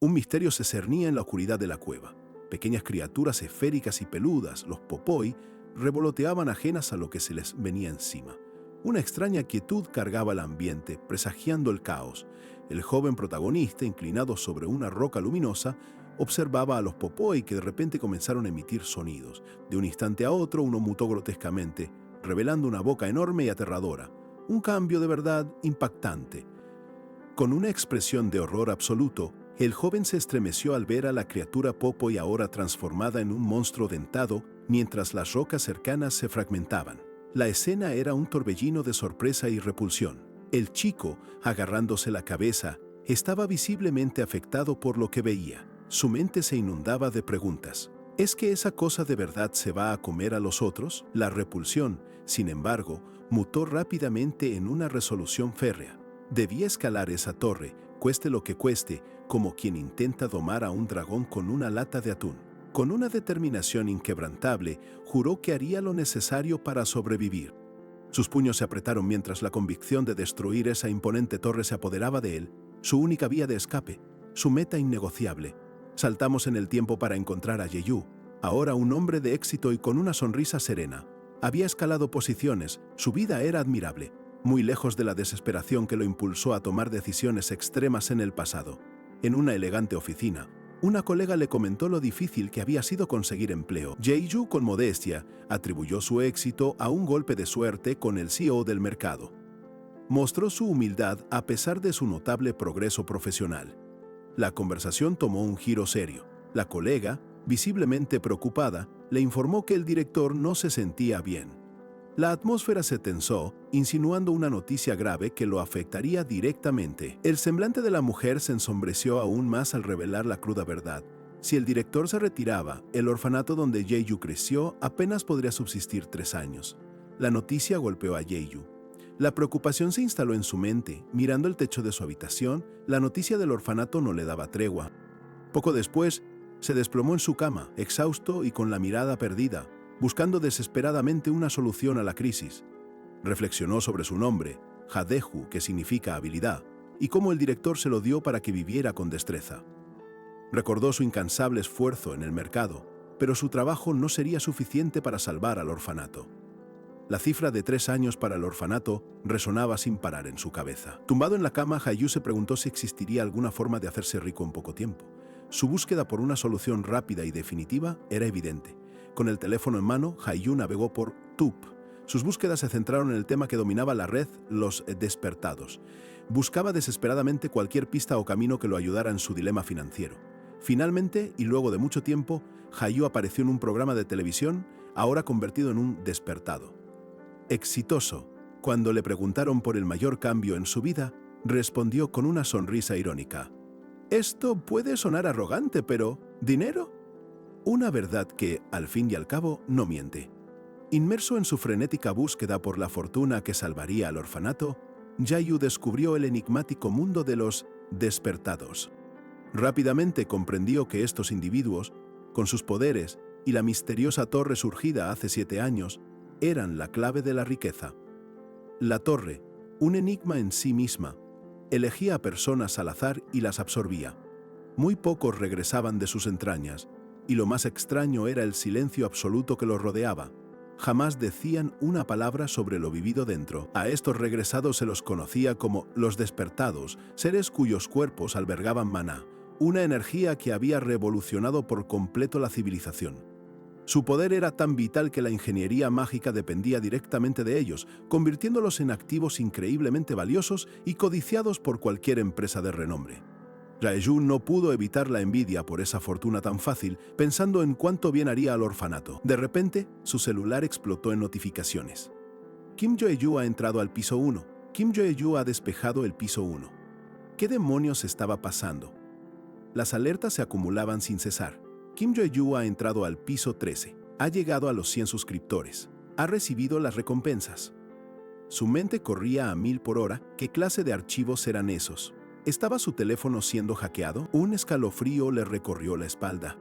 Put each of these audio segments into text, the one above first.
Un misterio se cernía en la oscuridad de la cueva. Pequeñas criaturas esféricas y peludas, los popoi, revoloteaban ajenas a lo que se les venía encima. Una extraña quietud cargaba el ambiente, presagiando el caos. El joven protagonista, inclinado sobre una roca luminosa, observaba a los popoi que de repente comenzaron a emitir sonidos. De un instante a otro, uno mutó grotescamente, revelando una boca enorme y aterradora. Un cambio de verdad impactante. Con una expresión de horror absoluto, el joven se estremeció al ver a la criatura popoi ahora transformada en un monstruo dentado, mientras las rocas cercanas se fragmentaban. La escena era un torbellino de sorpresa y repulsión. El chico, agarrándose la cabeza, estaba visiblemente afectado por lo que veía. Su mente se inundaba de preguntas. ¿Es que esa cosa de verdad se va a comer a los otros? La repulsión, sin embargo, mutó rápidamente en una resolución férrea. Debía escalar esa torre, cueste lo que cueste, como quien intenta domar a un dragón con una lata de atún. Con una determinación inquebrantable, juró que haría lo necesario para sobrevivir. Sus puños se apretaron mientras la convicción de destruir esa imponente torre se apoderaba de él, su única vía de escape, su meta innegociable. Saltamos en el tiempo para encontrar a Yeyu, ahora un hombre de éxito y con una sonrisa serena. Había escalado posiciones, su vida era admirable, muy lejos de la desesperación que lo impulsó a tomar decisiones extremas en el pasado. En una elegante oficina, una colega le comentó lo difícil que había sido conseguir empleo. Yeyu, con modestia, atribuyó su éxito a un golpe de suerte con el CEO del mercado. Mostró su humildad a pesar de su notable progreso profesional. La conversación tomó un giro serio. La colega, visiblemente preocupada, le informó que el director no se sentía bien. La atmósfera se tensó, insinuando una noticia grave que lo afectaría directamente. El semblante de la mujer se ensombreció aún más al revelar la cruda verdad. Si el director se retiraba, el orfanato donde Yeyu creció apenas podría subsistir 3 años. La noticia golpeó a Yeyu. La preocupación se instaló en su mente. Mirando el techo de su habitación, la noticia del orfanato no le daba tregua. Poco después, se desplomó en su cama, exhausto y con la mirada perdida, buscando desesperadamente una solución a la crisis. Reflexionó sobre su nombre, Hadehu, que significa habilidad, y cómo el director se lo dio para que viviera con destreza. Recordó su incansable esfuerzo en el mercado, pero su trabajo no sería suficiente para salvar al orfanato. La cifra de 3 años para el orfanato resonaba sin parar en su cabeza. Tumbado en la cama, Hayu se preguntó si existiría alguna forma de hacerse rico en poco tiempo. Su búsqueda por una solución rápida y definitiva era evidente. Con el teléfono en mano, Hayu navegó por Tup. Sus búsquedas se centraron en el tema que dominaba la red, los despertados. Buscaba desesperadamente cualquier pista o camino que lo ayudara en su dilema financiero. Finalmente, y luego de mucho tiempo, Hayu apareció en un programa de televisión, ahora convertido en un despertado. Exitoso, cuando le preguntaron por el mayor cambio en su vida, respondió con una sonrisa irónica. Esto puede sonar arrogante, pero ¿dinero? Una verdad que, al fin y al cabo, no miente. Inmerso en su frenética búsqueda por la fortuna que salvaría al orfanato, Yayu descubrió el enigmático mundo de los despertados. Rápidamente comprendió que estos individuos, con sus poderes y la misteriosa torre surgida hace 7 años, eran la clave de la riqueza. La torre, un enigma en sí misma, elegía a personas al azar y las absorbía. Muy pocos regresaban de sus entrañas, y lo más extraño era el silencio absoluto que los rodeaba. Jamás decían una palabra sobre lo vivido dentro. A estos regresados se los conocía como los despertados, seres cuyos cuerpos albergaban maná, una energía que había revolucionado por completo la civilización. Su poder era tan vital que la ingeniería mágica dependía directamente de ellos, convirtiéndolos en activos increíblemente valiosos y codiciados por cualquier empresa de renombre. Yaeju no pudo evitar la envidia por esa fortuna tan fácil, pensando en cuánto bien haría al orfanato. De repente, su celular explotó en notificaciones. Kim Jae-yu ha entrado al piso 1. Kim Jae-yu ha despejado el piso 1. ¿Qué demonios estaba pasando? Las alertas se acumulaban sin cesar. Kim Jae-yu ha entrado al piso 13. Ha llegado a los 100 suscriptores. Ha recibido las recompensas. Su mente corría a 1000 por hora. ¿Qué clase de archivos eran esos? ¿Estaba su teléfono siendo hackeado? Un escalofrío le recorrió la espalda.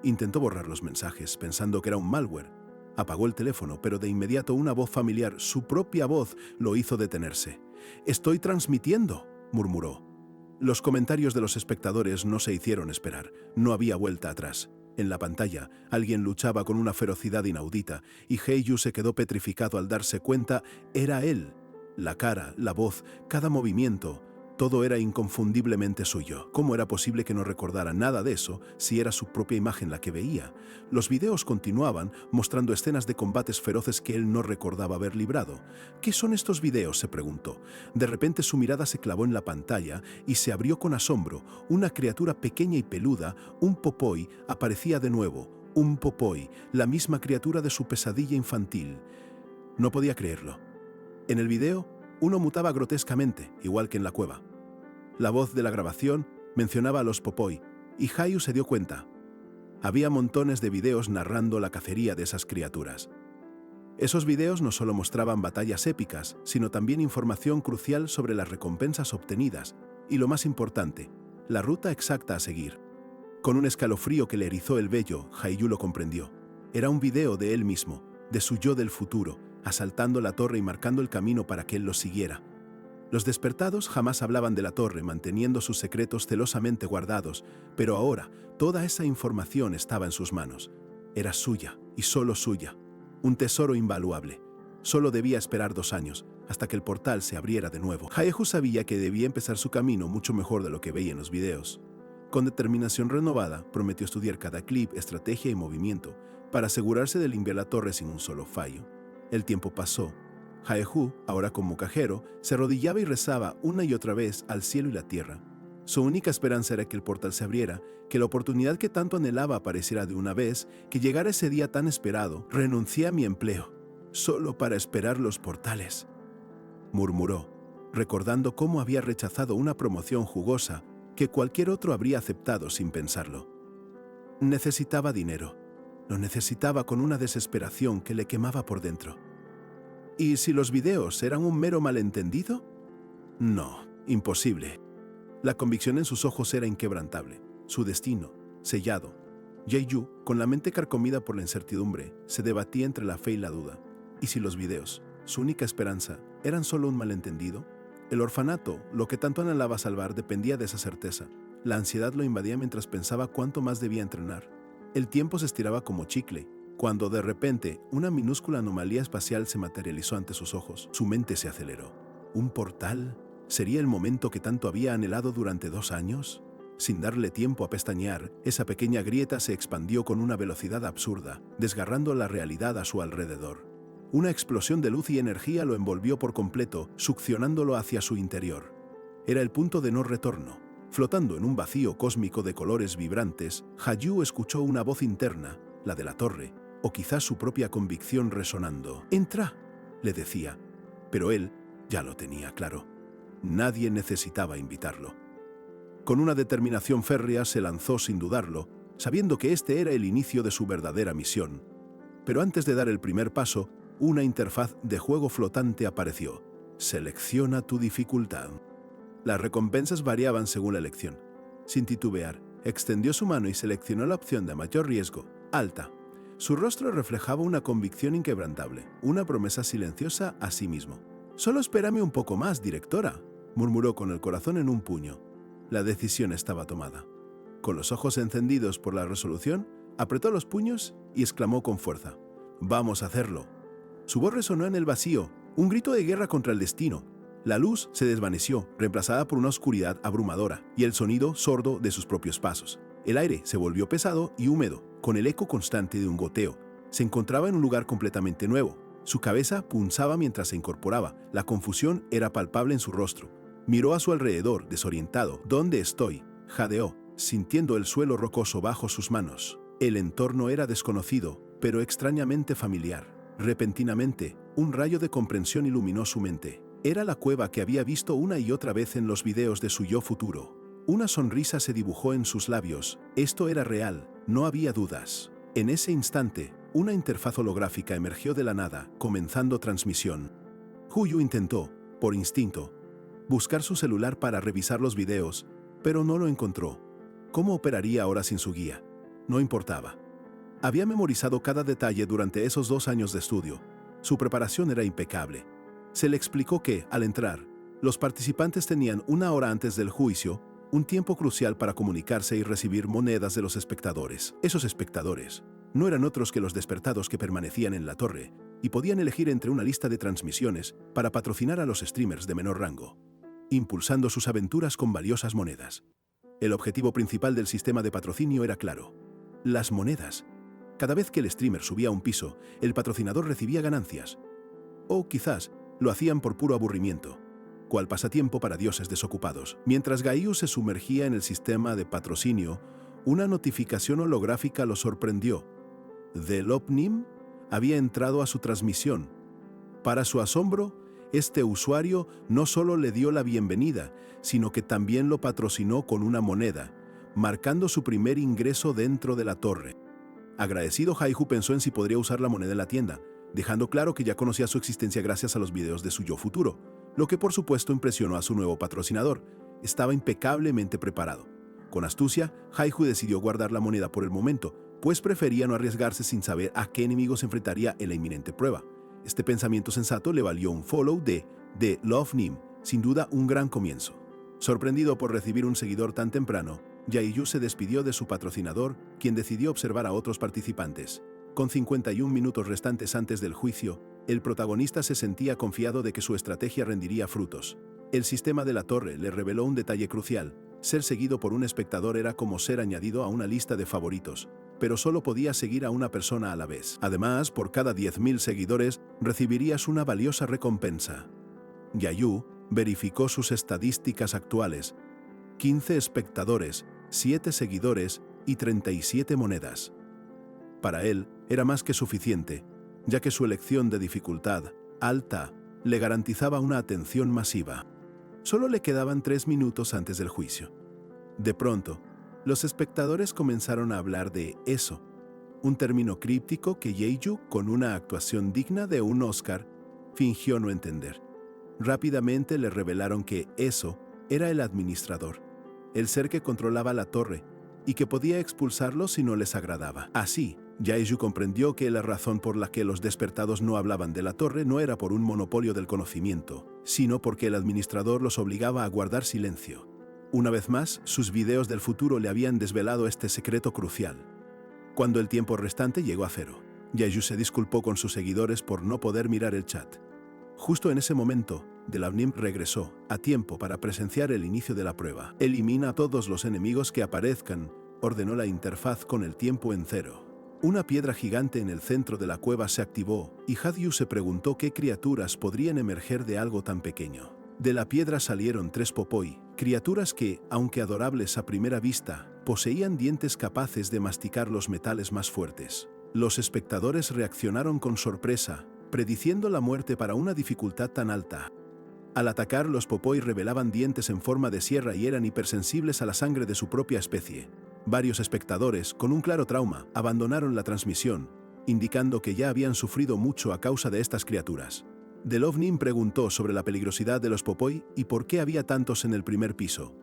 Intentó borrar los mensajes, pensando que era un malware. Apagó el teléfono, pero de inmediato una voz familiar, su propia voz, lo hizo detenerse. «Estoy transmitiendo», murmuró. Los comentarios de los espectadores no se hicieron esperar. No había vuelta atrás. En la pantalla, alguien luchaba con una ferocidad inaudita y Haeju se quedó petrificado al darse cuenta. Era él. La cara, la voz, cada movimiento, todo era inconfundiblemente suyo. ¿Cómo era posible que no recordara nada de eso si era su propia imagen la que veía? Los videos continuaban mostrando escenas de combates feroces que él no recordaba haber librado. ¿Qué son estos videos?, se preguntó. De repente su mirada se clavó en la pantalla y se abrió con asombro. Una criatura pequeña y peluda, un Popoi, aparecía de nuevo. Un Popoi, la misma criatura de su pesadilla infantil. No podía creerlo. En el video, uno mutaba grotescamente, igual que en la cueva. La voz de la grabación mencionaba a los Popoi, y Haeju se dio cuenta. Había montones de videos narrando la cacería de esas criaturas. Esos videos no solo mostraban batallas épicas, sino también información crucial sobre las recompensas obtenidas, y lo más importante, la ruta exacta a seguir. Con un escalofrío que le erizó el vello, Haeju lo comprendió. Era un video de él mismo, de su yo del futuro, asaltando la torre y marcando el camino para que él lo siguiera. Los despertados jamás hablaban de la torre, manteniendo sus secretos celosamente guardados, pero ahora toda esa información estaba en sus manos. Era suya, y solo suya. Un tesoro invaluable. Solo debía esperar 2 años, hasta que el portal se abriera de nuevo. Haeju sabía que debía empezar su camino mucho mejor de lo que veía en los videos. Con determinación renovada, prometió estudiar cada clip, estrategia y movimiento, para asegurarse de limpiar la torre sin un solo fallo. El tiempo pasó. Haeju, ahora como cajero, se arrodillaba y rezaba una y otra vez al cielo y la tierra. Su única esperanza era que el portal se abriera, que la oportunidad que tanto anhelaba apareciera de una vez, que llegara ese día tan esperado. Renuncié a mi empleo, solo para esperar los portales, murmuró, recordando cómo había rechazado una promoción jugosa que cualquier otro habría aceptado sin pensarlo. Necesitaba dinero. Lo necesitaba con una desesperación que le quemaba por dentro. ¿Y si los videos eran un mero malentendido? No, imposible. La convicción en sus ojos era inquebrantable. Su destino, sellado. Haeju, con la mente carcomida por la incertidumbre, se debatía entre la fe y la duda. ¿Y si los videos, su única esperanza, eran solo un malentendido? El orfanato, lo que tanto anhelaba salvar, dependía de esa certeza. La ansiedad lo invadía mientras pensaba cuánto más debía entrenar. El tiempo se estiraba como chicle, cuando de repente una minúscula anomalía espacial se materializó ante sus ojos. Su mente se aceleró. ¿Un portal? ¿Sería el momento que tanto había anhelado durante 2 años? Sin darle tiempo a pestañear, esa pequeña grieta se expandió con una velocidad absurda, desgarrando la realidad a su alrededor. Una explosión de luz y energía lo envolvió por completo, succionándolo hacia su interior. Era el punto de no retorno. Flotando en un vacío cósmico de colores vibrantes, Haeju escuchó una voz interna, la de la torre, o quizás su propia convicción resonando. «Entra», le decía, pero él ya lo tenía claro. Nadie necesitaba invitarlo. Con una determinación férrea se lanzó sin dudarlo, sabiendo que este era el inicio de su verdadera misión. Pero antes de dar el primer paso, una interfaz de juego flotante apareció. Selecciona tu dificultad. Las recompensas variaban según la elección. Sin titubear, extendió su mano y seleccionó la opción de mayor riesgo, alta. Su rostro reflejaba una convicción inquebrantable, una promesa silenciosa a sí mismo. «Solo espérame un poco más, directora», murmuró con el corazón en un puño. La decisión estaba tomada. Con los ojos encendidos por la resolución, apretó los puños y exclamó con fuerza: «Vamos a hacerlo». Su voz resonó en el vacío, un grito de guerra contra el destino. La luz se desvaneció, reemplazada por una oscuridad abrumadora, y el sonido sordo de sus propios pasos. El aire se volvió pesado y húmedo, con el eco constante de un goteo. Se encontraba en un lugar completamente nuevo. Su cabeza punzaba mientras se incorporaba. La confusión era palpable en su rostro. Miró a su alrededor, desorientado. «¿Dónde estoy?», jadeó, sintiendo el suelo rocoso bajo sus manos. El entorno era desconocido, pero extrañamente familiar. Repentinamente, un rayo de comprensión iluminó su mente. Era la cueva que había visto una y otra vez en los videos de su yo futuro. Una sonrisa se dibujó en sus labios. Esto era real, no había dudas. En ese instante, una interfaz holográfica emergió de la nada, comenzando transmisión. Haeju intentó, por instinto, buscar su celular para revisar los videos, pero no lo encontró. ¿Cómo operaría ahora sin su guía? No importaba. Había memorizado cada detalle durante esos 2 años de estudio. Su preparación era impecable. Se le explicó que, al entrar, los participantes tenían 1 hora antes del juicio un tiempo crucial para comunicarse y recibir monedas de los espectadores. Esos espectadores no eran otros que los despertados que permanecían en la torre y podían elegir entre una lista de transmisiones para patrocinar a los streamers de menor rango, impulsando sus aventuras con valiosas monedas. El objetivo principal del sistema de patrocinio era claro: las monedas. Cada vez que el streamer subía un piso, el patrocinador recibía ganancias. O quizás lo hacían por puro aburrimiento, cual pasatiempo para dioses desocupados. Mientras Gaius se sumergía en el sistema de patrocinio, una notificación holográfica lo sorprendió. The Love había entrado a su transmisión. Para su asombro, este usuario no solo le dio la bienvenida, sino que también lo patrocinó con una moneda, marcando su primer ingreso dentro de la torre. Agradecido, Haihu pensó en si podría usar la moneda en la tienda, dejando claro que ya conocía su existencia gracias a los videos de su yo futuro, lo que por supuesto impresionó a su nuevo patrocinador. Estaba impecablemente preparado. Con astucia, Haihu decidió guardar la moneda por el momento, pues prefería no arriesgarse sin saber a qué enemigo se enfrentaría en la inminente prueba. Este pensamiento sensato le valió un follow de The Love Nim, sin duda un gran comienzo. Sorprendido por recibir un seguidor tan temprano, Yaeyu se despidió de su patrocinador, quien decidió observar a otros participantes. Con 51 minutos restantes antes del juicio, el protagonista se sentía confiado de que su estrategia rendiría frutos. El sistema de la torre le reveló un detalle crucial: ser seguido por un espectador era como ser añadido a una lista de favoritos, pero solo podía seguir a una persona a la vez. Además, por cada 10.000 seguidores, recibirías una valiosa recompensa. Yaeyu verificó sus estadísticas actuales: 15 espectadores, 7 seguidores y 37 monedas. Para él, era más que suficiente, ya que su elección de dificultad alta le garantizaba una atención masiva. Solo le quedaban 3 minutos antes del juicio. De pronto, los espectadores comenzaron a hablar de eso, un término críptico que Yaeyu, con una actuación digna de un Oscar, fingió no entender. Rápidamente le revelaron que eso era el administrador, el ser que controlaba la torre y que podía expulsarlo si no les agradaba. Así, Yaeyu comprendió que la razón por la que los despertados no hablaban de la torre no era por un monopolio del conocimiento, sino porque el administrador los obligaba a guardar silencio. Una vez más, sus videos del futuro le habían desvelado este secreto crucial. Cuando el tiempo restante llegó a cero, Yaeyu se disculpó con sus seguidores por no poder mirar el chat. Justo en ese momento, The Love Nim regresó a tiempo para presenciar el inicio de la prueba. Elimina a todos los enemigos que aparezcan, ordenó la interfaz con el tiempo en cero. Una piedra gigante en el centro de la cueva se activó y Haihu se preguntó qué criaturas podrían emerger de algo tan pequeño. De la piedra salieron 3 popoi, criaturas que, aunque adorables a primera vista, poseían dientes capaces de masticar los metales más fuertes. Los espectadores reaccionaron con sorpresa, prediciendo la muerte para una dificultad tan alta. Al atacar, los popoi revelaban dientes en forma de sierra y eran hipersensibles a la sangre de su propia especie. Varios espectadores, con un claro trauma, abandonaron la transmisión, indicando que ya habían sufrido mucho a causa de estas criaturas. The Love Nim preguntó sobre la peligrosidad de los popoi y por qué había tantos en el primer piso.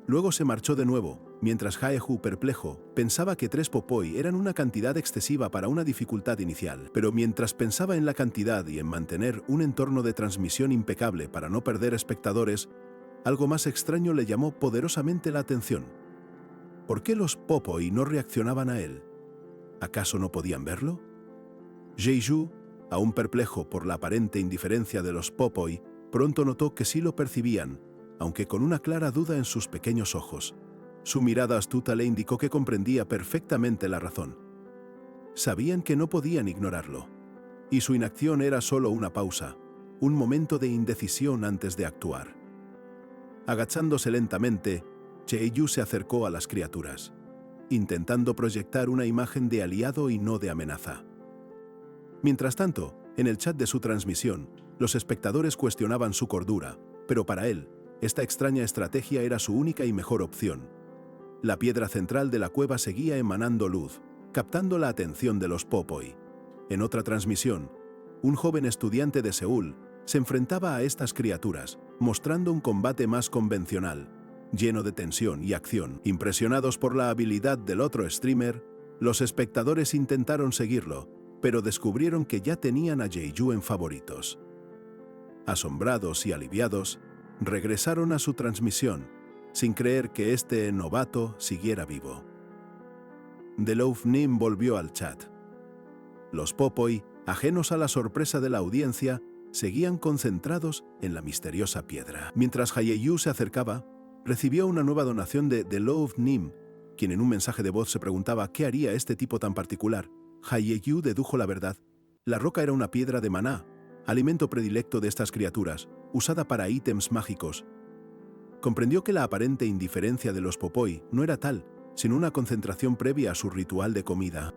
Luego se marchó de nuevo, mientras Haihu, perplejo, pensaba que 3 popoi eran una cantidad excesiva para una dificultad inicial. Pero mientras pensaba en la cantidad y en mantener un entorno de transmisión impecable para no perder espectadores, algo más extraño le llamó poderosamente la atención. ¿Por qué los popoi no reaccionaban a él? ¿Acaso no podían verlo? Yaeyu, aún perplejo por la aparente indiferencia de los popoi, pronto notó que sí lo percibían, aunque con una clara duda en sus pequeños ojos. Su mirada astuta le indicó que comprendía perfectamente la razón. Sabían que no podían ignorarlo, y su inacción era solo una pausa, un momento de indecisión antes de actuar. Agachándose lentamente, Yaeyu se acercó a las criaturas, intentando proyectar una imagen de aliado y no de amenaza. Mientras tanto, en el chat de su transmisión, los espectadores cuestionaban su cordura, pero para él, esta extraña estrategia era su única y mejor opción. La piedra central de la cueva seguía emanando luz, captando la atención de los popoi. En otra transmisión, un joven estudiante de Seúl se enfrentaba a estas criaturas, mostrando un combate más convencional, lleno de tensión y acción. Impresionados por la habilidad del otro streamer, los espectadores intentaron seguirlo, pero descubrieron que ya tenían a Yaeyu en favoritos. Asombrados y aliviados, regresaron a su transmisión, sin creer que este novato siguiera vivo. Delouf Nim volvió al chat. Los Popoi, ajenos a la sorpresa de la audiencia, seguían concentrados en la misteriosa piedra. Mientras Hayeyu se acercaba, recibió una nueva donación de Delouf Nim, quien en un mensaje de voz se preguntaba qué haría este tipo tan particular. Hayeyu dedujo la verdad. La roca era una piedra de maná, alimento predilecto de estas criaturas, usada para ítems mágicos. Comprendió que la aparente indiferencia de los Popoi no era tal, sino una concentración previa a su ritual de comida.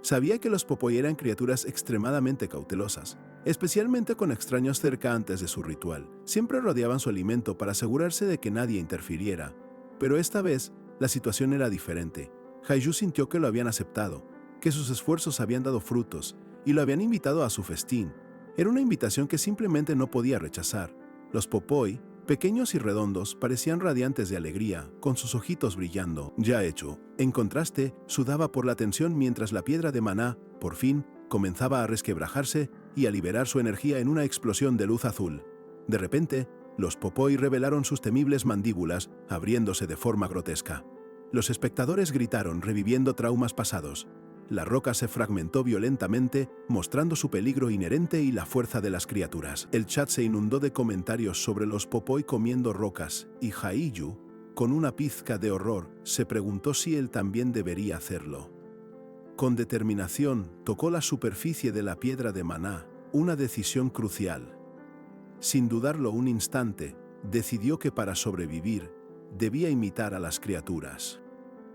Sabía que los Popoi eran criaturas extremadamente cautelosas, especialmente con extraños cerca antes de su ritual. Siempre rodeaban su alimento para asegurarse de que nadie interfiriera. Pero esta vez, la situación era diferente. Hayeyu sintió que lo habían aceptado, que sus esfuerzos habían dado frutos, y lo habían invitado a su festín. Era una invitación que simplemente no podía rechazar. Los Popoi, pequeños y redondos, parecían radiantes de alegría, con sus ojitos brillando. Ya hecho, en contraste, sudaba por la tensión mientras la piedra de maná, por fin, comenzaba a resquebrajarse y a liberar su energía en una explosión de luz azul. De repente, los Popoi revelaron sus temibles mandíbulas, abriéndose de forma grotesca. Los espectadores gritaron, reviviendo traumas pasados. La roca se fragmentó violentamente, mostrando su peligro inherente y la fuerza de las criaturas. El chat se inundó de comentarios sobre los Popoi comiendo rocas, y Hayeyu, con una pizca de horror, se preguntó si él también debería hacerlo. Con determinación, tocó la superficie de la piedra de maná, una decisión crucial. Sin dudarlo un instante, decidió que para sobrevivir, debía imitar a las criaturas.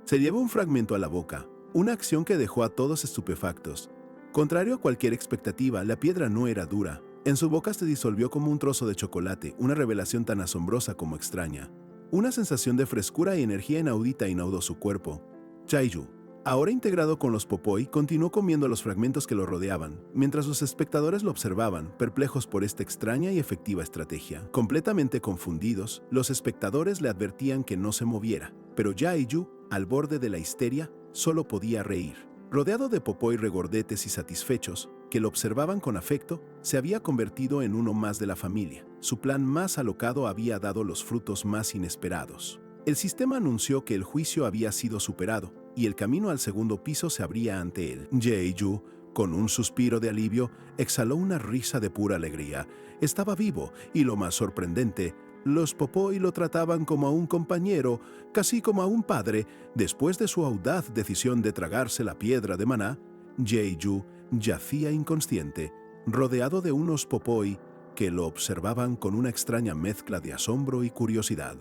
Se llevó un fragmento a la boca, una acción que dejó a todos estupefactos. Contrario a cualquier expectativa, la piedra no era dura. En su boca se disolvió como un trozo de chocolate, una revelación tan asombrosa como extraña. Una sensación de frescura y energía inaudita inundó su cuerpo. Hayeyu, ahora integrado con los Popoi, continuó comiendo los fragmentos que lo rodeaban, mientras los espectadores lo observaban, perplejos por esta extraña y efectiva estrategia. Completamente confundidos, los espectadores le advertían que no se moviera, pero Hayeyu, al borde de la histeria, solo podía reír. Rodeado de Popoi regordetes y satisfechos, que lo observaban con afecto, se había convertido en uno más de la familia. Su plan más alocado había dado los frutos más inesperados. El sistema anunció que el juicio había sido superado y el camino al segundo piso se abría ante él. Hayeyu, con un suspiro de alivio, exhaló una risa de pura alegría. Estaba vivo y, lo más sorprendente, los Popoi lo trataban como a un compañero, casi como a un padre. Después de su audaz decisión de tragarse la piedra de maná, Hayeyu yacía inconsciente, rodeado de unos Popoi que lo observaban con una extraña mezcla de asombro y curiosidad.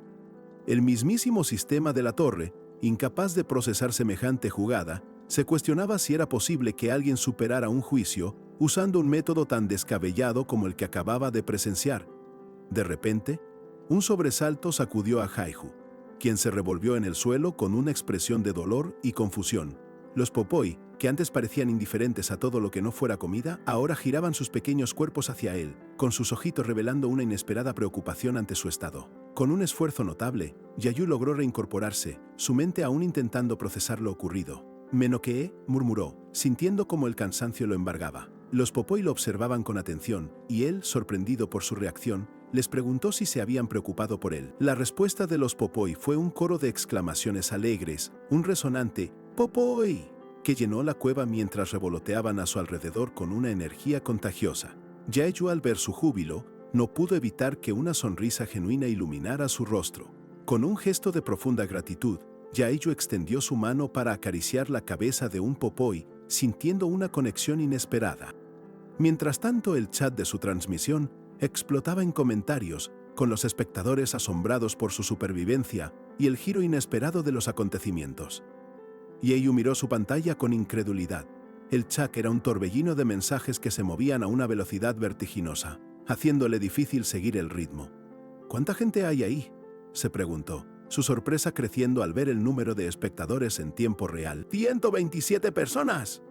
El mismísimo sistema de la torre, incapaz de procesar semejante jugada, se cuestionaba si era posible que alguien superara un juicio usando un método tan descabellado como el que acababa de presenciar. De repente, un sobresalto sacudió a Hayeyu, quien se revolvió en el suelo con una expresión de dolor y confusión. Los Popoi, que antes parecían indiferentes a todo lo que no fuera comida, ahora giraban sus pequeños cuerpos hacia él, con sus ojitos revelando una inesperada preocupación ante su estado. Con un esfuerzo notable, Hayeyu logró reincorporarse, su mente aún intentando procesar lo ocurrido. «Menoque», murmuró, sintiendo como el cansancio lo embargaba. Los Popoi lo observaban con atención, y él, sorprendido por su reacción, les preguntó si se habían preocupado por él. La respuesta de los Popoi fue un coro de exclamaciones alegres, un resonante «Popoi», que llenó la cueva mientras revoloteaban a su alrededor con una energía contagiosa. Hayeyu, al ver su júbilo, no pudo evitar que una sonrisa genuina iluminara su rostro. Con un gesto de profunda gratitud, Hayeyu extendió su mano para acariciar la cabeza de un Popoi, sintiendo una conexión inesperada. Mientras tanto, el chat de su transmisión explotaba en comentarios, con los espectadores asombrados por su supervivencia y el giro inesperado de los acontecimientos. Hayeyu miró su pantalla con incredulidad. El chat era un torbellino de mensajes que se movían a una velocidad vertiginosa, haciéndole difícil seguir el ritmo. ¿Cuánta gente hay ahí?, se preguntó, su sorpresa creciendo al ver el número de espectadores en tiempo real. «¡127 personas!»,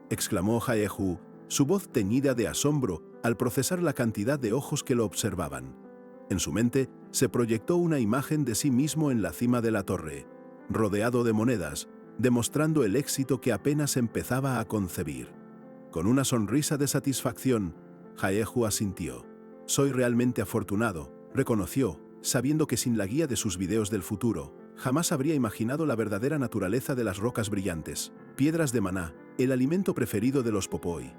exclamó Hayeyu, su voz teñida de asombro al procesar la cantidad de ojos que lo observaban. En su mente se proyectó una imagen de sí mismo en la cima de la torre, rodeado de monedas, demostrando el éxito que apenas empezaba a concebir. Con una sonrisa de satisfacción, Hayeyu asintió. «Soy realmente afortunado», reconoció, sabiendo que sin la guía de sus videos del futuro, jamás habría imaginado la verdadera naturaleza de las rocas brillantes, piedras de maná, el alimento preferido de los Popoi.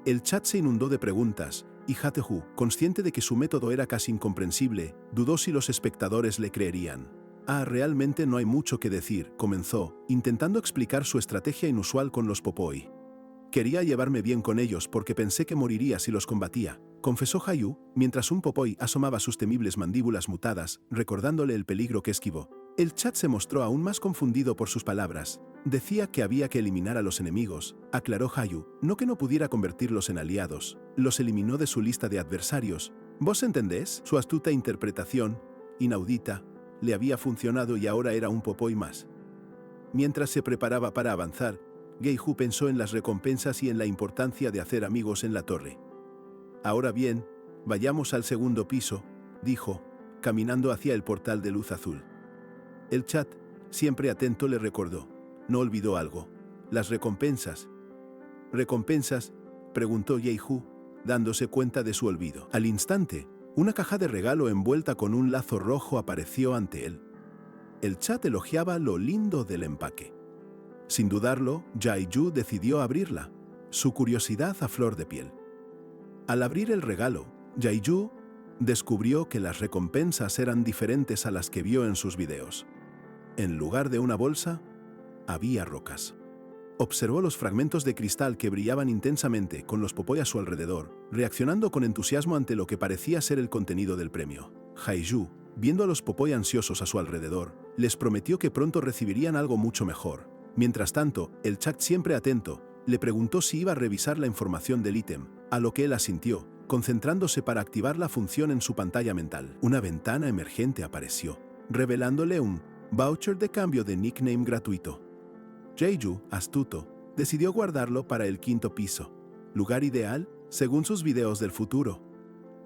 El chat se inundó de preguntas, y Hatehu, consciente de que su método era casi incomprensible, dudó si los espectadores le creerían. Realmente no hay mucho que decir, comenzó, intentando explicar su estrategia inusual con los Popoi. Quería llevarme bien con ellos porque pensé que moriría si los combatía, confesó Hayu, mientras un Popoi asomaba sus temibles mandíbulas mutadas, recordándole el peligro que esquivó. El chat se mostró aún más confundido por sus palabras. Decía que había que eliminar a los enemigos, aclaró Hayu, no que no pudiera convertirlos en aliados. Los eliminó de su lista de adversarios. ¿Vos entendés? Su astuta interpretación, inaudita, le había funcionado y ahora era un Popoi más. Mientras se preparaba para avanzar, Geihu pensó en las recompensas y en la importancia de hacer amigos en la torre. Ahora bien, vayamos al segundo piso, dijo, caminando hacia el portal de luz azul. El chat, siempre atento, le recordó. No olvidó algo. Las recompensas. ¿Recompensas?, preguntó Geihu, dándose cuenta de su olvido. Al instante, una caja de regalo envuelta con un lazo rojo apareció ante él. El chat elogiaba lo lindo del empaque. Sin dudarlo, Jaeju decidió abrirla, su curiosidad a flor de piel. Al abrir el regalo, Jaeju descubrió que las recompensas eran diferentes a las que vio en sus videos. En lugar de una bolsa, había rocas. Observó los fragmentos de cristal que brillaban intensamente con los Popoi a su alrededor, reaccionando con entusiasmo ante lo que parecía ser el contenido del premio. Jaeju, viendo a los Popoi ansiosos a su alrededor, les prometió que pronto recibirían algo mucho mejor. Mientras tanto, el chat, siempre atento, le preguntó si iba a revisar la información del ítem, a lo que él asintió, concentrándose para activar la función en su pantalla mental. Una ventana emergente apareció, revelándole un voucher de cambio de nickname gratuito. Jaeju, astuto, decidió guardarlo para el quinto piso, lugar ideal según sus videos del futuro.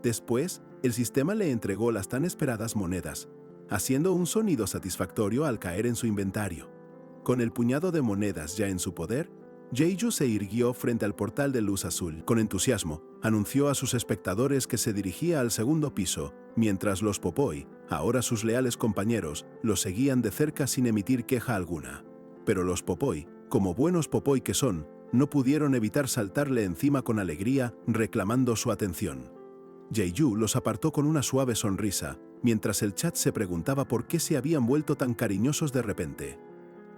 Después, el sistema le entregó las tan esperadas monedas, haciendo un sonido satisfactorio al caer en su inventario. Con el puñado de monedas ya en su poder, Jaeju se irguió frente al portal de luz azul. Con entusiasmo, anunció a sus espectadores que se dirigía al segundo piso, mientras los Popoi, ahora sus leales compañeros, lo seguían de cerca sin emitir queja alguna. Pero los Popoi, como buenos Popoi que son, no pudieron evitar saltarle encima con alegría, reclamando su atención. Jaeju los apartó con una suave sonrisa, mientras el chat se preguntaba por qué se habían vuelto tan cariñosos de repente.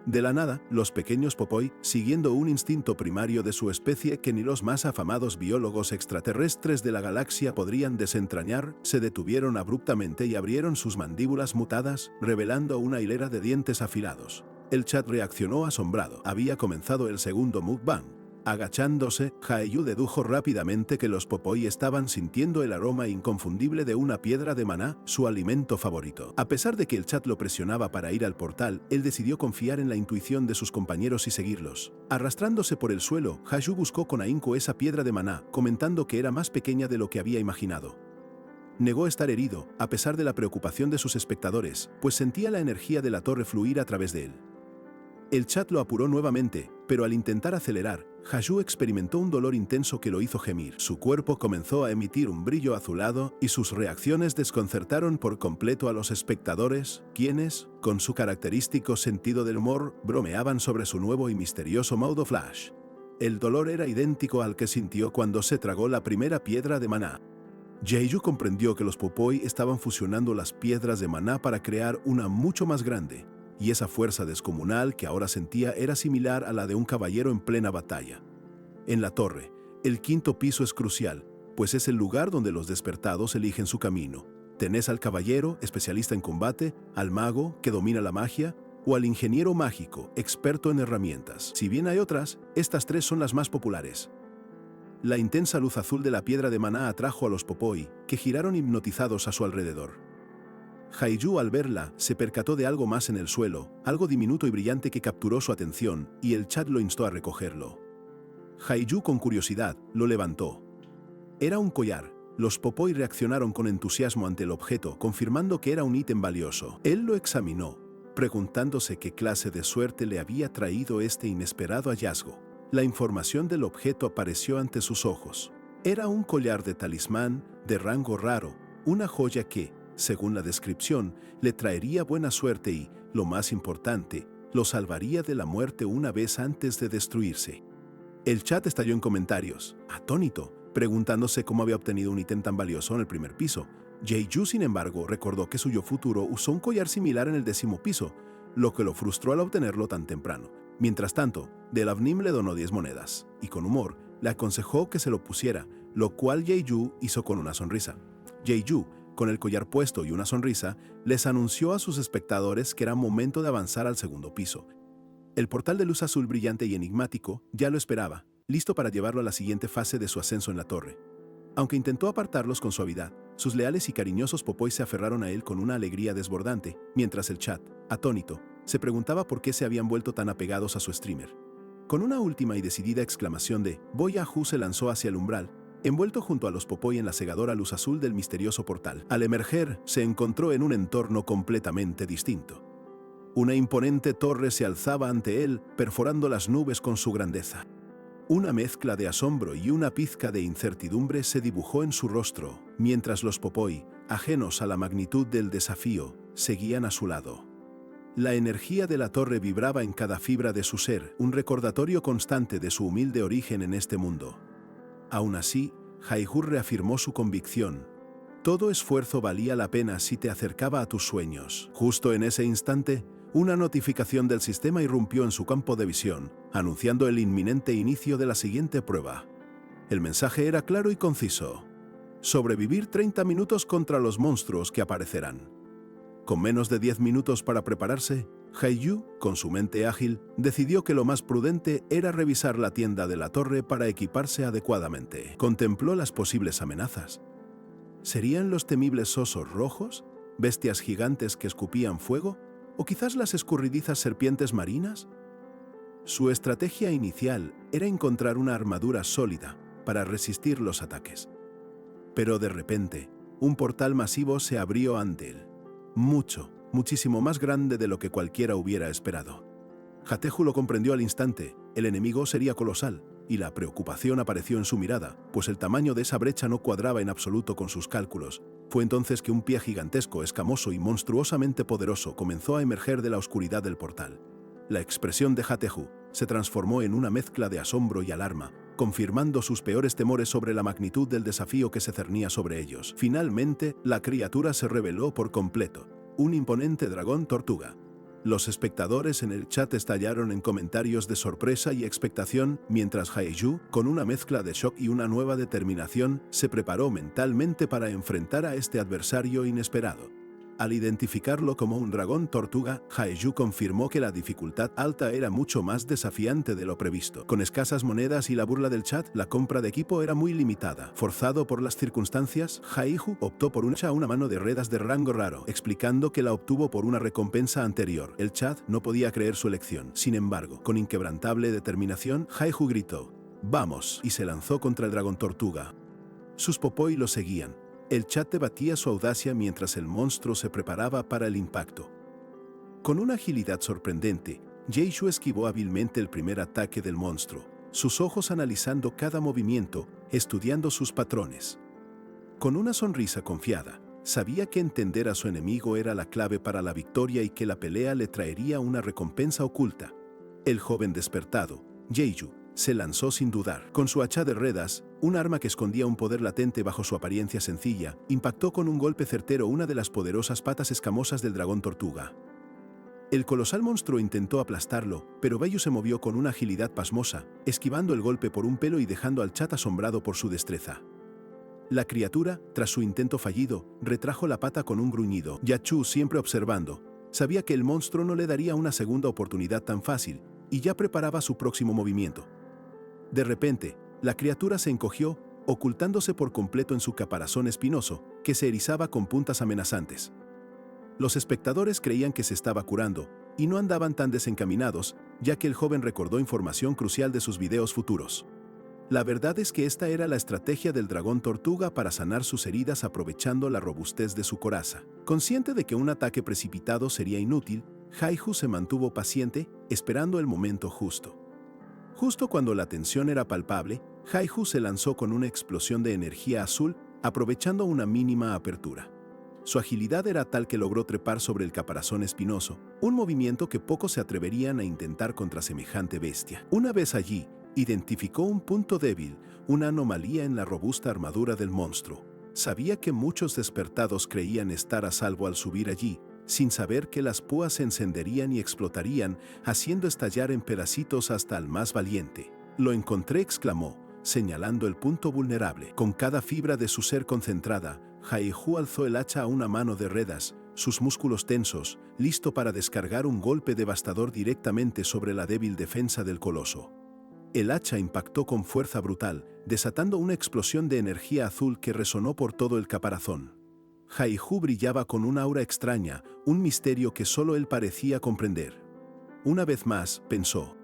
De la nada, los pequeños Popoi, siguiendo un instinto primario de su especie que ni los más afamados biólogos extraterrestres de la galaxia podrían desentrañar, se detuvieron abruptamente y abrieron sus mandíbulas mutadas, revelando una hilera de dientes afilados. El chat reaccionó asombrado. Había comenzado el segundo mukbang. Agachándose, Jaeju dedujo rápidamente que los Popoi estaban sintiendo el aroma inconfundible de una piedra de maná, su alimento favorito. A pesar de que el chat lo presionaba para ir al portal, él decidió confiar en la intuición de sus compañeros y seguirlos. Arrastrándose por el suelo, Jaeju buscó con ahínco esa piedra de maná, comentando que era más pequeña de lo que había imaginado. Negó estar herido, a pesar de la preocupación de sus espectadores, pues sentía la energía de la torre fluir a través de él. El chat lo apuró nuevamente, pero al intentar acelerar, Jaeju experimentó un dolor intenso que lo hizo gemir. Su cuerpo comenzó a emitir un brillo azulado y sus reacciones desconcertaron por completo a los espectadores, quienes, con su característico sentido del humor, bromeaban sobre su nuevo y misterioso modo flash. El dolor era idéntico al que sintió cuando se tragó la primera piedra de maná. Jaeju comprendió que los Popoi estaban fusionando las piedras de maná para crear una mucho más grande, y esa fuerza descomunal que ahora sentía era similar a la de un caballero en plena batalla. En la torre, el quinto piso es crucial, pues es el lugar donde los despertados eligen su camino. Tenés al caballero, especialista en combate, al mago, que domina la magia, o al ingeniero mágico, experto en herramientas. Si bien hay otras, estas tres son las más populares. La intensa luz azul de la piedra de maná atrajo a los Popoi, que giraron hipnotizados a su alrededor. Jaeju, al verla, se percató de algo más en el suelo, algo diminuto y brillante que capturó su atención, y el chat lo instó a recogerlo. Jaeju, con curiosidad, lo levantó. Era un collar. Los Popoi reaccionaron con entusiasmo ante el objeto, confirmando que era un ítem valioso. Él lo examinó, preguntándose qué clase de suerte le había traído este inesperado hallazgo. La información del objeto apareció ante sus ojos. Era un collar de talismán, de rango raro, una joya que, según la descripción, le traería buena suerte y, lo más importante, lo salvaría de la muerte una vez antes de destruirse. El chat estalló en comentarios, atónito, preguntándose cómo había obtenido un ítem tan valioso en el primer piso. Jeju, sin embargo, recordó que su yo futuro usó un collar similar en el 10º piso, lo que lo frustró al obtenerlo tan temprano. Mientras tanto, Delavnim le donó 10 monedas, y con humor, le aconsejó que se lo pusiera, lo cual Jeju hizo con una sonrisa. Jeju, con el collar puesto y una sonrisa, les anunció a sus espectadores que era momento de avanzar al 2º piso. El portal de luz azul brillante y enigmático ya lo esperaba, listo para llevarlo a la siguiente fase de su ascenso en la torre. Aunque intentó apartarlos con suavidad, sus leales y cariñosos popoy se aferraron a él con una alegría desbordante, mientras el chat, atónito, se preguntaba por qué se habían vuelto tan apegados a su streamer. Con una última y decidida exclamación de Boyahu se lanzó hacia el umbral, envuelto junto a los popoy en la cegadora luz azul del misterioso portal. Al emerger, se encontró en un entorno completamente distinto. Una imponente torre se alzaba ante él, perforando las nubes con su grandeza. Una mezcla de asombro y una pizca de incertidumbre se dibujó en su rostro, mientras los popoy, ajenos a la magnitud del desafío, seguían a su lado. La energía de la torre vibraba en cada fibra de su ser, un recordatorio constante de su humilde origen en este mundo. Aún así, Jeju reafirmó su convicción. Todo esfuerzo valía la pena si te acercaba a tus sueños. Justo en ese instante, una notificación del sistema irrumpió en su campo de visión, anunciando el inminente inicio de la siguiente prueba. El mensaje era claro y conciso. Sobrevivir 30 minutos contra los monstruos que aparecerán. Con menos de 10 minutos para prepararse, Jeju, con su mente ágil, decidió que lo más prudente era revisar la tienda de la torre para equiparse adecuadamente. Contempló las posibles amenazas. ¿Serían los temibles osos rojos? ¿Bestias gigantes que escupían fuego? ¿O quizás las escurridizas serpientes marinas? Su estrategia inicial era encontrar una armadura sólida para resistir los ataques. Pero de repente, un portal masivo se abrió ante él. Muchísimo más grande de lo que cualquiera hubiera esperado. Hateju lo comprendió al instante, el enemigo sería colosal, y la preocupación apareció en su mirada, pues el tamaño de esa brecha no cuadraba en absoluto con sus cálculos. Fue entonces que un pie gigantesco, escamoso y monstruosamente poderoso comenzó a emerger de la oscuridad del portal. La expresión de Hateju se transformó en una mezcla de asombro y alarma, confirmando sus peores temores sobre la magnitud del desafío que se cernía sobre ellos. Finalmente, la criatura se reveló por completo, un imponente dragón tortuga. Los espectadores en el chat estallaron en comentarios de sorpresa y expectación, mientras Jeju, con una mezcla de shock y una nueva determinación, se preparó mentalmente para enfrentar a este adversario inesperado. Al identificarlo como un dragón tortuga, Jeju confirmó que la dificultad alta era mucho más desafiante de lo previsto. Con escasas monedas y la burla del chat, la compra de equipo era muy limitada. Forzado por las circunstancias, Jeju optó por una mano de redas de rango raro, explicando que la obtuvo por una recompensa anterior. El chat no podía creer su elección. Sin embargo, con inquebrantable determinación, Jeju gritó, ¡vamos!, y se lanzó contra el dragón tortuga. Sus popoy lo seguían. El chat debatía su audacia mientras el monstruo se preparaba para el impacto. Con una agilidad sorprendente, Jeju esquivó hábilmente el primer ataque del monstruo, sus ojos analizando cada movimiento, estudiando sus patrones. Con una sonrisa confiada, sabía que entender a su enemigo era la clave para la victoria y que la pelea le traería una recompensa oculta. El joven despertado, Jeju, se lanzó sin dudar. Con su hacha de redas, un arma que escondía un poder latente bajo su apariencia sencilla, impactó con un golpe certero una de las poderosas patas escamosas del dragón tortuga. El colosal monstruo intentó aplastarlo, pero Jeju se movió con una agilidad pasmosa, esquivando el golpe por un pelo y dejando al chat asombrado por su destreza. La criatura, tras su intento fallido, retrajo la pata con un gruñido. Yachu, siempre observando, sabía que el monstruo no le daría una segunda oportunidad tan fácil, y ya preparaba su próximo movimiento. De repente, la criatura se encogió, ocultándose por completo en su caparazón espinoso, que se erizaba con puntas amenazantes. Los espectadores creían que se estaba curando, y no andaban tan desencaminados, ya que el joven recordó información crucial de sus videos futuros. La verdad es que esta era la estrategia del dragón tortuga para sanar sus heridas aprovechando la robustez de su coraza. Consciente de que un ataque precipitado sería inútil, Jeju se mantuvo paciente, esperando el momento justo. Justo cuando la tensión era palpable, Jeju se lanzó con una explosión de energía azul, aprovechando una mínima apertura. Su agilidad era tal que logró trepar sobre el caparazón espinoso, un movimiento que pocos se atreverían a intentar contra semejante bestia. Una vez allí, identificó un punto débil, una anomalía en la robusta armadura del monstruo. Sabía que muchos despertados creían estar a salvo al subir allí, sin saber que las púas se encenderían y explotarían, haciendo estallar en pedacitos hasta al más valiente. «Lo encontré», exclamó, señalando el punto vulnerable. Con cada fibra de su ser concentrada, Jaihu alzó el hacha a una mano de Redas, sus músculos tensos, listo para descargar un golpe devastador directamente sobre la débil defensa del coloso. El hacha impactó con fuerza brutal, desatando una explosión de energía azul que resonó por todo el caparazón. Jaihu brillaba con una aura extraña, un misterio que solo él parecía comprender. Una vez más, pensó.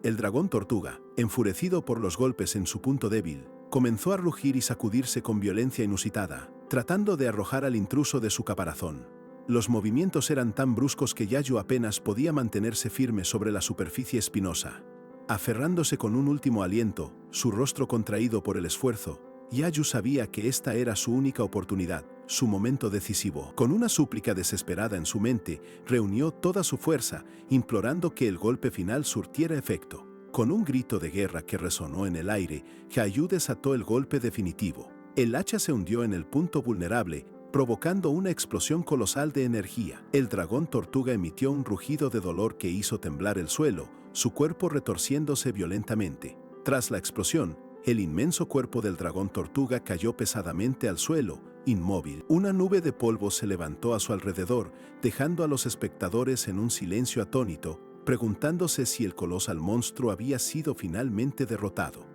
El dragón tortuga, enfurecido por los golpes en su punto débil, comenzó a rugir y sacudirse con violencia inusitada, tratando de arrojar al intruso de su caparazón. Los movimientos eran tan bruscos que Yayu apenas podía mantenerse firme sobre la superficie espinosa. Aferrándose con un último aliento, su rostro contraído por el esfuerzo, Yayu sabía que esta era su única oportunidad, su momento decisivo. Con una súplica desesperada en su mente, reunió toda su fuerza, implorando que el golpe final surtiera efecto. Con un grito de guerra que resonó en el aire, Yayu desató el golpe definitivo. El hacha se hundió en el punto vulnerable, provocando una explosión colosal de energía. El dragón tortuga emitió un rugido de dolor que hizo temblar el suelo, su cuerpo retorciéndose violentamente. Tras la explosión, el inmenso cuerpo del dragón tortuga cayó pesadamente al suelo, inmóvil. Una nube de polvo se levantó a su alrededor, dejando a los espectadores en un silencio atónito, preguntándose si el colosal monstruo había sido finalmente derrotado.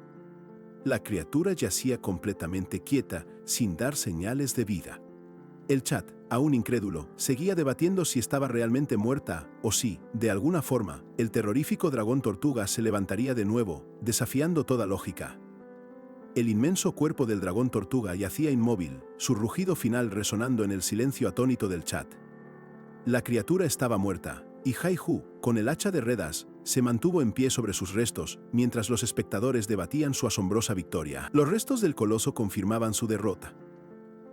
La criatura yacía completamente quieta, sin dar señales de vida. El chat, aún incrédulo, seguía debatiendo si estaba realmente muerta o si, de alguna forma, el terrorífico dragón tortuga se levantaría de nuevo, desafiando toda lógica. El inmenso cuerpo del dragón tortuga yacía inmóvil, su rugido final resonando en el silencio atónito del chat. La criatura estaba muerta, y Jaihu, con el hacha de Redas, se mantuvo en pie sobre sus restos, mientras los espectadores debatían su asombrosa victoria. Los restos del coloso confirmaban su derrota.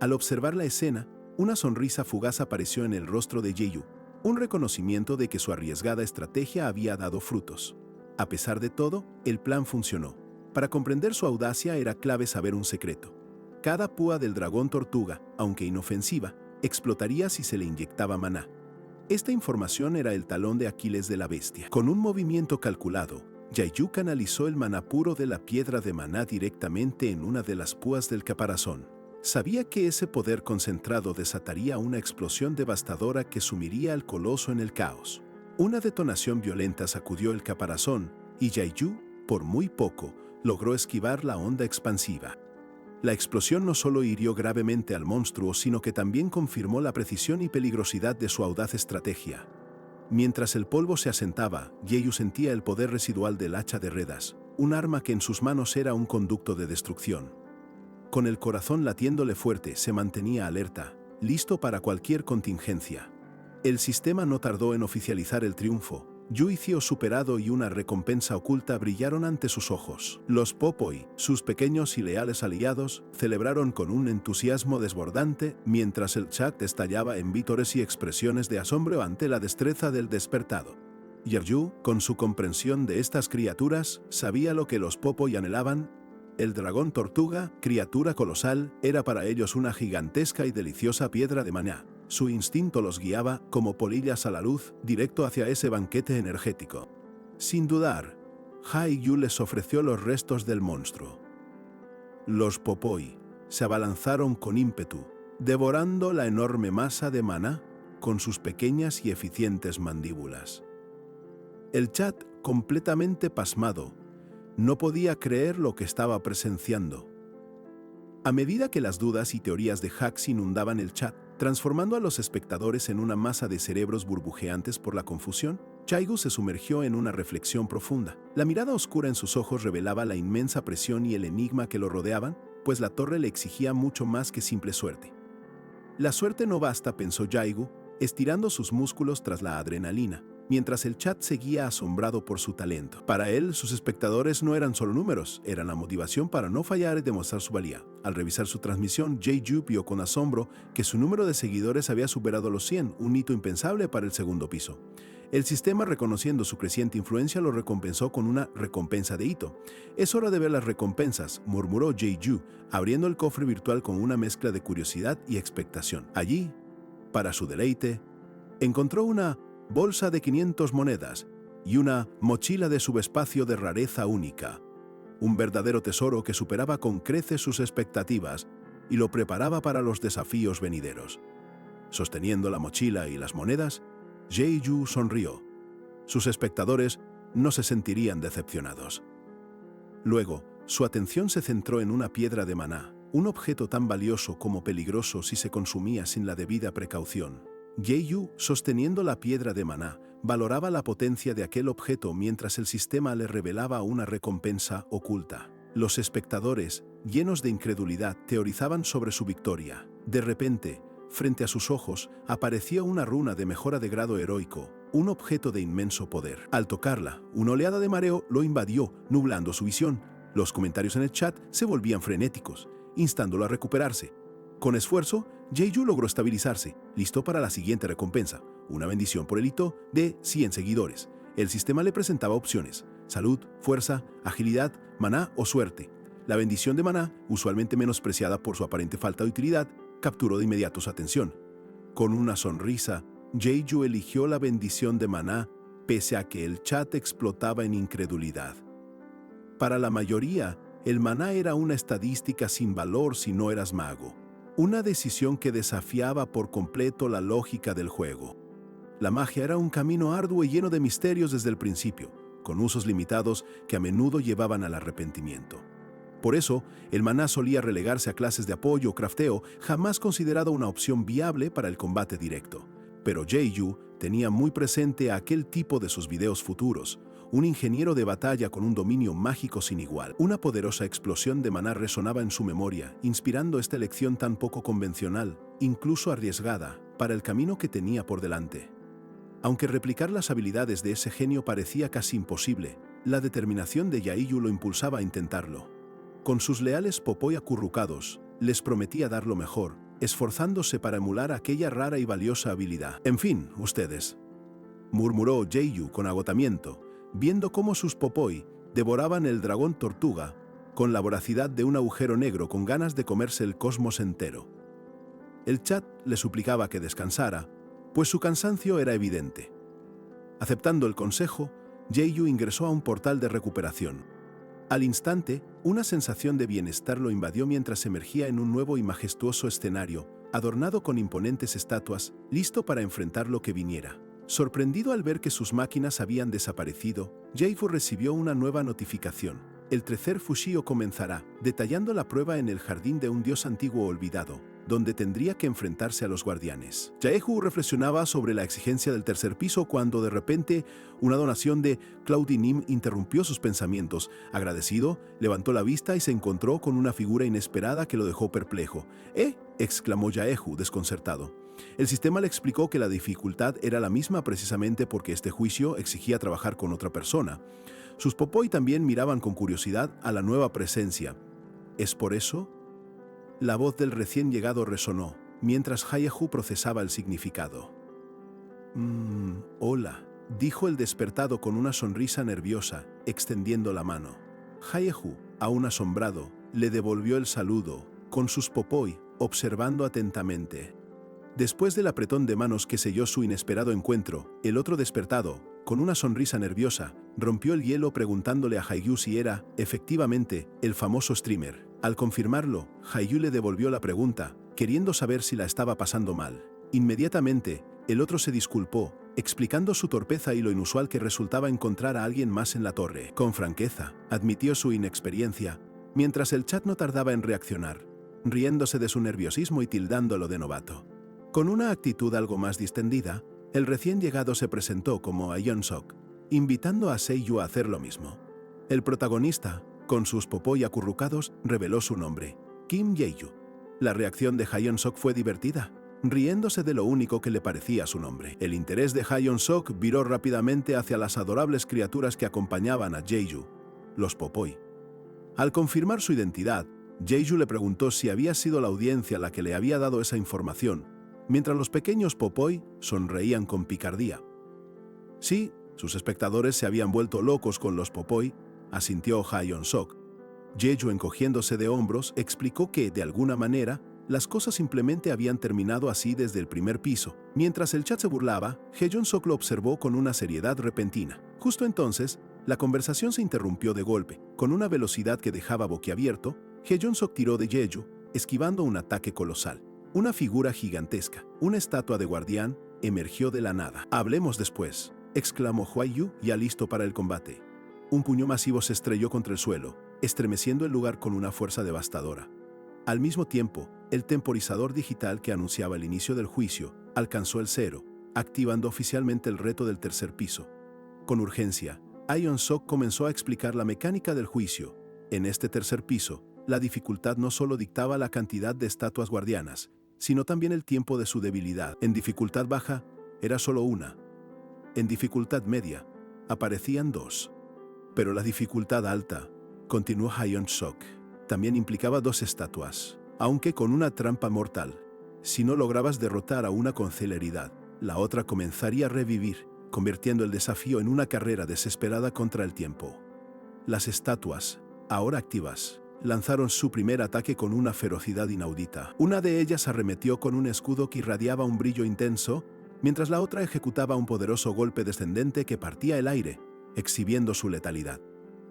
Al observar la escena, una sonrisa fugaz apareció en el rostro de Yayu, un reconocimiento de que su arriesgada estrategia había dado frutos. A pesar de todo, el plan funcionó. Para comprender su audacia era clave saber un secreto. Cada púa del dragón tortuga, aunque inofensiva, explotaría si se le inyectaba maná. Esta información era el talón de Aquiles de la bestia. Con un movimiento calculado, Yayu canalizó el maná puro de la piedra de maná directamente en una de las púas del caparazón. Sabía que ese poder concentrado desataría una explosión devastadora que sumiría al coloso en el caos. Una detonación violenta sacudió el caparazón, y Yayu, por muy poco, logró esquivar la onda expansiva. La explosión no solo hirió gravemente al monstruo, sino que también confirmó la precisión y peligrosidad de su audaz estrategia. Mientras el polvo se asentaba, Yayu sentía el poder residual del hacha de Redas, un arma que en sus manos era un conducto de destrucción. Con el corazón latiéndole fuerte, se mantenía alerta, listo para cualquier contingencia. El sistema no tardó en oficializar el triunfo. Juicio superado y una recompensa oculta brillaron ante sus ojos. Los Popoi, sus pequeños y leales aliados, celebraron con un entusiasmo desbordante, mientras el chat estallaba en vítores y expresiones de asombro ante la destreza del despertado. Yayu, con su comprensión de estas criaturas, sabía lo que los Popoi anhelaban. El dragón tortuga, criatura colosal, era para ellos una gigantesca y deliciosa piedra de maná. Su instinto los guiaba, como polillas a la luz, directo hacia ese banquete energético. Sin dudar, Jaiyu les ofreció los restos del monstruo. Los Popoi se abalanzaron con ímpetu, devorando la enorme masa de maná con sus pequeñas y eficientes mandíbulas. El chat, completamente pasmado, no podía creer lo que estaba presenciando. A medida que las dudas y teorías de Hax inundaban el chat, transformando a los espectadores en una masa de cerebros burbujeantes por la confusión, Jaigu se sumergió en una reflexión profunda. La mirada oscura en sus ojos revelaba la inmensa presión y el enigma que lo rodeaban, pues la torre le exigía mucho más que simple suerte. La suerte no basta, pensó Jaigu, estirando sus músculos tras la adrenalina. mientras el chat seguía asombrado por su talento. Para él, sus espectadores no eran solo números, eran la motivación para no fallar y demostrar su valía. Al revisar su transmisión, Jae-Yu vio con asombro que su número de seguidores había superado los 100, un hito impensable para el segundo piso. El sistema, reconociendo su creciente influencia, lo recompensó con una recompensa de hito. «Es hora de ver las recompensas», murmuró Jae-Yu, abriendo el cofre virtual con una mezcla de curiosidad y expectación. Allí, para su deleite, encontró una bolsa de 500 monedas y una mochila de subespacio de rareza única. Un verdadero tesoro que superaba con creces sus expectativas y lo preparaba para los desafíos venideros. Sosteniendo la mochila y las monedas, Jae-Yu sonrió. Sus espectadores no se sentirían decepcionados. Luego, su atención se centró en una piedra de maná, un objeto tan valioso como peligroso si se consumía sin la debida precaución. Jae-Yu, sosteniendo la piedra de maná, valoraba la potencia de aquel objeto mientras el sistema le revelaba una recompensa oculta. Los espectadores, llenos de incredulidad, teorizaban sobre su victoria. De repente, frente a sus ojos, apareció una runa de mejora de grado heroico, un objeto de inmenso poder. Al tocarla, una oleada de mareo lo invadió, nublando su visión. Los comentarios en el chat se volvían frenéticos, instándolo a recuperarse. Con esfuerzo, Jae-Yu logró estabilizarse, listo para la siguiente recompensa, una bendición por el hito de 100 seguidores. El sistema le presentaba opciones: salud, fuerza, agilidad, maná o suerte. La bendición de maná, usualmente menospreciada por su aparente falta de utilidad, capturó de inmediato su atención. Con una sonrisa, Jae-Yu eligió la bendición de maná, pese a que el chat explotaba en incredulidad. Para la mayoría, el maná era una estadística sin valor si no eras mago. Una decisión que desafiaba por completo la lógica del juego. La magia era un camino arduo y lleno de misterios desde el principio, con usos limitados que a menudo llevaban al arrepentimiento. Por eso, el maná solía relegarse a clases de apoyo o crafteo, jamás considerado una opción viable para el combate directo. Pero Jae-Yu tenía muy presente aquel tipo de sus videos futuros, un ingeniero de batalla con un dominio mágico sin igual. Una poderosa explosión de maná resonaba en su memoria, inspirando esta elección tan poco convencional, incluso arriesgada, para el camino que tenía por delante. Aunque replicar las habilidades de ese genio parecía casi imposible, la determinación de Jae-Yu lo impulsaba a intentarlo. Con sus leales popoi acurrucados, les prometía dar lo mejor, esforzándose para emular aquella rara y valiosa habilidad. «En fin, ustedes», murmuró Jae-Yu con agotamiento, viendo cómo sus popoi devoraban el dragón tortuga con la voracidad de un agujero negro con ganas de comerse el cosmos entero. El chat le suplicaba que descansara, pues su cansancio era evidente. Aceptando el consejo, Jae-Yu ingresó a un portal de recuperación. Al instante, una sensación de bienestar lo invadió mientras emergía en un nuevo y majestuoso escenario, adornado con imponentes estatuas, listo para enfrentar lo que viniera. Sorprendido al ver que sus máquinas habían desaparecido, Jae-Yu recibió una nueva notificación. El tercer Fushio comenzará, detallando la prueba en el jardín de un dios antiguo olvidado, donde tendría que enfrentarse a los guardianes. Jae-Yu reflexionaba sobre la exigencia del tercer piso cuando de repente una donación de Claudinim interrumpió sus pensamientos. Agradecido, levantó la vista y se encontró con una figura inesperada que lo dejó perplejo. —exclamó Jae-Yu desconcertado. El sistema le explicó que la dificultad era la misma precisamente porque este juicio exigía trabajar con otra persona. Sus popoi también miraban con curiosidad a la nueva presencia. ¿Es por eso? La voz del recién llegado resonó, mientras Jae-Yu procesaba el significado. Hola, dijo el despertado con una sonrisa nerviosa, extendiendo la mano. Jae-Yu, aún asombrado, le devolvió el saludo, con sus popoi, observando atentamente. Después del apretón de manos que selló su inesperado encuentro, el otro despertado, con una sonrisa nerviosa, rompió el hielo preguntándole a Jae-Yu si era, efectivamente, el famoso streamer. Al confirmarlo, Jae-Yu le devolvió la pregunta, queriendo saber si la estaba pasando mal. Inmediatamente, el otro se disculpó, explicando su torpeza y lo inusual que resultaba encontrar a alguien más en la torre. Con franqueza, admitió su inexperiencia, mientras el chat no tardaba en reaccionar, riéndose de su nerviosismo y tildándolo de novato. Con una actitud algo más distendida, el recién llegado se presentó como Ayeon-Sok, invitando a Seiyu a hacer lo mismo. El protagonista, con sus popoi acurrucados, reveló su nombre, Kim Jae-Yu. La reacción de Ayeon-Sok fue divertida. riéndose de lo único que le parecía su nombre. El interés de Hyeon-sok viró rápidamente hacia las adorables criaturas que acompañaban a Jeju, los Popoi. Al confirmar su identidad, Jeju le preguntó si había sido la audiencia la que le había dado esa información, mientras los pequeños Popoi sonreían con picardía. Sí, sus espectadores se habían vuelto locos con los Popoi, asintió Hyeon-sok. Jeju, encogiéndose de hombros, explicó que, de alguna manera, las cosas simplemente habían terminado así desde el primer piso. Mientras el chat se burlaba, Hyeon-sok lo observó con una seriedad repentina. Justo entonces, la conversación se interrumpió de golpe. Con una velocidad que dejaba boquiabierto, Hyeon-sok tiró de Jeju, esquivando un ataque colosal. Una figura gigantesca, una estatua de guardián, emergió de la nada. «Hablemos después», exclamó Hwaiyu, ya listo para el combate. Un puño masivo se estrelló contra el suelo, estremeciendo el lugar con una fuerza devastadora. Al mismo tiempo, el temporizador digital que anunciaba el inicio del juicio alcanzó el 0, activando oficialmente el reto del tercer piso. Con urgencia, Hyeon-sok comenzó a explicar la mecánica del juicio. En este tercer piso, la dificultad no solo dictaba la cantidad de estatuas guardianas, sino también el tiempo de su debilidad. En dificultad baja, era solo una. En dificultad media, aparecían 2. Pero la dificultad alta, continuó Hyeon-sok, también implicaba 2 estatuas, aunque con una trampa mortal. Si no lograbas derrotar a una con celeridad, la otra comenzaría a revivir, convirtiendo el desafío en una carrera desesperada contra el tiempo. Las estatuas, ahora activas, lanzaron su primer ataque con una ferocidad inaudita. Una de ellas arremetió con un escudo que irradiaba un brillo intenso, mientras la otra ejecutaba un poderoso golpe descendente que partía el aire, exhibiendo su letalidad.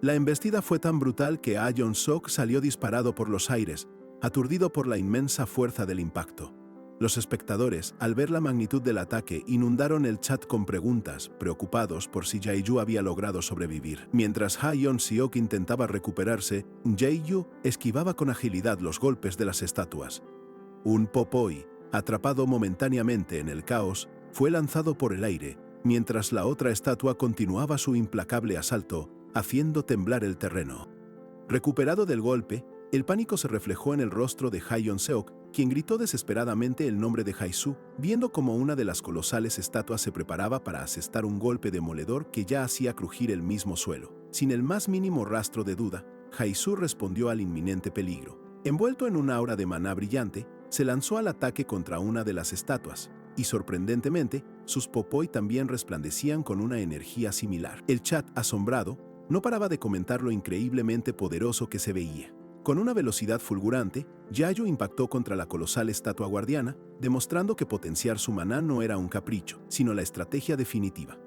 La embestida fue tan brutal que Hyeon-sok salió disparado por los aires, aturdido por la inmensa fuerza del impacto. Los espectadores, al ver la magnitud del ataque, inundaron el chat con preguntas, preocupados por si Jeju había logrado sobrevivir. Mientras Hyeon-seok intentaba recuperarse, Jeju esquivaba con agilidad los golpes de las estatuas. Un Popoi, atrapado momentáneamente en el caos, fue lanzado por el aire, mientras la otra estatua continuaba su implacable asalto, haciendo temblar el terreno. Recuperado del golpe, el pánico se reflejó en el rostro de Hyeon-seok, quien gritó desesperadamente el nombre de Jaisu, viendo cómo una de las colosales estatuas se preparaba para asestar un golpe demoledor que ya hacía crujir el mismo suelo. Sin el más mínimo rastro de duda, Jaisu respondió al inminente peligro. Envuelto en una aura de maná brillante, se lanzó al ataque contra una de las estatuas, y sorprendentemente, sus Popoi también resplandecían con una energía similar. El chat, asombrado, no paraba de comentar lo increíblemente poderoso que se veía. Con una velocidad fulgurante, Jeju impactó contra la colosal estatua guardiana, demostrando que potenciar su maná no era un capricho, sino la estrategia definitiva.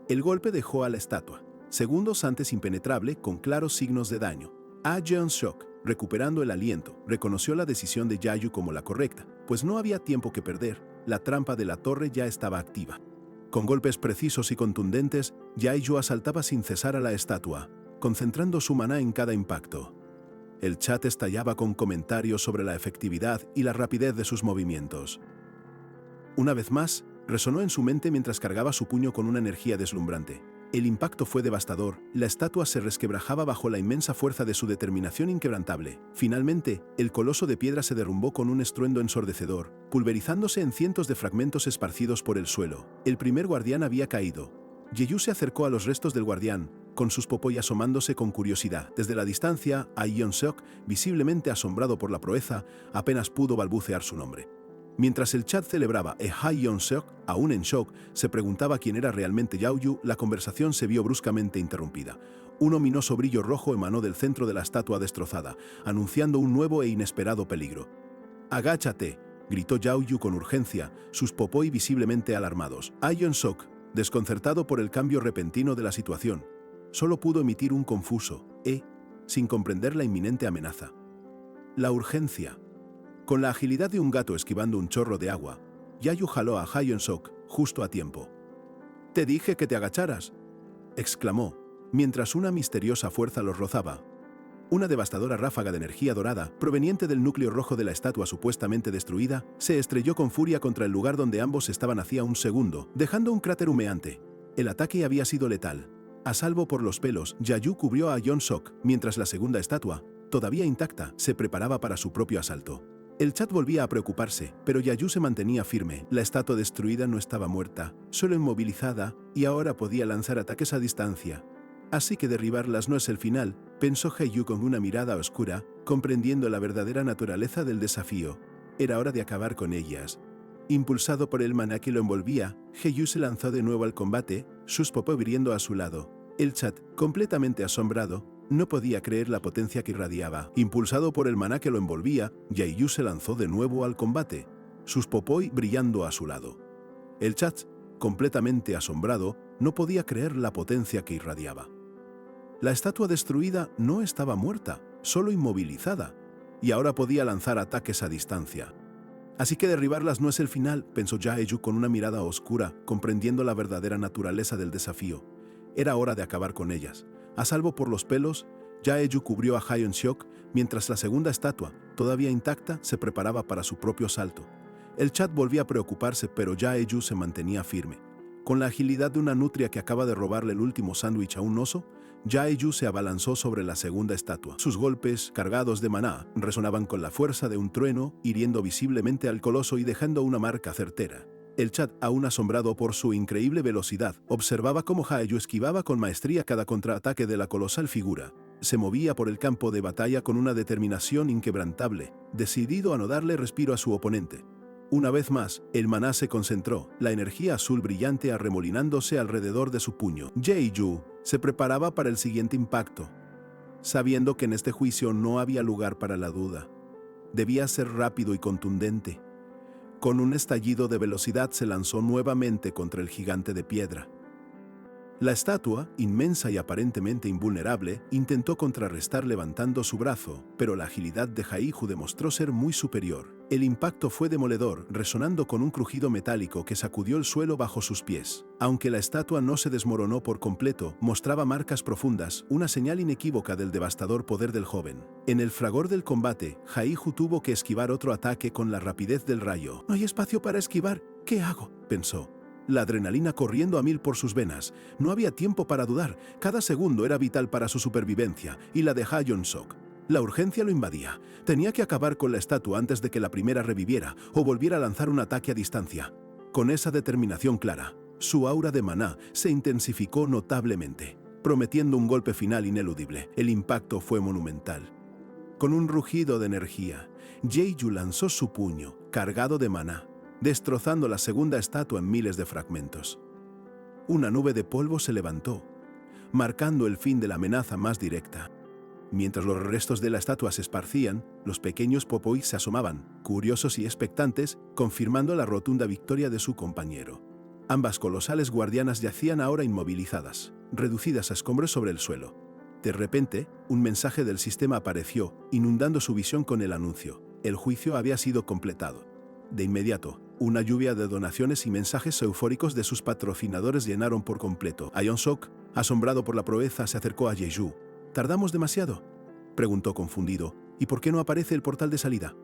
El golpe dejó a la estatua, segundos antes impenetrable, con claros signos de daño. Hyeon-sok, recuperando el aliento, reconoció la decisión de Jeju como la correcta, pues no había tiempo que perder, la trampa de la torre ya estaba activa. Con golpes precisos y contundentes, Jeju asaltaba sin cesar a la estatua, concentrando su maná en cada impacto. El chat estallaba con comentarios sobre la efectividad y la rapidez de sus movimientos. Una vez más, resonó en su mente mientras cargaba su puño con una energía deslumbrante. El impacto fue devastador, la estatua se resquebrajaba bajo la inmensa fuerza de su determinación inquebrantable. Finalmente, el coloso de piedra se derrumbó con un estruendo ensordecedor, pulverizándose en cientos de fragmentos esparcidos por el suelo. El primer guardián había caído. Jeju se acercó a los restos del guardián, con sus Popoi asomándose con curiosidad. Desde la distancia, Hyeon-seok, visiblemente asombrado por la proeza, apenas pudo balbucear su nombre. Mientras el chat celebraba y Hyeon-seok, aún en shock, se preguntaba quién era realmente Yeoyu, la conversación se vio bruscamente interrumpida. Un ominoso brillo rojo emanó del centro de la estatua destrozada, anunciando un nuevo e inesperado peligro. «¡Agáchate!», gritó Yeoyu con urgencia, sus Popoi visiblemente alarmados. Hyeon-seok, desconcertado por el cambio repentino de la situación, solo pudo emitir un confuso sin comprender la inminente amenaza. La urgencia. Con la agilidad de un gato esquivando un chorro de agua, Jeju jaló a Hyeon-seok justo a tiempo. «Te dije que te agacharas», exclamó, mientras una misteriosa fuerza los rozaba. Una devastadora ráfaga de energía dorada, proveniente del núcleo rojo de la estatua supuestamente destruida, se estrelló con furia contra el lugar donde ambos estaban hacía un segundo, dejando un cráter humeante. El ataque había sido letal. A salvo por los pelos, Jeju cubrió a Hyeon-seok, mientras la segunda estatua, todavía intacta, se preparaba para su propio asalto. El chat volvía a preocuparse, pero Yayu se mantenía firme. La estatua destruida no estaba muerta, solo inmovilizada, y ahora podía lanzar ataques a distancia. Así que derribarlas no es el final, pensó Haeyu con una mirada oscura, comprendiendo la verdadera naturaleza del desafío. Era hora de acabar con ellas. Impulsado por el maná que lo envolvía, Haeyu se lanzó de nuevo al combate, sus popó hiriendo a su lado. El chat, completamente asombrado, no podía creer la potencia que irradiaba. Impulsado por el maná que lo envolvía, Yayu se lanzó de nuevo al combate, sus popoi brillando a su lado. El chat, completamente asombrado, no podía creer la potencia que irradiaba. La estatua destruida no estaba muerta, solo inmovilizada, y ahora podía lanzar ataques a distancia. Así que derribarlas no es el final, pensó Yayu con una mirada oscura, comprendiendo la verdadera naturaleza del desafío. Era hora de acabar con ellas. A salvo por los pelos, Yayu cubrió a Hyun-seok mientras la segunda estatua, todavía intacta, se preparaba para su propio salto. El chat volvía a preocuparse, pero Yayu se mantenía firme. Con la agilidad de una nutria que acaba de robarle el último sándwich a un oso, Yayu se abalanzó sobre la segunda estatua. Sus golpes, cargados de maná, resonaban con la fuerza de un trueno, hiriendo visiblemente al coloso y dejando una marca certera. El chat, aún asombrado por su increíble velocidad, observaba cómo Haeyu esquivaba con maestría cada contraataque de la colosal figura. Se movía por el campo de batalla con una determinación inquebrantable, decidido a no darle respiro a su oponente. Una vez más, el maná se concentró, la energía azul brillante arremolinándose alrededor de su puño. Yayu se preparaba para el siguiente impacto, sabiendo que en este juicio no había lugar para la duda. Debía ser rápido y contundente. Con un estallido de velocidad se lanzó nuevamente contra el gigante de piedra. La estatua, inmensa y aparentemente invulnerable, intentó contrarrestar levantando su brazo, pero la agilidad de Haeyu demostró ser muy superior. El impacto fue demoledor, resonando con un crujido metálico que sacudió el suelo bajo sus pies. Aunque la estatua no se desmoronó por completo, mostraba marcas profundas, una señal inequívoca del devastador poder del joven. En el fragor del combate, Haeyu tuvo que esquivar otro ataque con la rapidez del rayo. «No hay espacio para esquivar. ¿Qué hago?», pensó. La adrenalina corriendo a mil por sus venas. No había tiempo para dudar. Cada segundo era vital para su supervivencia y la de Hyun-seok. La urgencia lo invadía. Tenía que acabar con la estatua antes de que la primera reviviera o volviera a lanzar un ataque a distancia. Con esa determinación clara, su aura de maná se intensificó notablemente, prometiendo un golpe final ineludible. El impacto fue monumental. Con un rugido de energía, Yayu lanzó su puño, cargado de maná, destrozando la segunda estatua en miles de fragmentos. Una nube de polvo se levantó, marcando el fin de la amenaza más directa. Mientras los restos de la estatua se esparcían, los pequeños popoi se asomaban, curiosos y expectantes, confirmando la rotunda victoria de su compañero. Ambas colosales guardianas yacían ahora inmovilizadas, reducidas a escombros sobre el suelo. De repente, un mensaje del sistema apareció, inundando su visión con el anuncio. El juicio había sido completado. De inmediato, una lluvia de donaciones y mensajes eufóricos de sus patrocinadores llenaron por completo. Hyun-seok, asombrado por la proeza, se acercó a Yayu. «¿Tardamos demasiado?», preguntó confundido. «¿Y por qué no aparece el portal de salida?».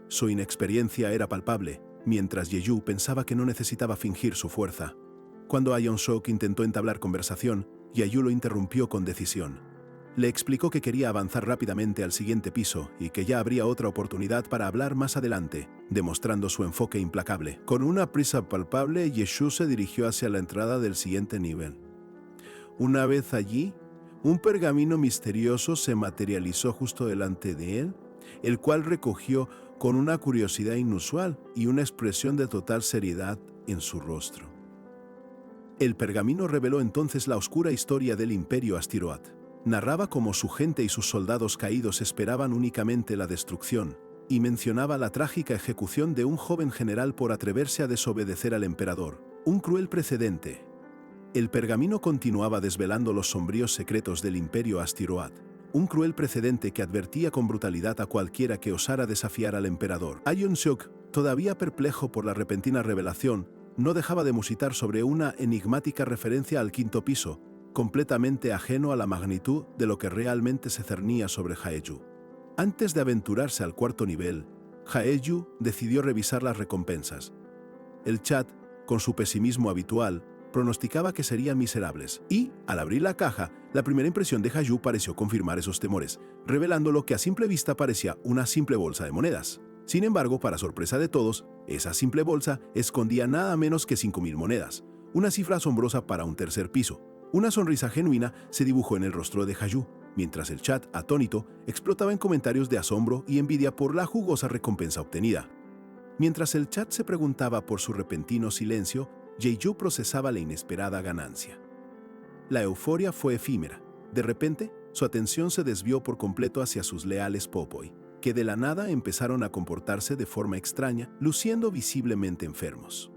Su inexperiencia era palpable, mientras Yayu pensaba que no necesitaba fingir su fuerza. Cuando Hyun-seok intentó entablar conversación, Yayu lo interrumpió con decisión. Le explicó que quería avanzar rápidamente al siguiente piso y que ya habría otra oportunidad para hablar más adelante, demostrando su enfoque implacable. Con una prisa palpable, Yayu se dirigió hacia la entrada del siguiente nivel. Una vez allí, un pergamino misterioso se materializó justo delante de él, el cual recogió con una curiosidad inusual y una expresión de total seriedad en su rostro. El pergamino reveló entonces la oscura historia del Imperio Astiroat. Narraba cómo su gente y sus soldados caídos esperaban únicamente la destrucción, y mencionaba la trágica ejecución de un joven general por atreverse a desobedecer al emperador. Un cruel precedente. El pergamino continuaba desvelando los sombríos secretos del Imperio Astiroat. Un cruel precedente que advertía con brutalidad a cualquiera que osara desafiar al emperador. Hyun-seok, todavía perplejo por la repentina revelación, no dejaba de musitar sobre una enigmática referencia al quinto piso, completamente ajeno a la magnitud de lo que realmente se cernía sobre Haeyu. Antes de aventurarse al cuarto nivel, Haeyu decidió revisar las recompensas. El chat, con su pesimismo habitual, pronosticaba que serían miserables, y, al abrir la caja, la primera impresión de Haeyu pareció confirmar esos temores, revelando lo que a simple vista parecía una simple bolsa de monedas. Sin embargo, para sorpresa de todos, esa simple bolsa escondía nada menos que 5.000 monedas, una cifra asombrosa para un tercer piso. Una sonrisa genuina se dibujó en el rostro de Hayu, mientras el chat, atónito, explotaba en comentarios de asombro y envidia por la jugosa recompensa obtenida. Mientras el chat se preguntaba por su repentino silencio, Jeju procesaba la inesperada ganancia. La euforia fue efímera. De repente, su atención se desvió por completo hacia sus leales Popoi, que de la nada empezaron a comportarse de forma extraña, luciendo visiblemente enfermos.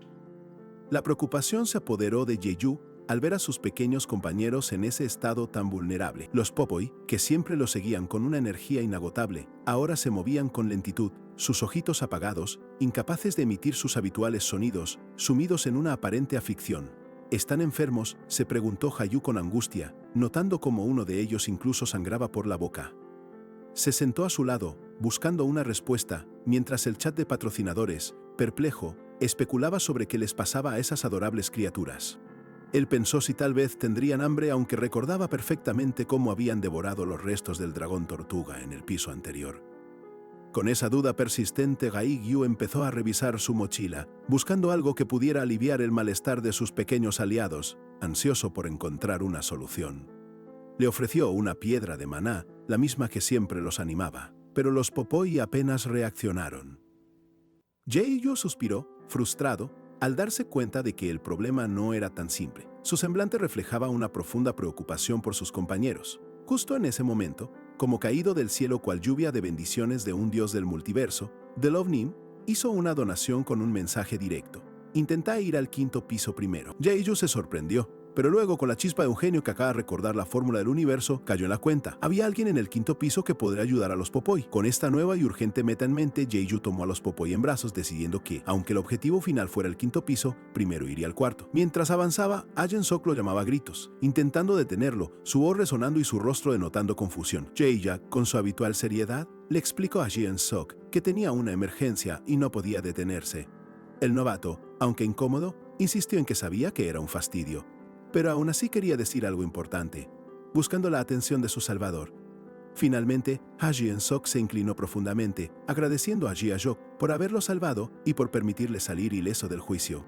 La preocupación se apoderó de Jeju al ver a sus pequeños compañeros en ese estado tan vulnerable. Los Popoi, que siempre lo seguían con una energía inagotable, ahora se movían con lentitud, sus ojitos apagados, incapaces de emitir sus habituales sonidos, sumidos en una aparente aflicción. ¿Están enfermos?, se preguntó Hayu con angustia, notando cómo uno de ellos incluso sangraba por la boca. Se sentó a su lado, buscando una respuesta, mientras el chat de patrocinadores, perplejo, especulaba sobre qué les pasaba a esas adorables criaturas. Él pensó si tal vez tendrían hambre, aunque recordaba perfectamente cómo habían devorado los restos del dragón tortuga en el piso anterior. Con esa duda persistente, Gai-Gyu empezó a revisar su mochila, buscando algo que pudiera aliviar el malestar de sus pequeños aliados, ansioso por encontrar una solución. Le ofreció una piedra de maná, la misma que siempre los animaba, pero los Popoi apenas reaccionaron. Jeju suspiró, frustrado, al darse cuenta de que el problema no era tan simple. Su semblante reflejaba una profunda preocupación por sus compañeros. Justo en ese momento, como caído del cielo cual lluvia de bendiciones de un dios del multiverso, The Love Nim hizo una donación con un mensaje directo. Intenta ir al 5º piso primero. Jeju se sorprendió, pero luego, con la chispa de un genio que acaba de recordar la fórmula del universo, cayó en la cuenta. Había alguien en el 5º piso que podría ayudar a los Popoi. Con esta nueva y urgente meta en mente, Jeju tomó a los Popoi en brazos, decidiendo que, aunque el objetivo final fuera el 5º piso, primero iría al 4º. Mientras avanzaba, Agent Sok lo llamaba a gritos, intentando detenerlo, su voz resonando y su rostro denotando confusión. Jae-ya, con su habitual seriedad, le explicó a Agent Sok que tenía una emergencia y no podía detenerse. El novato, aunque incómodo, insistió en que sabía que era un fastidio, pero aún así quería decir algo importante, buscando la atención de su salvador. Finalmente, Ha-Jin Sok se inclinó profundamente, agradeciendo a Jia-Yok por haberlo salvado y por permitirle salir ileso del juicio.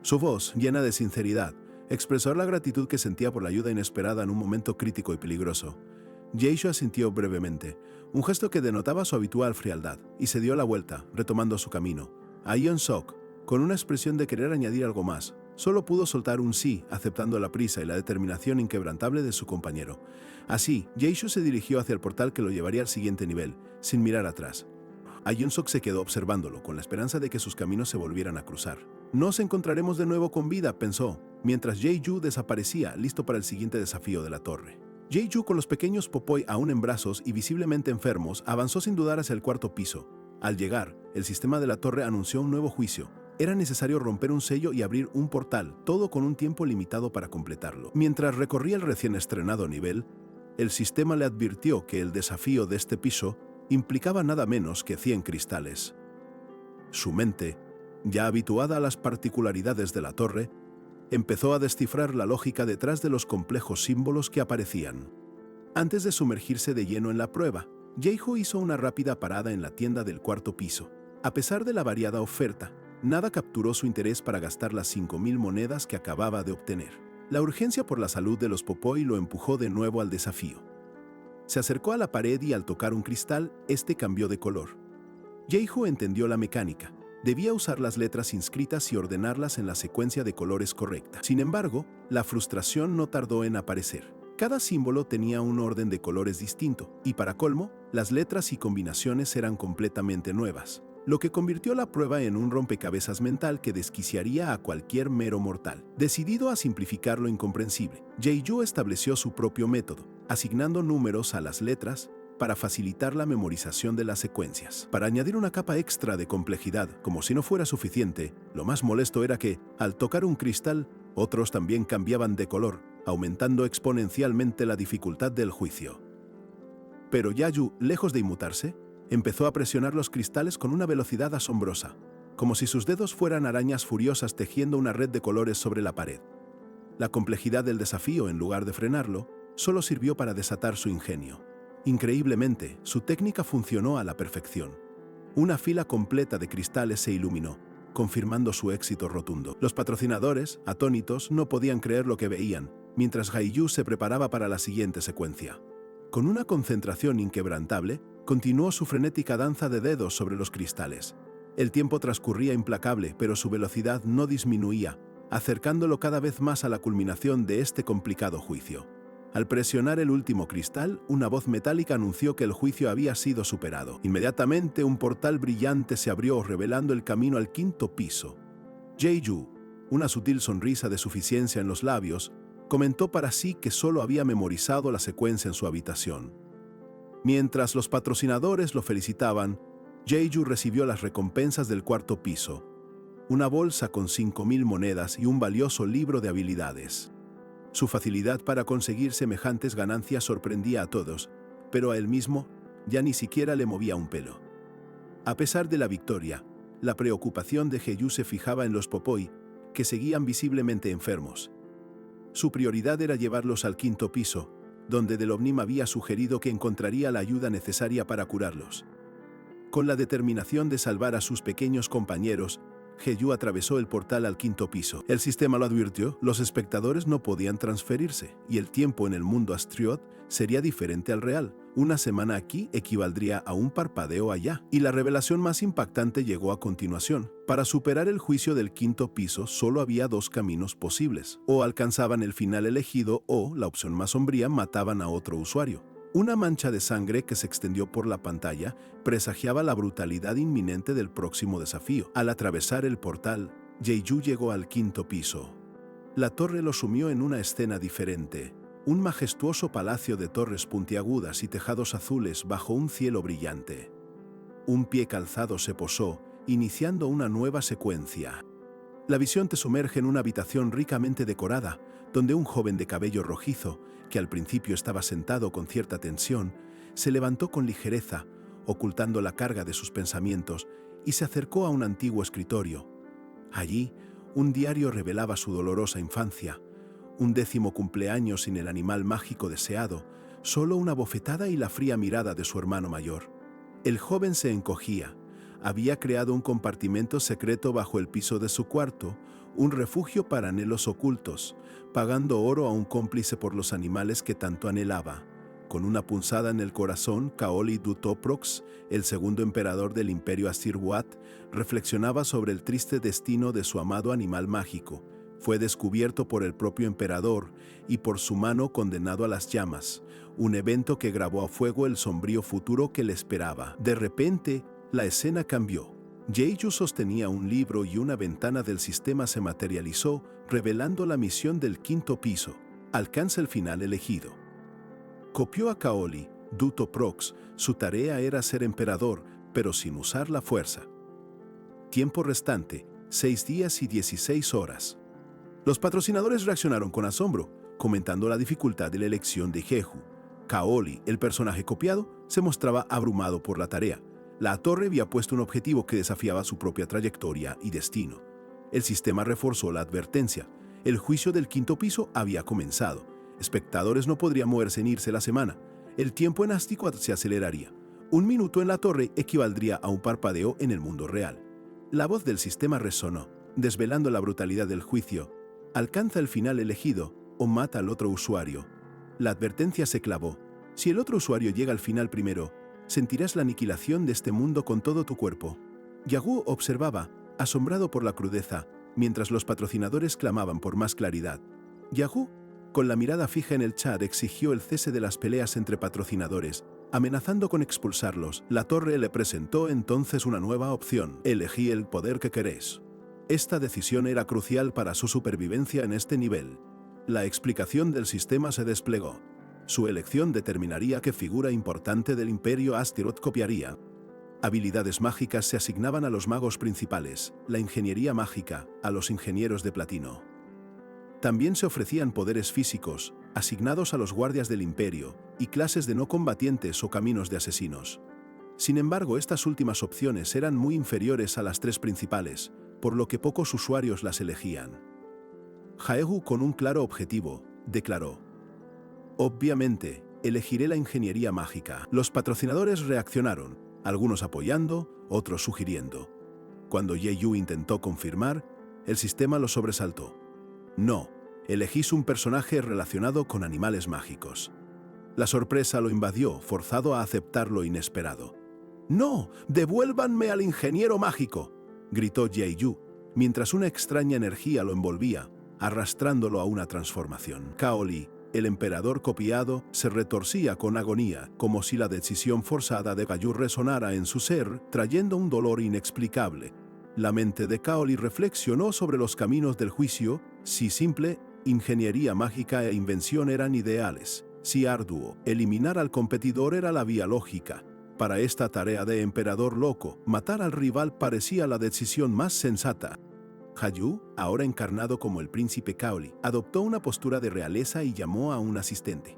Su voz, llena de sinceridad, expresó la gratitud que sentía por la ayuda inesperada en un momento crítico y peligroso. Jeju asintió brevemente, un gesto que denotaba su habitual frialdad, y se dio la vuelta, retomando su camino. Ha-Jin Sok, con una expresión de querer añadir algo más, solo pudo soltar un sí, aceptando la prisa y la determinación inquebrantable de su compañero. Así, Jeju se dirigió hacia el portal que lo llevaría al siguiente nivel, sin mirar atrás. Ha-Jin Sok se quedó observándolo, con la esperanza de que sus caminos se volvieran a cruzar. «Nos encontraremos de nuevo con vida», pensó, mientras Jeju desaparecía, listo para el siguiente desafío de la torre. Jeju, con los pequeños Popoi aún en brazos y visiblemente enfermos, avanzó sin dudar hacia el 4º piso. Al llegar, el sistema de la torre anunció un nuevo juicio. Era necesario romper un sello y abrir un portal, todo con un tiempo limitado para completarlo. Mientras recorría el recién estrenado nivel, el sistema le advirtió que el desafío de este piso implicaba nada menos que 100 cristales. Su mente, ya habituada a las particularidades de la torre, empezó a descifrar la lógica detrás de los complejos símbolos que aparecían. Antes de sumergirse de lleno en la prueba, Jeju hizo una rápida parada en la tienda del 4º piso. A pesar de la variada oferta, nada capturó su interés para gastar las 5.000 monedas que acababa de obtener. La urgencia por la salud de los Popoi lo empujó de nuevo al desafío. Se acercó a la pared y al tocar un cristal, este cambió de color. Jeju entendió la mecánica. Debía usar las letras inscritas y ordenarlas en la secuencia de colores correcta. Sin embargo, la frustración no tardó en aparecer. Cada símbolo tenía un orden de colores distinto, y para colmo, las letras y combinaciones eran completamente nuevas, lo que convirtió la prueba en un rompecabezas mental que desquiciaría a cualquier mero mortal. Decidido a simplificar lo incomprensible, Jeju estableció su propio método, asignando números a las letras para facilitar la memorización de las secuencias. Para añadir una capa extra de complejidad, como si no fuera suficiente, lo más molesto era que, al tocar un cristal, otros también cambiaban de color, aumentando exponencialmente la dificultad del juicio. Pero Jeju, lejos de inmutarse, empezó a presionar los cristales con una velocidad asombrosa, como si sus dedos fueran arañas furiosas tejiendo una red de colores sobre la pared. La complejidad del desafío, en lugar de frenarlo, solo sirvió para desatar su ingenio. Increíblemente, su técnica funcionó a la perfección. Una fila completa de cristales se iluminó, confirmando su éxito rotundo. Los patrocinadores, atónitos, no podían creer lo que veían, mientras Haiyu se preparaba para la siguiente secuencia. Con una concentración inquebrantable, continuó su frenética danza de dedos sobre los cristales. El tiempo transcurría implacable, pero su velocidad no disminuía, acercándolo cada vez más a la culminación de este complicado juicio. Al presionar el último cristal, una voz metálica anunció que el juicio había sido superado. Inmediatamente, un portal brillante se abrió, revelando el camino al quinto piso. Jae-yu, una sutil sonrisa de suficiencia en los labios, comentó para sí que solo había memorizado la secuencia en su habitación. Mientras los patrocinadores lo felicitaban, Jae-yu recibió las recompensas del cuarto piso, una bolsa con 5.000 monedas y un valioso libro de habilidades. Su facilidad para conseguir semejantes ganancias sorprendía a todos, pero a él mismo ya ni siquiera le movía un pelo. A pesar de la victoria, la preocupación de Haiyu se fijaba en los Popoi, que seguían visiblemente enfermos. Su prioridad era llevarlos al quinto piso, donde Delobnim había sugerido que encontraría la ayuda necesaria para curarlos. Con la determinación de salvar a sus pequeños compañeros, Haiyu atravesó el portal al quinto piso. El sistema lo advirtió, los espectadores no podían transferirse, y el tiempo en el mundo Astriot sería diferente al real. Una semana aquí equivaldría a un parpadeo allá. Y la revelación más impactante llegó a continuación. Para superar el juicio del quinto piso solo había dos caminos posibles. O alcanzaban el final elegido o, la opción más sombría, mataban a otro usuario. Una mancha de sangre que se extendió por la pantalla presagiaba la brutalidad inminente del próximo desafío. Al atravesar el portal, Jae-yu llegó al quinto piso. La torre lo sumió en una escena diferente. Un majestuoso palacio de torres puntiagudas y tejados azules bajo un cielo brillante. Un pie calzado se posó, iniciando una nueva secuencia. La visión te sumerge en una habitación ricamente decorada, donde un joven de cabello rojizo, que al principio estaba sentado con cierta tensión, se levantó con ligereza, ocultando la carga de sus pensamientos, y se acercó a un antiguo escritorio. Allí, un diario revelaba su dolorosa infancia, un 10º cumpleaños sin el animal mágico deseado, solo una bofetada y la fría mirada de su hermano mayor. El joven se encogía. Había creado un compartimento secreto bajo el piso de su cuarto, un refugio para anhelos ocultos, pagando oro a un cómplice por los animales que tanto anhelaba. Con una punzada en el corazón, Kaoli Dutoprox, el segundo emperador del imperio Astir-Wat, reflexionaba sobre el triste destino de su amado animal mágico. Fue descubierto por el propio emperador y por su mano condenado a las llamas, un evento que grabó a fuego el sombrío futuro que le esperaba. De repente, la escena cambió. Jae-yu sostenía un libro y una ventana del sistema se materializó, revelando la misión del quinto piso. Alcanza el final elegido. Copió a Kaoli Dutoprox. Su tarea era ser emperador, pero sin usar la fuerza. Tiempo restante, 6 días y 16 horas. Los patrocinadores reaccionaron con asombro, comentando la dificultad de la elección de Jehu. Kaoli, el personaje copiado, se mostraba abrumado por la tarea. La torre había puesto un objetivo que desafiaba su propia trayectoria y destino. El sistema reforzó la advertencia. El juicio del quinto piso había comenzado. Espectadores no podrían moverse ni irse la semana. El tiempo en Astiquat se aceleraría. 1 minuto en la torre equivaldría a un parpadeo en el mundo real. La voz del sistema resonó, desvelando la brutalidad del juicio. Alcanza el final elegido o mata al otro usuario. La advertencia se clavó. Si el otro usuario llega al final primero, sentirás la aniquilación de este mundo con todo tu cuerpo. Yagu observaba, asombrado por la crudeza, mientras los patrocinadores clamaban por más claridad. Yagu, con la mirada fija en el chat, exigió el cese de las peleas entre patrocinadores, amenazando con expulsarlos. La torre le presentó entonces una nueva opción: elegí el poder que querés. Esta decisión era crucial para su supervivencia en este nivel. La explicación del sistema se desplegó. Su elección determinaría qué figura importante del imperio Astiroth copiaría. Habilidades mágicas se asignaban a los magos principales, la ingeniería mágica a los ingenieros de platino. También se ofrecían poderes físicos, asignados a los guardias del imperio, y clases de no combatientes o caminos de asesinos. Sin embargo, estas últimas opciones eran muy inferiores a las 3 principales, por lo que pocos usuarios las elegían. Jaegu, con un claro objetivo, declaró: obviamente, elegiré la ingeniería mágica. Los patrocinadores reaccionaron, algunos apoyando, otros sugiriendo. Cuando Ye-Yu intentó confirmar, el sistema lo sobresaltó. No, elegís un personaje relacionado con animales mágicos. La sorpresa lo invadió, forzado a aceptar lo inesperado. ¡No! ¡Devuélvanme al ingeniero mágico!, gritó Ye-Yu, mientras una extraña energía lo envolvía, arrastrándolo a una transformación. Kaoli, el emperador copiado, se retorcía con agonía, como si la decisión forzada de Kaiju resonara en su ser, trayendo un dolor inexplicable. La mente de Kaoli reflexionó sobre los caminos del juicio, si simple, ingeniería mágica e invención eran ideales, si arduo, eliminar al competidor era la vía lógica. Para esta tarea de emperador loco, matar al rival parecía la decisión más sensata. Kaiju, ahora encarnado como el príncipe Kaoli, adoptó una postura de realeza y llamó a un asistente.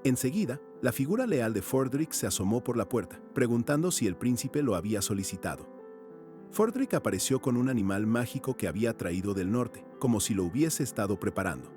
Enseguida, la figura leal de Fordrick se asomó por la puerta, preguntando si el príncipe lo había solicitado. Fordrick apareció con un animal mágico que había traído del norte, como si lo hubiese estado preparando.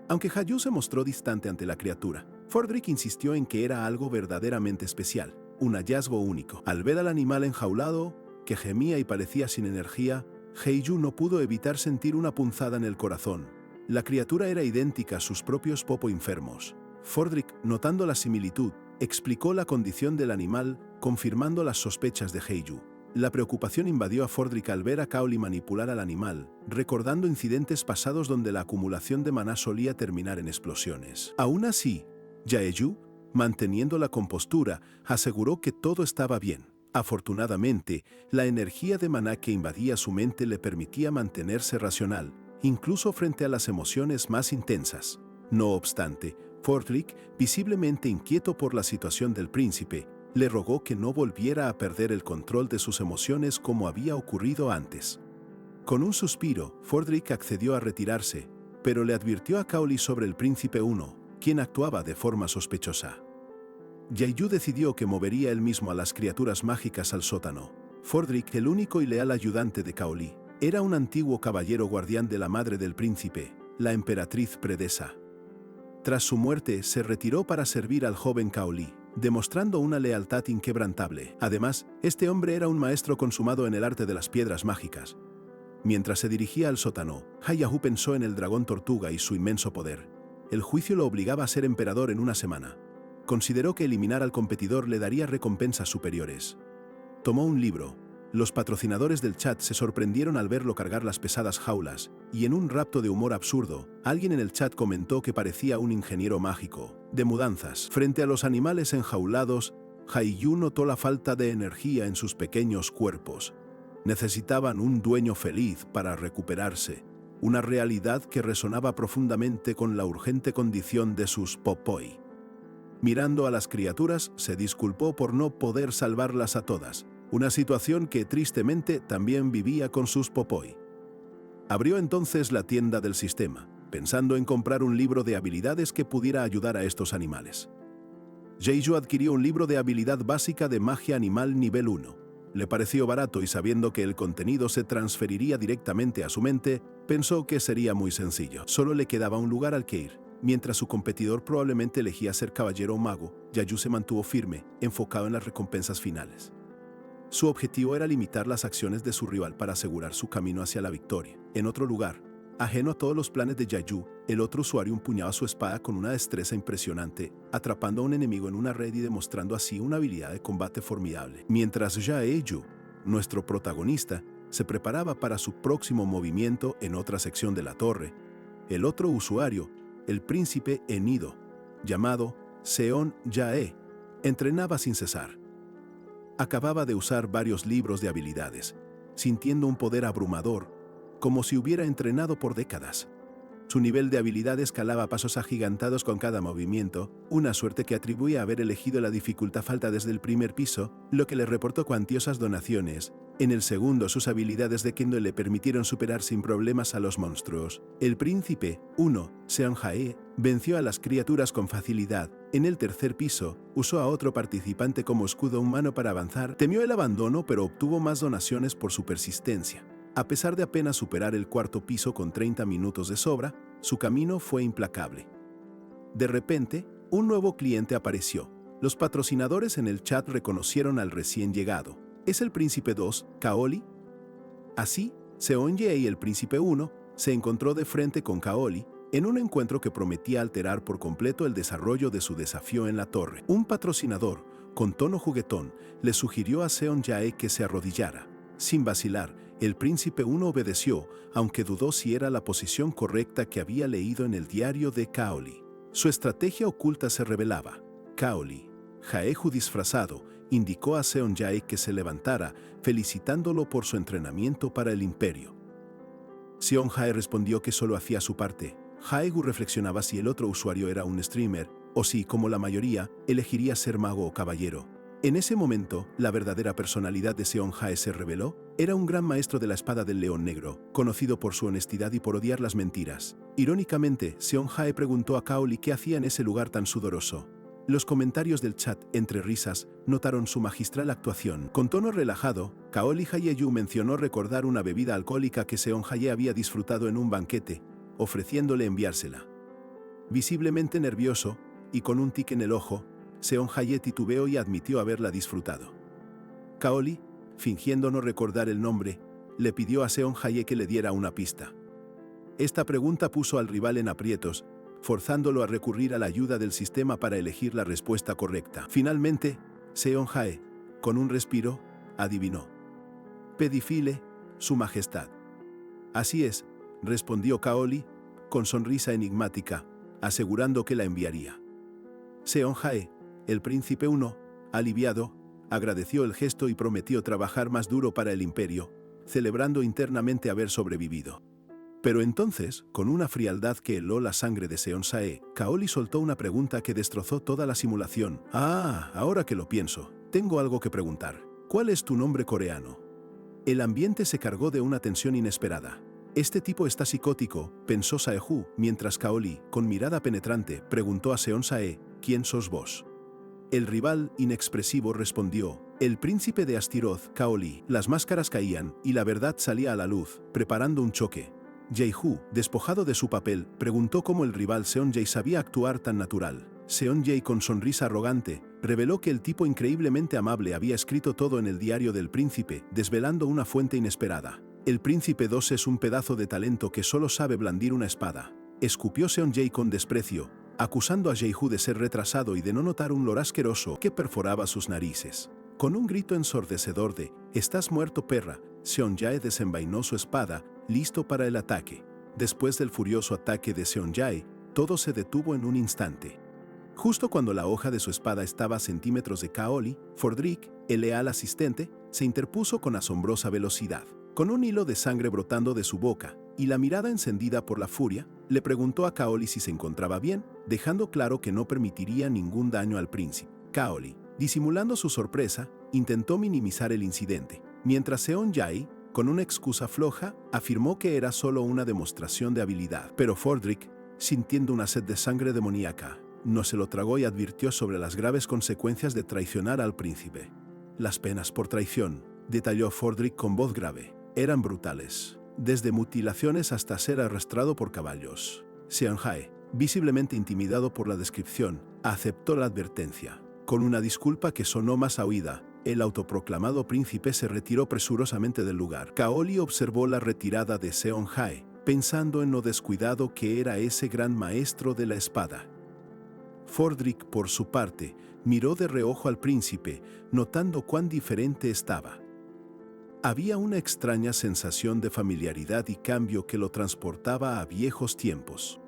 Aunque Kaiju se mostró distante ante la criatura, Fordrick insistió en que era algo verdaderamente especial, un hallazgo único. Al ver al animal enjaulado, que gemía y parecía sin energía, Kaiju no pudo evitar sentir una punzada en el corazón. La criatura era idéntica a sus propios Popo enfermos. Fordrick, notando la similitud, explicó la condición del animal, confirmando las sospechas de Kaiju. La preocupación invadió a Fordrick al ver a Kaoli manipular al animal, recordando incidentes pasados donde la acumulación de maná solía terminar en explosiones. Aún así, Ye-Yu, manteniendo la compostura, aseguró que todo estaba bien. Afortunadamente, la energía de maná que invadía su mente le permitía mantenerse racional, incluso frente a las emociones más intensas. No obstante, Fordrick, visiblemente inquieto por la situación del príncipe, le rogó que no volviera a perder el control de sus emociones como había ocurrido antes. Con un suspiro, Fordrick accedió a retirarse, pero le advirtió a Kaoli sobre el príncipe 1, quien actuaba de forma sospechosa. Ye-Yu decidió que movería él mismo a las criaturas mágicas al sótano. Fordrick, el único y leal ayudante de Kaoli, era un antiguo caballero guardián de la madre del príncipe, la emperatriz Predesa. Tras su muerte, se retiró para servir al joven Kaoli, demostrando una lealtad inquebrantable. Además, este hombre era un maestro consumado en el arte de las piedras mágicas. Mientras se dirigía al sótano, Hayahu pensó en el dragón tortuga y su inmenso poder. El juicio lo obligaba a ser emperador en una semana. Consideró que eliminar al competidor le daría recompensas superiores. Tomó un libro. Los patrocinadores del chat se sorprendieron al verlo cargar las pesadas jaulas, y en un rapto de humor absurdo, alguien en el chat comentó que parecía un ingeniero mágico, de mudanzas. Frente a los animales enjaulados, Ye-Yu notó la falta de energía en sus pequeños cuerpos. Necesitaban un dueño feliz para recuperarse, una realidad que resonaba profundamente con la urgente condición de sus popoi. Mirando a las criaturas, se disculpó por no poder salvarlas a todas, una situación que tristemente también vivía con sus popoi. Abrió entonces la tienda del sistema, pensando en comprar un libro de habilidades que pudiera ayudar a estos animales. Ye-Yu adquirió un libro de habilidad básica de magia animal nivel 1. Le pareció barato y sabiendo que el contenido se transferiría directamente a su mente, pensó que sería muy sencillo. Solo le quedaba un lugar al que ir. Mientras su competidor probablemente elegía ser caballero o mago, Ye-Yu se mantuvo firme, enfocado en las recompensas finales. Su objetivo era limitar las acciones de su rival para asegurar su camino hacia la victoria. En otro lugar, ajeno a todos los planes de Ye-Yu, el otro usuario empuñaba su espada con una destreza impresionante, atrapando a un enemigo en una red y demostrando así una habilidad de combate formidable. Mientras Ye-Yu, nuestro protagonista, se preparaba para su próximo movimiento en otra sección de la torre, el otro usuario, el príncipe Enido, llamado Seon Jae, entrenaba sin cesar. Acababa de usar varios libros de habilidades, sintiendo un poder abrumador, como si hubiera entrenado por décadas. Su nivel de habilidad escalaba a pasos agigantados con cada movimiento, una suerte que atribuía a haber elegido la dificultad alta desde el primer piso, lo que le reportó cuantiosas donaciones. En el segundo, sus habilidades de Kendo le permitieron superar sin problemas a los monstruos. El príncipe, Seon Jae, venció a las criaturas con facilidad. En el tercer piso, usó a otro participante como escudo humano para avanzar. Temió el abandono, pero obtuvo más donaciones por su persistencia. A pesar de apenas superar el cuarto piso con 30 minutos de sobra, su camino fue implacable. De repente, un nuevo cliente apareció. Los patrocinadores en el chat reconocieron al recién llegado. ¿Es el Príncipe 2, Kaoli? Así, Seon-jae y el Príncipe 1 se encontró de frente con Kaoli en un encuentro que prometía alterar por completo el desarrollo de su desafío en la torre. Un patrocinador, con tono juguetón, le sugirió a Seon-jae que se arrodillara. Sin vacilar, el Príncipe 1 obedeció, aunque dudó si era la posición correcta que había leído en el diario de Kaoli. Su estrategia oculta se revelaba. Kaoli, Jaeju disfrazado, indicó a Seon-jae que se levantara, felicitándolo por su entrenamiento para el imperio. Seon-jae respondió que solo hacía su parte. Jaeju reflexionaba si el otro usuario era un streamer, o si, como la mayoría, elegiría ser mago o caballero. En ese momento, la verdadera personalidad de Seon-jae se reveló. Era un gran maestro de la espada del león negro, conocido por su honestidad y por odiar las mentiras. Irónicamente, Seon-jae preguntó a Kaoli qué hacía en ese lugar tan sudoroso. Los comentarios del chat, entre risas, notaron su magistral actuación. Con tono relajado, Kaoli Hayeyu mencionó recordar una bebida alcohólica que Seon-jae había disfrutado en un banquete, ofreciéndole enviársela. Visiblemente nervioso, y con un tic en el ojo, Seon-jae titubeó y admitió haberla disfrutado. Kaoli, fingiendo no recordar el nombre, le pidió a Seon-jae que le diera una pista. Esta pregunta puso al rival en aprietos, forzándolo a recurrir a la ayuda del sistema para elegir la respuesta correcta. Finalmente, Seon-jae, con un respiro, adivinó. Pedifile, Su Majestad. Así es, respondió Kaoli, con sonrisa enigmática, asegurando que la enviaría. Seon-jae, el Príncipe 1, aliviado, agradeció el gesto y prometió trabajar más duro para el imperio, celebrando internamente haber sobrevivido. Pero entonces, con una frialdad que heló la sangre de Seon-jae, Kaoli soltó una pregunta que destrozó toda la simulación. Ahora que lo pienso, tengo algo que preguntar. ¿Cuál es tu nombre coreano? El ambiente se cargó de una tensión inesperada. Este tipo está psicótico, pensó Saeju, mientras Kaoli, con mirada penetrante, preguntó a Seon-jae, ¿quién sos vos? El rival, inexpresivo, respondió, el príncipe de Astiroth, Kaoli. Las máscaras caían, y la verdad salía a la luz, preparando un choque. Jaeju, despojado de su papel, preguntó cómo el rival Seon-jae sabía actuar tan natural. Seon-jae, con sonrisa arrogante, reveló que el tipo increíblemente amable había escrito todo en el diario del príncipe, desvelando una fuente inesperada. El príncipe 2 es un pedazo de talento que solo sabe blandir una espada. Escupió Seon-jae con desprecio, acusando a Jaeju de ser retrasado y de no notar un olor asqueroso que perforaba sus narices. Con un grito ensordecedor de «¡Estás muerto, perra!», Seon-jae desenvainó su espada, listo para el ataque. Después del furioso ataque de Seon-jae, todo se detuvo en un instante. Justo cuando la hoja de su espada estaba a centímetros de Kaoli, Fordrick, el leal asistente, se interpuso con asombrosa velocidad. Con un hilo de sangre brotando de su boca y la mirada encendida por la furia, le preguntó a Kaoli si se encontraba bien, dejando claro que no permitiría ningún daño al príncipe. Kaoli, disimulando su sorpresa, intentó minimizar el incidente, mientras Seon-jae, con una excusa floja, afirmó que era solo una demostración de habilidad. Pero Fordrick, sintiendo una sed de sangre demoníaca, no se lo tragó y advirtió sobre las graves consecuencias de traicionar al príncipe. Las penas por traición, detalló Fordrick con voz grave, eran brutales, desde mutilaciones hasta ser arrastrado por caballos. Seon-jae, visiblemente intimidado por la descripción, aceptó la advertencia. Con una disculpa que sonó más a oída, el autoproclamado príncipe se retiró presurosamente del lugar. Kaoli observó la retirada de Seon-jae, pensando en lo descuidado que era ese gran maestro de la espada. Fordrick, por su parte, miró de reojo al príncipe, notando cuán diferente estaba. Había una extraña sensación de familiaridad y cambio que lo transportaba a viejos tiempos.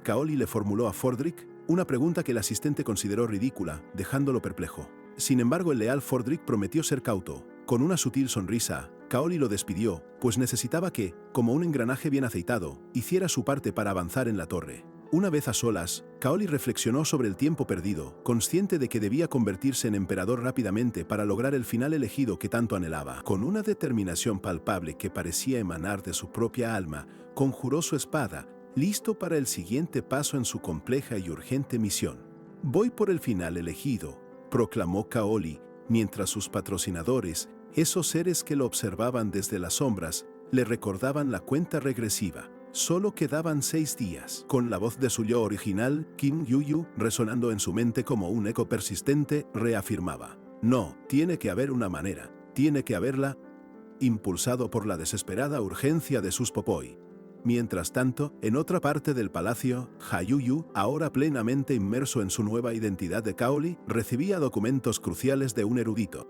Kaoli le formuló a Fordrick una pregunta que el asistente consideró ridícula, dejándolo perplejo. Sin embargo, el leal Fordrick prometió ser cauto. Con una sutil sonrisa, Kaoli lo despidió, pues necesitaba que, como un engranaje bien aceitado, hiciera su parte para avanzar en la torre. Una vez a solas, Kaoli reflexionó sobre el tiempo perdido, consciente de que debía convertirse en emperador rápidamente para lograr el final elegido que tanto anhelaba. Con una determinación palpable que parecía emanar de su propia alma, conjuró su espada, listo para el siguiente paso en su compleja y urgente misión. «Voy por el final elegido», proclamó Kaoli, mientras sus patrocinadores, esos seres que lo observaban desde las sombras, le recordaban la cuenta regresiva. Solo quedaban 6 días. Con la voz de su yo original, Kim Yu-yu, resonando en su mente como un eco persistente, reafirmaba: no, tiene que haber una manera, tiene que haberla, impulsado por la desesperada urgencia de sus popoi. Mientras tanto, en otra parte del palacio, Ha-Yu-yu, ahora plenamente inmerso en su nueva identidad de Kaoli, recibía documentos cruciales de un erudito.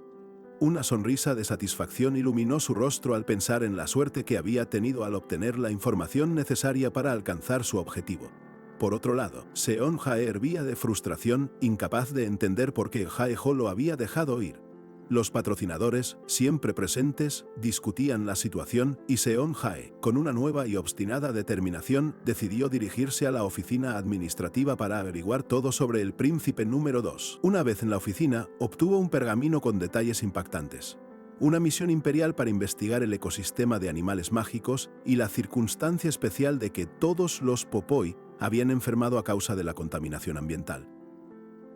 Una sonrisa de satisfacción iluminó su rostro al pensar en la suerte que había tenido al obtener la información necesaria para alcanzar su objetivo. Por otro lado, Seon-jae hervía de frustración, incapaz de entender por qué Jae-ho lo había dejado ir. Los patrocinadores, siempre presentes, discutían la situación y Seon-jae, con una nueva y obstinada determinación, decidió dirigirse a la oficina administrativa para averiguar todo sobre el príncipe número 2. Una vez en la oficina, obtuvo un pergamino con detalles impactantes. Una misión imperial para investigar el ecosistema de animales mágicos y la circunstancia especial de que todos los popoi habían enfermado a causa de la contaminación ambiental.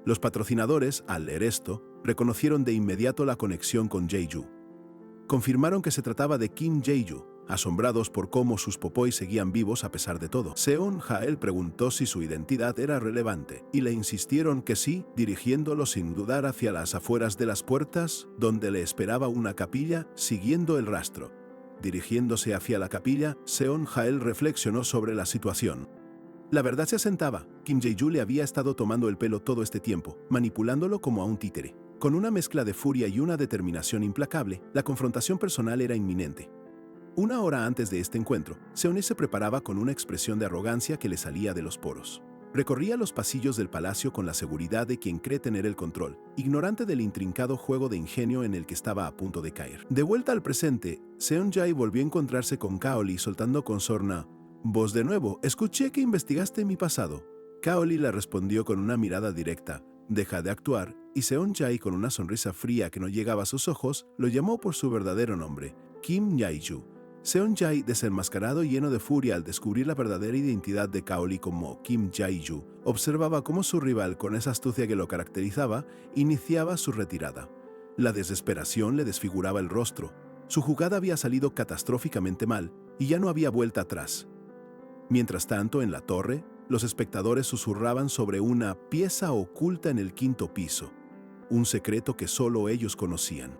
Los patrocinadores, al leer esto, reconocieron de inmediato la conexión con Jae-yu. Confirmaron que se trataba de Kim Jae-yu, asombrados por cómo sus popoi seguían vivos a pesar de todo. Seon-jae preguntó si su identidad era relevante, y le insistieron que sí, dirigiéndolo sin dudar hacia las afueras de las puertas, donde le esperaba una capilla, siguiendo el rastro. Dirigiéndose hacia la capilla, Seon-jae reflexionó sobre la situación. La verdad se asentaba. Kim Jae-yu le había estado tomando el pelo todo este tiempo, manipulándolo como a un títere. Con una mezcla de furia y una determinación implacable, la confrontación personal era inminente. Una hora antes de este encuentro, Seon-jae se preparaba con una expresión de arrogancia que le salía de los poros. Recorría los pasillos del palacio con la seguridad de quien cree tener el control, ignorante del intrincado juego de ingenio en el que estaba a punto de caer. De vuelta al presente, Seon-jae volvió a encontrarse con Kaoli soltando con sorna: «Vos de nuevo, escuché que investigaste mi pasado». Kaoli le respondió con una mirada directa: «Deja de actuar», y Seon-jae, con una sonrisa fría que no llegaba a sus ojos, lo llamó por su verdadero nombre, Kim Jae-yu. Seon-jae, desenmascarado y lleno de furia al descubrir la verdadera identidad de Kaoli como Kim Jae-yu, observaba cómo su rival, con esa astucia que lo caracterizaba, iniciaba su retirada. La desesperación le desfiguraba el rostro. Su jugada había salido catastróficamente mal, y ya no había vuelta atrás. Mientras tanto, en la torre, los espectadores susurraban sobre una pieza oculta en el 5º piso, un secreto que solo ellos conocían.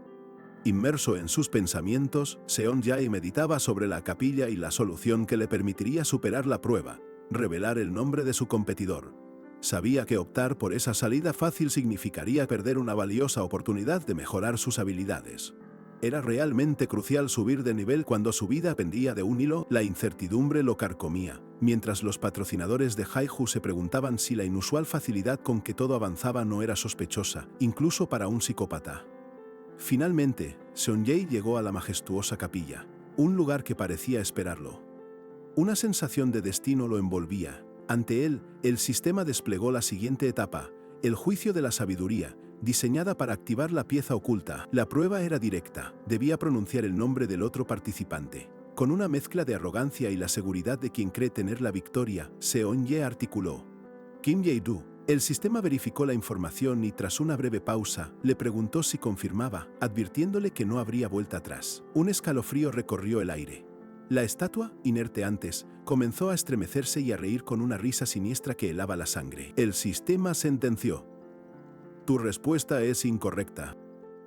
Inmerso en sus pensamientos, Seon-jae meditaba sobre la capilla y la solución que le permitiría superar la prueba, revelar el nombre de su competidor. Sabía que optar por esa salida fácil significaría perder una valiosa oportunidad de mejorar sus habilidades. Era realmente crucial subir de nivel cuando su vida pendía de un hilo. La incertidumbre lo carcomía, mientras los patrocinadores de Jae-hu se preguntaban si la inusual facilidad con que todo avanzaba no era sospechosa, incluso para un psicópata. Finalmente, Seon-jae llegó a la majestuosa capilla, un lugar que parecía esperarlo. Una sensación de destino lo envolvía. Ante él, el sistema desplegó la siguiente etapa: el juicio de la sabiduría, diseñada para activar la pieza oculta. La prueba era directa. Debía pronunciar el nombre del otro participante. Con una mezcla de arrogancia y la seguridad de quien cree tener la victoria, Seon-jae articuló: Kim Jae-du. El sistema verificó la información y, tras una breve pausa, le preguntó si confirmaba, advirtiéndole que no habría vuelta atrás. Un escalofrío recorrió el aire. La estatua, inerte antes, comenzó a estremecerse y a reír con una risa siniestra que helaba la sangre. El sistema sentenció: tu respuesta es incorrecta.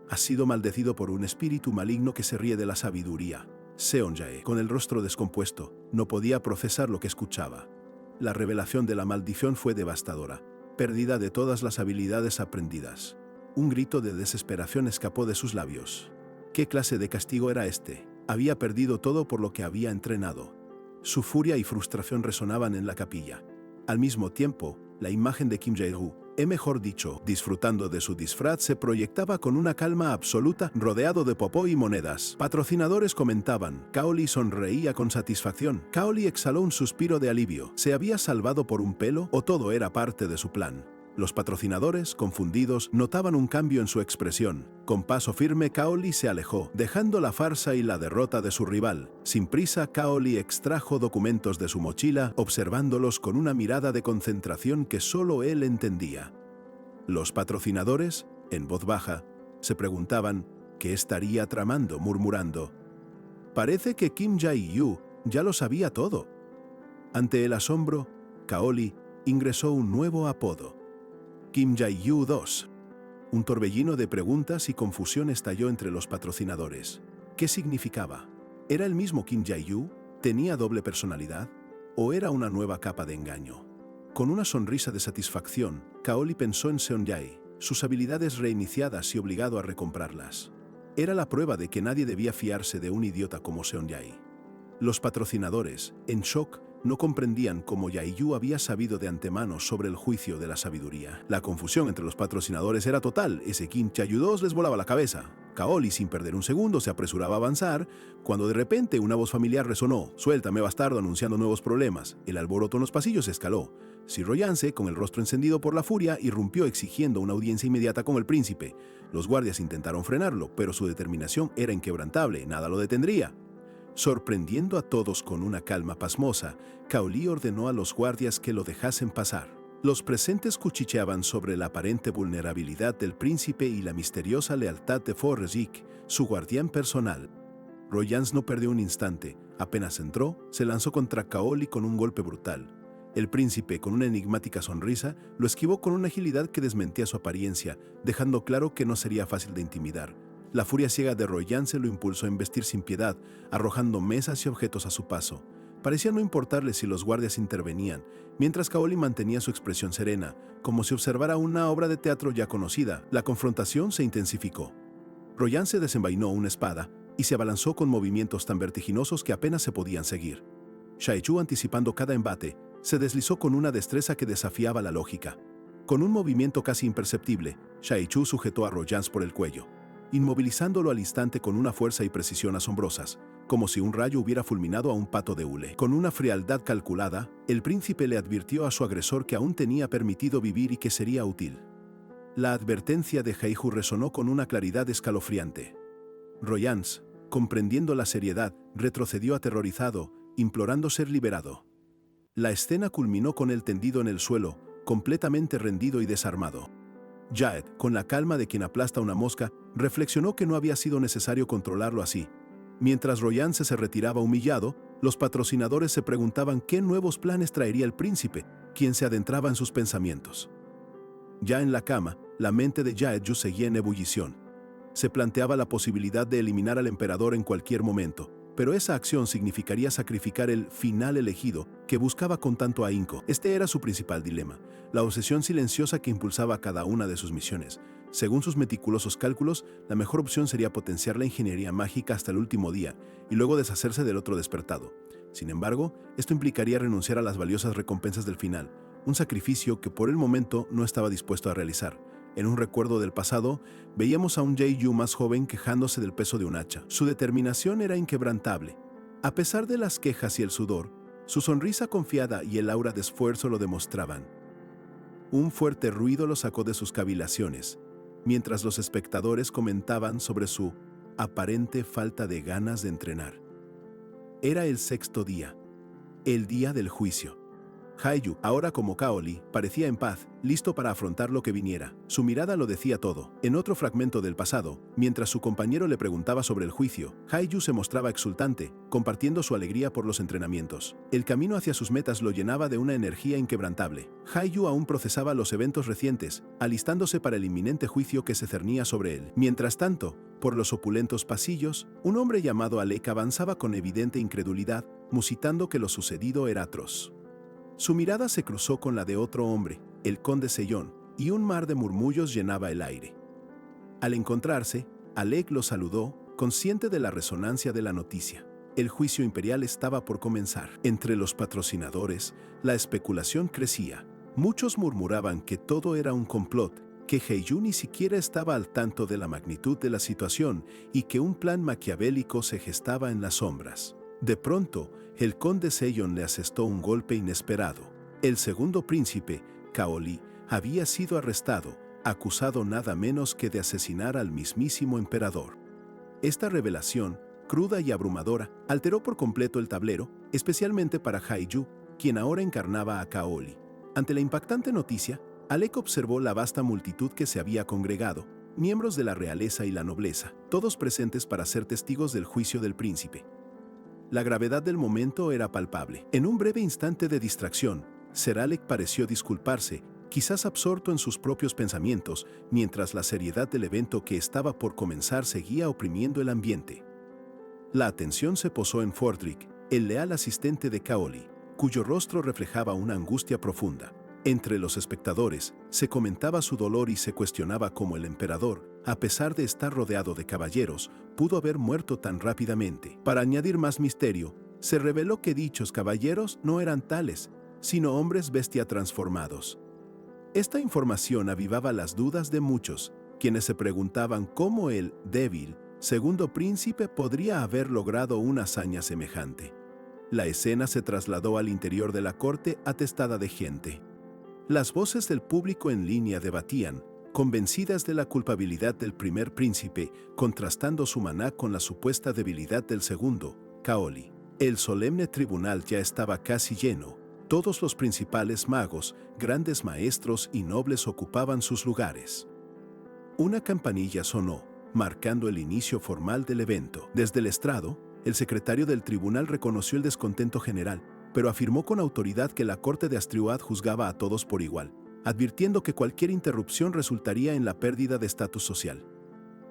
Has sido maldecido por un espíritu maligno que se ríe de la sabiduría. Seon-jae, con el rostro descompuesto, no podía procesar lo que escuchaba. La revelación de la maldición fue devastadora. Pérdida de todas las habilidades aprendidas. Un grito de desesperación escapó de sus labios. ¿Qué clase de castigo era este? Había perdido todo por lo que había entrenado. Su furia y frustración resonaban en la capilla. Al mismo tiempo, la imagen de Kim Jae-hu, mejor dicho, disfrutando de su disfraz, se proyectaba con una calma absoluta, rodeado de popó y monedas. Patrocinadores comentaban. Kaoli sonreía con satisfacción. Kaoli exhaló un suspiro de alivio. ¿Se había salvado por un pelo o todo era parte de su plan? Los patrocinadores, confundidos, notaban un cambio en su expresión. Con paso firme, Kaoli se alejó, dejando la farsa y la derrota de su rival. Sin prisa, Kaoli extrajo documentos de su mochila, observándolos con una mirada de concentración que solo él entendía. Los patrocinadores, en voz baja, se preguntaban qué estaría tramando, murmurando: parece que Kim Jae-yu ya lo sabía todo. Ante el asombro, Kaoli ingresó un nuevo apodo, Kim Jae-yu II. Un torbellino de preguntas y confusión estalló entre los patrocinadores. ¿Qué significaba? ¿Era el mismo Kim Jae-yu? ¿Tenía doble personalidad? ¿O era una nueva capa de engaño? Con una sonrisa de satisfacción, Kaoli pensó en Seon-jae, sus habilidades reiniciadas y obligado a recomprarlas. Era la prueba de que nadie debía fiarse de un idiota como Seon-jae. Los patrocinadores, en shock, no comprendían cómo Jae-yu había sabido de antemano sobre el juicio de la sabiduría. La confusión entre los patrocinadores era total. Ese Kim Jae-yu II les volaba la cabeza. Kaoli, sin perder un segundo, se apresuraba a avanzar, cuando de repente una voz familiar resonó: «Suéltame, bastardo», anunciando nuevos problemas. El alboroto en los pasillos escaló. Sir Yance, con el rostro encendido por la furia, irrumpió exigiendo una audiencia inmediata con el príncipe. Los guardias intentaron frenarlo, pero su determinación era inquebrantable. Nada lo detendría. Sorprendiendo a todos con una calma pasmosa, Kaoli ordenó a los guardias que lo dejasen pasar. Los presentes cuchicheaban sobre la aparente vulnerabilidad del príncipe y la misteriosa lealtad de Forrest, su guardián personal. Royans no perdió un instante. Apenas entró, se lanzó contra Kaoli con un golpe brutal. El príncipe, con una enigmática sonrisa, lo esquivó con una agilidad que desmentía su apariencia, dejando claro que no sería fácil de intimidar. La furia ciega de Royance lo impulsó a embestir sin piedad, arrojando mesas y objetos a su paso. Parecía no importarle si los guardias intervenían, mientras Kaoli mantenía su expresión serena, como si observara una obra de teatro ya conocida. La confrontación se intensificó. Royance desenvainó una espada y se abalanzó con movimientos tan vertiginosos que apenas se podían seguir. Jae-yu, anticipando cada embate, se deslizó con una destreza que desafiaba la lógica. Con un movimiento casi imperceptible, Jae-yu sujetó a Royance por el cuello, inmovilizándolo al instante con una fuerza y precisión asombrosas, como si un rayo hubiera fulminado a un pato de hule. Con una frialdad calculada, el príncipe le advirtió a su agresor que aún tenía permitido vivir y que sería útil. La advertencia de Jae-yu resonó con una claridad escalofriante. Royance, comprendiendo la seriedad, retrocedió aterrorizado, implorando ser liberado. La escena culminó con él tendido en el suelo, completamente rendido y desarmado. Jaed, con la calma de quien aplasta una mosca, reflexionó que no había sido necesario controlarlo así. Mientras Royance se retiraba humillado, los patrocinadores se preguntaban qué nuevos planes traería el príncipe, quien se adentraba en sus pensamientos. Ya en la cama, la mente de Jae-yu seguía en ebullición. Se planteaba la posibilidad de eliminar al emperador en cualquier momento, pero esa acción significaría sacrificar el final elegido que buscaba con tanto ahínco. Este era su principal dilema, la obsesión silenciosa que impulsaba cada una de sus misiones. Según sus meticulosos cálculos, la mejor opción sería potenciar la ingeniería mágica hasta el último día y luego deshacerse del otro despertado. Sin embargo, esto implicaría renunciar a las valiosas recompensas del final, un sacrificio que por el momento no estaba dispuesto a realizar. En un recuerdo del pasado, veíamos a un Jae-yu más joven quejándose del peso de un hacha. Su determinación era inquebrantable. A pesar de las quejas y el sudor, su sonrisa confiada y el aura de esfuerzo lo demostraban. Un fuerte ruido lo sacó de sus cavilaciones, mientras los espectadores comentaban sobre su aparente falta de ganas de entrenar. Era el sexto día, el día del juicio. Jae-yu, ahora como Kaoli, parecía en paz, listo para afrontar lo que viniera. Su mirada lo decía todo. En otro fragmento del pasado, mientras su compañero le preguntaba sobre el juicio, Jae-yu se mostraba exultante, compartiendo su alegría por los entrenamientos. El camino hacia sus metas lo llenaba de una energía inquebrantable. Jae-yu aún procesaba los eventos recientes, alistándose para el inminente juicio que se cernía sobre él. Mientras tanto, por los opulentos pasillos, un hombre llamado Alec avanzaba con evidente incredulidad, musitando que lo sucedido era atroz. Su mirada se cruzó con la de otro hombre, el conde Seyon, y un mar de murmullos llenaba el aire. Al encontrarse, Alec lo saludó, consciente de la resonancia de la noticia. El juicio imperial estaba por comenzar. Entre los patrocinadores, la especulación crecía. Muchos murmuraban que todo era un complot, que Jae-yu ni siquiera estaba al tanto de la magnitud de la situación y que un plan maquiavélico se gestaba en las sombras. De pronto, el conde Seyon le asestó un golpe inesperado. El segundo príncipe, Kaoli, había sido arrestado, acusado nada menos que de asesinar al mismísimo emperador. Esta revelación, cruda y abrumadora, alteró por completo el tablero, especialmente para Jae-yu, quien ahora encarnaba a Kaoli. Ante la impactante noticia, Alec observó la vasta multitud que se había congregado, miembros de la realeza y la nobleza, todos presentes para ser testigos del juicio del príncipe. La gravedad del momento era palpable. En un breve instante de distracción, Ser Alec pareció disculparse, quizás absorto en sus propios pensamientos, mientras la seriedad del evento que estaba por comenzar seguía oprimiendo el ambiente. La atención se posó en Fordrick, el leal asistente de Kaoli, cuyo rostro reflejaba una angustia profunda. Entre los espectadores, se comentaba su dolor y se cuestionaba cómo el emperador, a pesar de estar rodeado de caballeros, pudo haber muerto tan rápidamente. Para añadir más misterio, se reveló que dichos caballeros no eran tales, sino hombres bestia transformados. Esta información avivaba las dudas de muchos, quienes se preguntaban cómo el débil segundo príncipe podría haber logrado una hazaña semejante. La escena se trasladó al interior de la corte atestada de gente. Las voces del público en línea debatían, convencidas de la culpabilidad del primer príncipe, contrastando su maná con la supuesta debilidad del segundo, Kaoli. El solemne tribunal ya estaba casi lleno. Todos los principales magos, grandes maestros y nobles ocupaban sus lugares. Una campanilla sonó, marcando el inicio formal del evento. Desde el estrado, el secretario del tribunal reconoció el descontento general, pero afirmó con autoridad que la corte de Astriuad juzgaba a todos por igual, advirtiendo que cualquier interrupción resultaría en la pérdida de estatus social.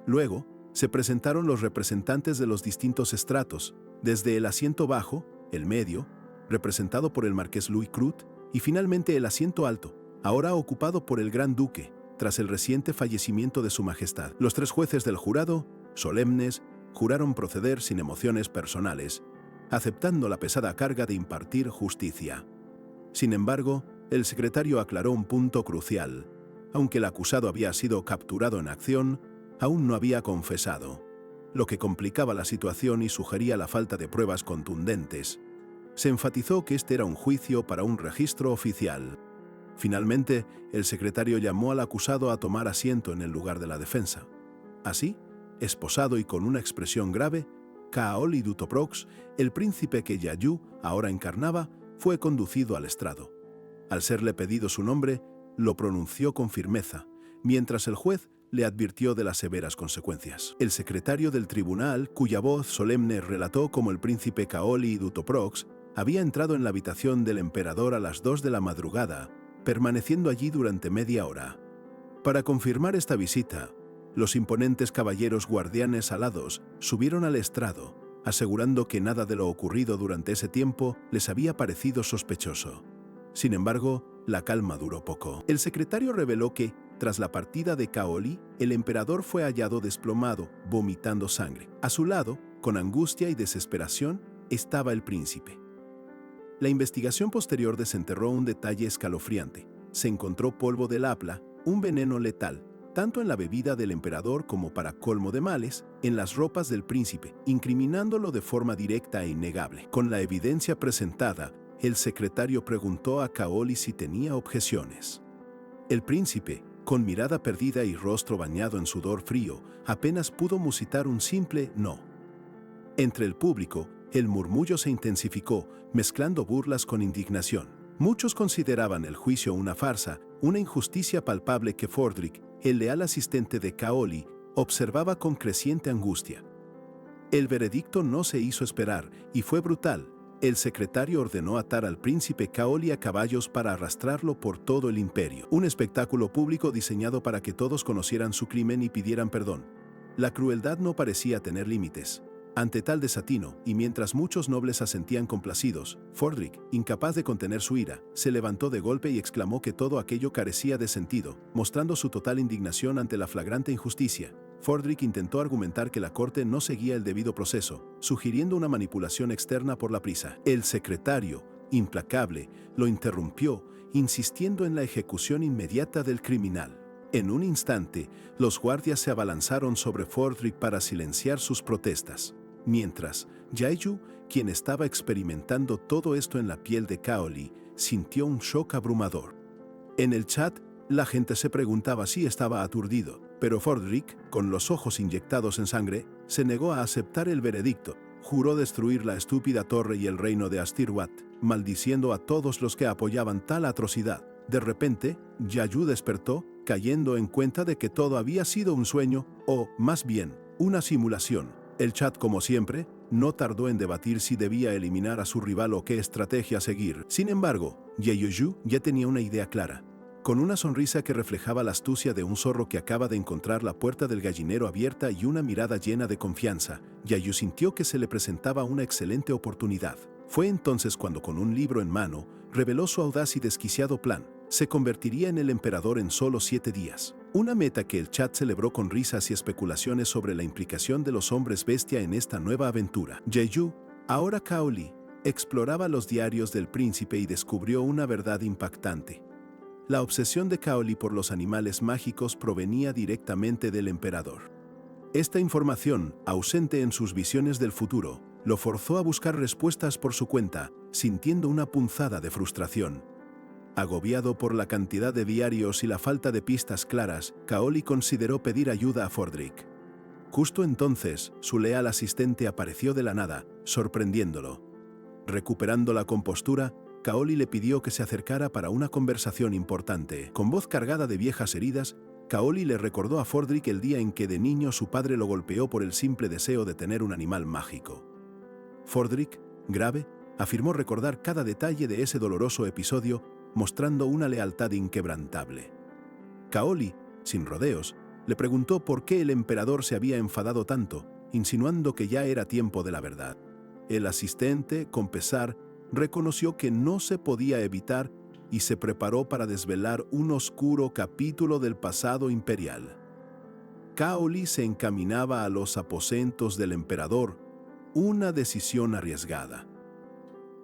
Luego, se presentaron los representantes de los distintos estratos, desde el asiento bajo, el medio, representado por el marqués Louis Crut, y finalmente el asiento alto, ahora ocupado por el gran duque, tras el reciente fallecimiento de su majestad. Los 3 jueces del jurado, solemnes, juraron proceder sin emociones personales, aceptando la pesada carga de impartir justicia. Sin embargo, el secretario aclaró un punto crucial. Aunque el acusado había sido capturado en acción, aún no había confesado, lo que complicaba la situación y sugería la falta de pruebas contundentes. Se enfatizó que este era un juicio para un registro oficial. Finalmente, el secretario llamó al acusado a tomar asiento en el lugar de la defensa. Así, esposado y con una expresión grave, Kaoli Dutoprox, el príncipe que Yayu ahora encarnaba, fue conducido al estrado. Al serle pedido su nombre, lo pronunció con firmeza, mientras el juez le advirtió de las severas consecuencias. El secretario del tribunal, cuya voz solemne relató cómo el príncipe Kaoli Dutoprox había entrado en la habitación del emperador a las 2 de la madrugada, permaneciendo allí durante media hora. Para confirmar esta visita, los imponentes caballeros guardianes alados subieron al estrado, asegurando que nada de lo ocurrido durante ese tiempo les había parecido sospechoso. Sin embargo, la calma duró poco. El secretario reveló que, tras la partida de Kaoli, el emperador fue hallado desplomado, vomitando sangre. A su lado, con angustia y desesperación, estaba el príncipe. La investigación posterior desenterró un detalle escalofriante. Se encontró polvo de lapla, un veneno letal, tanto en la bebida del emperador como, para colmo de males, en las ropas del príncipe, incriminándolo de forma directa e innegable. Con la evidencia presentada, el secretario preguntó a Kaoli si tenía objeciones. El príncipe, con mirada perdida y rostro bañado en sudor frío, apenas pudo musitar un simple no. Entre el público, el murmullo se intensificó, mezclando burlas con indignación. Muchos consideraban el juicio una farsa, una injusticia palpable que Fordrick, el leal asistente de Kaoli, observaba con creciente angustia. El veredicto no se hizo esperar y fue brutal. El secretario ordenó atar al príncipe Kaoli a caballos para arrastrarlo por todo el imperio. Un espectáculo público diseñado para que todos conocieran su crimen y pidieran perdón. La crueldad no parecía tener límites. Ante tal desatino, y mientras muchos nobles asentían complacidos, Fordrick, incapaz de contener su ira, se levantó de golpe y exclamó que todo aquello carecía de sentido, mostrando su total indignación ante la flagrante injusticia. Fordrick intentó argumentar que la corte no seguía el debido proceso, sugiriendo una manipulación externa por la prisa. El secretario, implacable, lo interrumpió, insistiendo en la ejecución inmediata del criminal. En un instante, los guardias se abalanzaron sobre Fordrick para silenciar sus protestas. Mientras, Yayu, quien estaba experimentando todo esto en la piel de Kaoli, sintió un shock abrumador. En el chat, la gente se preguntaba si estaba aturdido, pero Fordrick, con los ojos inyectados en sangre, se negó a aceptar el veredicto. Juró destruir la estúpida torre y el reino de Astiruat, maldiciendo a todos los que apoyaban tal atrocidad. De repente, Yayu despertó, cayendo en cuenta de que todo había sido un sueño, o, más bien, una simulación. El Chat, como siempre, no tardó en debatir si debía eliminar a su rival o qué estrategia seguir. Sin embargo, Yeoyu ya tenía una idea clara. Con una sonrisa que reflejaba la astucia de un zorro que acaba de encontrar la puerta del gallinero abierta y una mirada llena de confianza, Yeoyu sintió que se le presentaba una excelente oportunidad. Fue entonces cuando, con un libro en mano, reveló su audaz y desquiciado plan. Se convertiría en el emperador en solo 7 días. Una meta que el Chat celebró con risas y especulaciones sobre la implicación de los hombres bestia en esta nueva aventura. Yeoyu, ahora Cao Li, exploraba los diarios del príncipe y descubrió una verdad impactante. La obsesión de Cao Li por los animales mágicos provenía directamente del emperador. Esta información, ausente en sus visiones del futuro, lo forzó a buscar respuestas por su cuenta, sintiendo una punzada de frustración. Agobiado por la cantidad de diarios y la falta de pistas claras, Cao Li consideró pedir ayuda a Fordrick. Justo entonces, su leal asistente apareció de la nada, sorprendiéndolo. Recuperando la compostura, Cao Li le pidió que se acercara para una conversación importante. Con voz cargada de viejas heridas, Cao Li le recordó a Fordrick el día en que de niño su padre lo golpeó por el simple deseo de tener un animal mágico. Fordrick, grave, afirmó recordar cada detalle de ese doloroso episodio, mostrando una lealtad inquebrantable. Cao Li, sin rodeos, le preguntó por qué el emperador se había enfadado tanto, insinuando que ya era tiempo de la verdad. El asistente, con pesar, reconoció que no se podía evitar y se preparó para desvelar un oscuro capítulo del pasado imperial. Cao Li se encaminaba a los aposentos del emperador, una decisión arriesgada.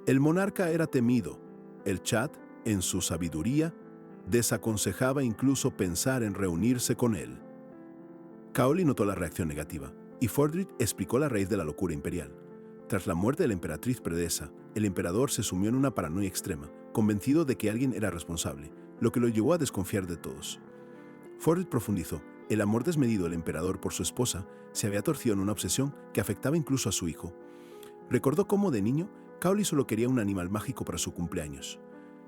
El monarca era temido. El Chat, en su sabiduría, desaconsejaba incluso pensar en reunirse con él. Cao Li notó la reacción negativa, y Fordrick explicó la raíz de la locura imperial. Tras la muerte de la emperatriz predesa, el emperador se sumió en una paranoia extrema, convencido de que alguien era responsable, lo que lo llevó a desconfiar de todos. Fordrick profundizó. El amor desmedido del emperador por su esposa se había torcido en una obsesión que afectaba incluso a su hijo. Recordó cómo de niño, Cao Li solo quería un animal mágico para su cumpleaños.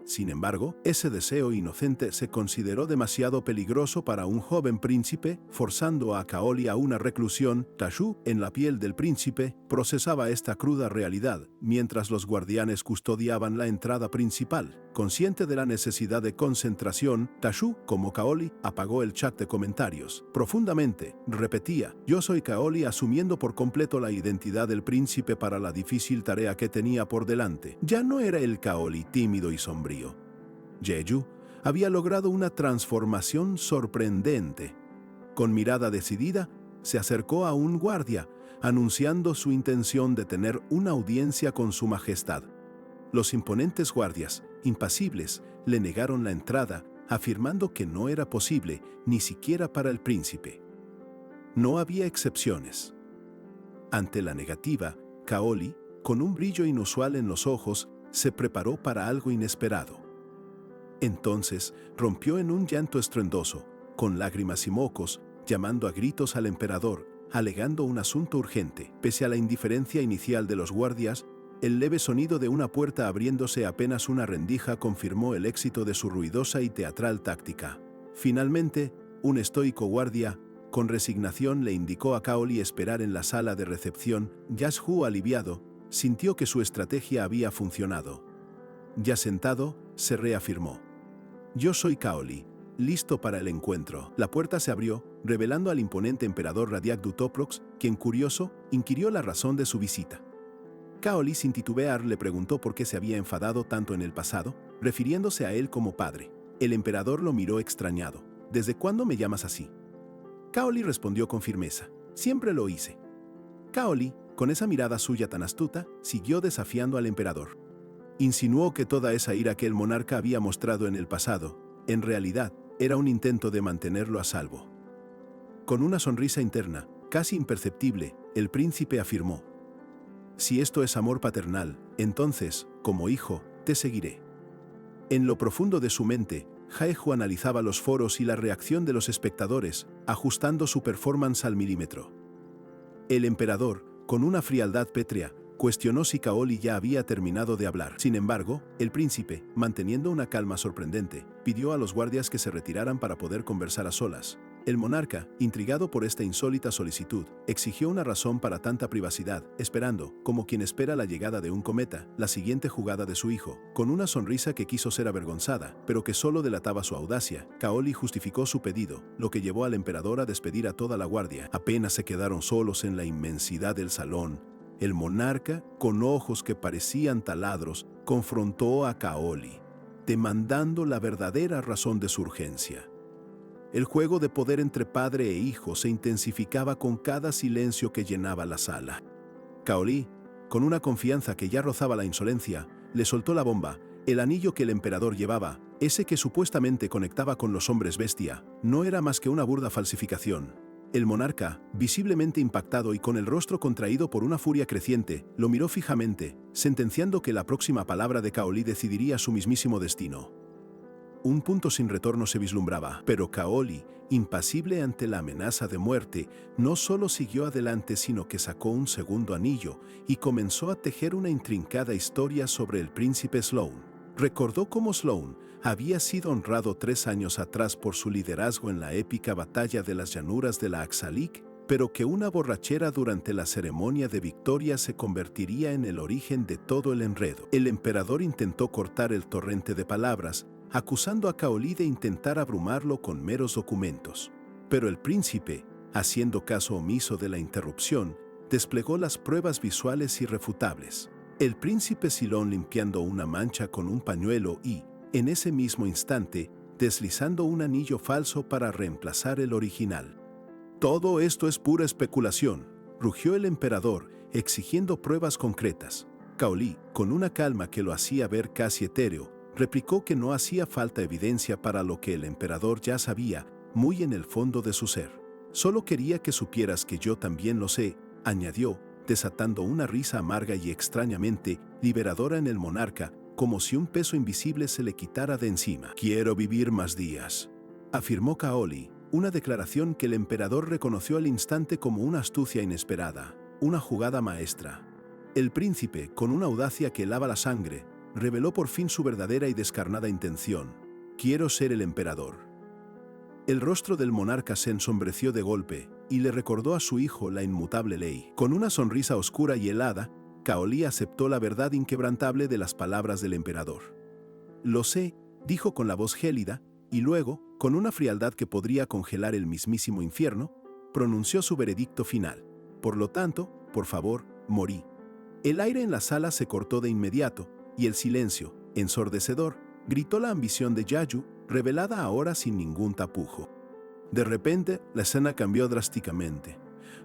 Sin embargo, ese deseo inocente se consideró demasiado peligroso para un joven príncipe, forzando a Cao Li a una reclusión. Tashu, en la piel del príncipe, procesaba esta cruda realidad, mientras los guardianes custodiaban la entrada principal. Consciente de la necesidad de concentración, Tashu, como Cao Li, apagó el chat de comentarios. Profundamente, repetía, "Yo soy Cao Li", asumiendo por completo la identidad del príncipe para la difícil tarea que tenía por delante. Ya no era el Cao Li tímido y sombrío. Yeoyu había logrado una transformación sorprendente. Con mirada decidida, se acercó a un guardia, anunciando su intención de tener una audiencia con su majestad. Los imponentes guardias, impasibles, le negaron la entrada, afirmando que no era posible, ni siquiera para el príncipe. No había excepciones. Ante la negativa, Cao Li, con un brillo inusual en los ojos, se preparó para algo inesperado. Entonces rompió en un llanto estruendoso, con lágrimas y mocos, llamando a gritos al emperador, alegando un asunto urgente. Pese a la indiferencia inicial de los guardias, el leve sonido de una puerta abriéndose apenas una rendija confirmó el éxito de su ruidosa y teatral táctica. Finalmente, un estoico guardia, con resignación, le indicó a Cao Li esperar en la sala de recepción. Yashu, aliviado, sintió que su estrategia había funcionado. Ya sentado, se reafirmó. «Yo soy Cao Li, listo para el encuentro». La puerta se abrió, revelando al imponente emperador Radiak Dutoprox, quien, curioso, inquirió la razón de su visita. Cao Li, sin titubear, le preguntó por qué se había enfadado tanto en el pasado, refiriéndose a él como padre. El emperador lo miró extrañado. «¿Desde cuándo me llamas así?». Cao Li respondió con firmeza. «Siempre lo hice». Cao Li, con esa mirada suya tan astuta, siguió desafiando al emperador. Insinuó que toda esa ira que el monarca había mostrado en el pasado, en realidad, era un intento de mantenerlo a salvo. Con una sonrisa interna, casi imperceptible, el príncipe afirmó: «Si esto es amor paternal, entonces, como hijo, te seguiré». En lo profundo de su mente, Jaeju analizaba los foros y la reacción de los espectadores, ajustando su performance al milímetro. El emperador, con una frialdad pétrea, cuestionó si Cao Li ya había terminado de hablar. Sin embargo, el príncipe, manteniendo una calma sorprendente, pidió a los guardias que se retiraran para poder conversar a solas. El monarca, intrigado por esta insólita solicitud, exigió una razón para tanta privacidad, esperando, como quien espera la llegada de un cometa, la siguiente jugada de su hijo. Con una sonrisa que quiso ser avergonzada, pero que solo delataba su audacia, Kaoli justificó su pedido, lo que llevó al emperador a despedir a toda la guardia. Apenas se quedaron solos en la inmensidad del salón. El monarca, con ojos que parecían taladros, confrontó a Kaoli, demandando la verdadera razón de su urgencia. El juego de poder entre padre e hijo se intensificaba con cada silencio que llenaba la sala. Kaoli, con una confianza que ya rozaba la insolencia, le soltó la bomba. El anillo que el emperador llevaba, ese que supuestamente conectaba con los hombres bestia, no era más que una burda falsificación. El monarca, visiblemente impactado y con el rostro contraído por una furia creciente, lo miró fijamente, sentenciando que la próxima palabra de Kaoli decidiría su mismísimo destino. Un punto sin retorno se vislumbraba, pero Kaoli, impasible ante la amenaza de muerte, no solo siguió adelante sino que sacó un segundo anillo y comenzó a tejer una intrincada historia sobre el príncipe Sloane. Recordó cómo Sloane había sido honrado 3 años atrás por su liderazgo en la épica batalla de las llanuras de la Axalik, pero que una borrachera durante la ceremonia de victoria se convertiría en el origen de todo el enredo. El emperador intentó cortar el torrente de palabras, acusando a Kaoli de intentar abrumarlo con meros documentos. Pero el príncipe, haciendo caso omiso de la interrupción, desplegó las pruebas visuales irrefutables. El príncipe Silón limpiando una mancha con un pañuelo y, en ese mismo instante, deslizando un anillo falso para reemplazar el original. «Todo esto es pura especulación», rugió el emperador, exigiendo pruebas concretas. Kaoli, con una calma que lo hacía ver casi etéreo, replicó que no hacía falta evidencia para lo que el emperador ya sabía, muy en el fondo de su ser. «Solo quería que supieras que yo también lo sé», añadió, desatando una risa amarga y extrañamente liberadora en el monarca, como si un peso invisible se le quitara de encima. «Quiero vivir más días», afirmó Kaoli, una declaración que el emperador reconoció al instante como una astucia inesperada, una jugada maestra. El príncipe, con una audacia que helaba la sangre, reveló por fin su verdadera y descarnada intención: «Quiero ser el emperador». El rostro del monarca se ensombreció de golpe y le recordó a su hijo la inmutable ley. Con una sonrisa oscura y helada, Kaoli aceptó la verdad inquebrantable de las palabras del emperador. «Lo sé», dijo con la voz gélida, y luego, con una frialdad que podría congelar el mismísimo infierno, pronunció su veredicto final: «Por lo tanto, por favor, morí». El aire en la sala se cortó de inmediato, y el silencio, ensordecedor, gritó la ambición de Yayu, revelada ahora sin ningún tapujo. De repente, la escena cambió drásticamente.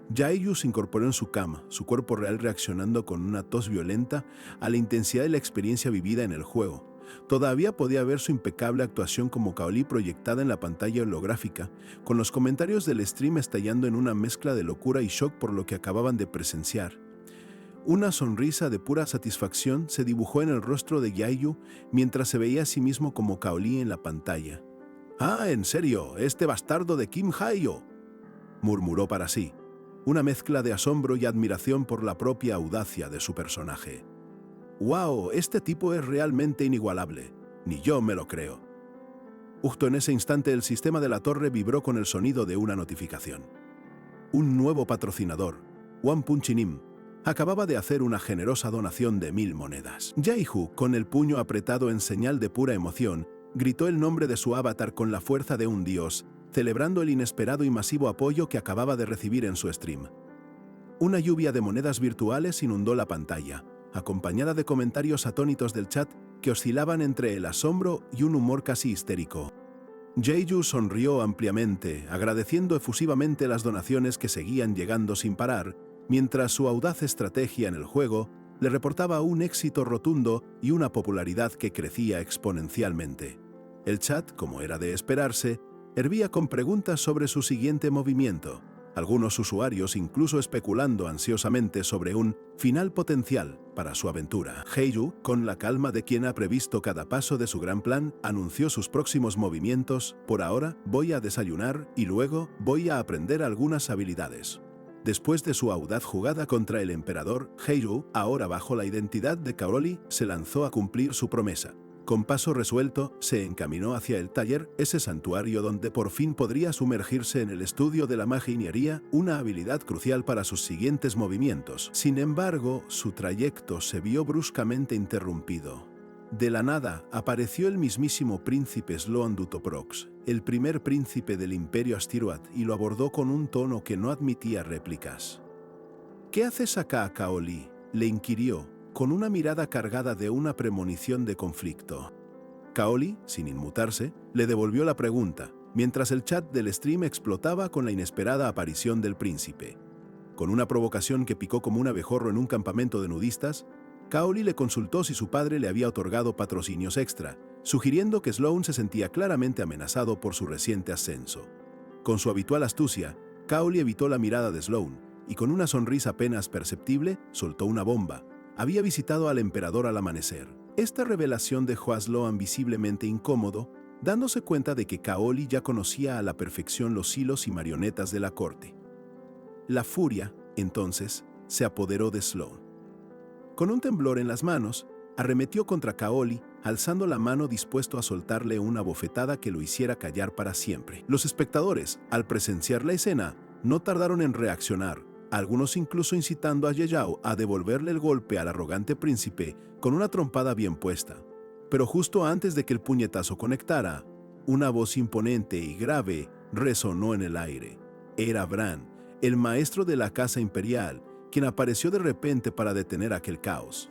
Yayu se incorporó en su cama, su cuerpo real reaccionando con una tos violenta a la intensidad de la experiencia vivida en el juego. Todavía podía ver su impecable actuación como Kaoli proyectada en la pantalla holográfica, con los comentarios del stream estallando en una mezcla de locura y shock por lo que acababan de presenciar. Una sonrisa de pura satisfacción se dibujó en el rostro de Yayu mientras se veía a sí mismo como Kaoli en la pantalla. «Ah, en serio, este bastardo de Kim Hayo», murmuró para sí, una mezcla de asombro y admiración por la propia audacia de su personaje. «¡Wow! Este tipo es realmente inigualable. Ni yo me lo creo». Justo en ese instante el sistema de la torre vibró con el sonido de una notificación. Un nuevo patrocinador, One Punch Nim, acababa de hacer una generosa donación de 1000 monedas. Jaihu, con el puño apretado en señal de pura emoción, gritó el nombre de su avatar con la fuerza de un dios, celebrando el inesperado y masivo apoyo que acababa de recibir en su stream. Una lluvia de monedas virtuales inundó la pantalla, acompañada de comentarios atónitos del chat que oscilaban entre el asombro y un humor casi histérico. Jaiyu sonrió ampliamente, agradeciendo efusivamente las donaciones que seguían llegando sin parar, mientras su audaz estrategia en el juego le reportaba un éxito rotundo y una popularidad que crecía exponencialmente. El chat, como era de esperarse, hervía con preguntas sobre su siguiente movimiento, algunos usuarios incluso especulando ansiosamente sobre un final potencial para su aventura. Jaiyu, con la calma de quien ha previsto cada paso de su gran plan, anunció sus próximos movimientos: «Por ahora voy a desayunar y luego voy a aprender algunas habilidades». Después de su audaz jugada contra el emperador, Jaiyu, ahora bajo la identidad de Kaoli, se lanzó a cumplir su promesa. Con paso resuelto, se encaminó hacia el taller, ese santuario donde por fin podría sumergirse en el estudio de la maginería, una habilidad crucial para sus siguientes movimientos. Sin embargo, su trayecto se vio bruscamente interrumpido. De la nada, apareció el mismísimo príncipe Sloan Dutoprox, el primer príncipe del Imperio Astiroat, y lo abordó con un tono que no admitía réplicas. «¿Qué haces acá, Kaoli?», le inquirió, con una mirada cargada de una premonición de conflicto. Kaoli, sin inmutarse, le devolvió la pregunta, mientras el chat del stream explotaba con la inesperada aparición del príncipe. Con una provocación que picó como un abejorro en un campamento de nudistas, Kaoli le consultó si su padre le había otorgado patrocinios extra, sugiriendo que Sloan se sentía claramente amenazado por su reciente ascenso. Con su habitual astucia, Kaoli evitó la mirada de Sloan y con una sonrisa apenas perceptible soltó una bomba. Había visitado al emperador al amanecer. Esta revelación dejó a Sloan visiblemente incómodo, dándose cuenta de que Kaoli ya conocía a la perfección los hilos y marionetas de la corte. La furia, entonces, se apoderó de Sloan. Con un temblor en las manos, arremetió contra Kaoli, alzando la mano dispuesto a soltarle una bofetada que lo hiciera callar para siempre. Los espectadores, al presenciar la escena, no tardaron en reaccionar, algunos incluso incitando a Yeyao a devolverle el golpe al arrogante príncipe con una trompada bien puesta. Pero justo antes de que el puñetazo conectara, una voz imponente y grave resonó en el aire. Era Bran, el maestro de la Casa Imperial, quien apareció de repente para detener aquel caos.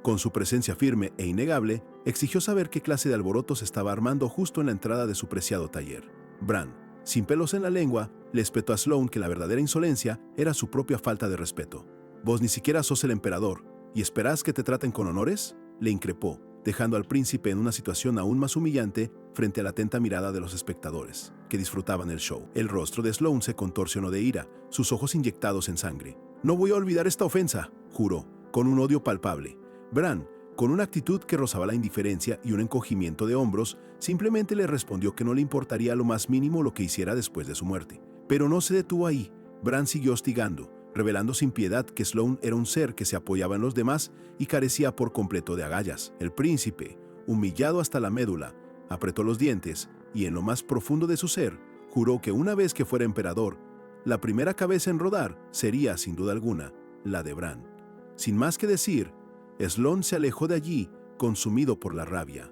Con su presencia firme e innegable, exigió saber qué clase de alboroto se estaba armando justo en la entrada de su preciado taller. Bran, sin pelos en la lengua, le espetó a Sloan que la verdadera insolencia era su propia falta de respeto. «¿Vos ni siquiera sos el emperador y esperás que te traten con honores?», le increpó, dejando al príncipe en una situación aún más humillante frente a la atenta mirada de los espectadores, que disfrutaban el show. El rostro de Sloan se contorsionó de ira, sus ojos inyectados en sangre. «No voy a olvidar esta ofensa», juró, con un odio palpable. Bran, con una actitud que rozaba la indiferencia y un encogimiento de hombros, simplemente le respondió que no le importaría lo más mínimo lo que hiciera después de su muerte. Pero no se detuvo ahí. Bran siguió hostigando, revelando sin piedad que Sloan era un ser que se apoyaba en los demás y carecía por completo de agallas. El príncipe, humillado hasta la médula, apretó los dientes y en lo más profundo de su ser, juró que una vez que fuera emperador, la primera cabeza en rodar sería, sin duda alguna, la de Bran. Sin más que decir, Sloan se alejó de allí, consumido por la rabia.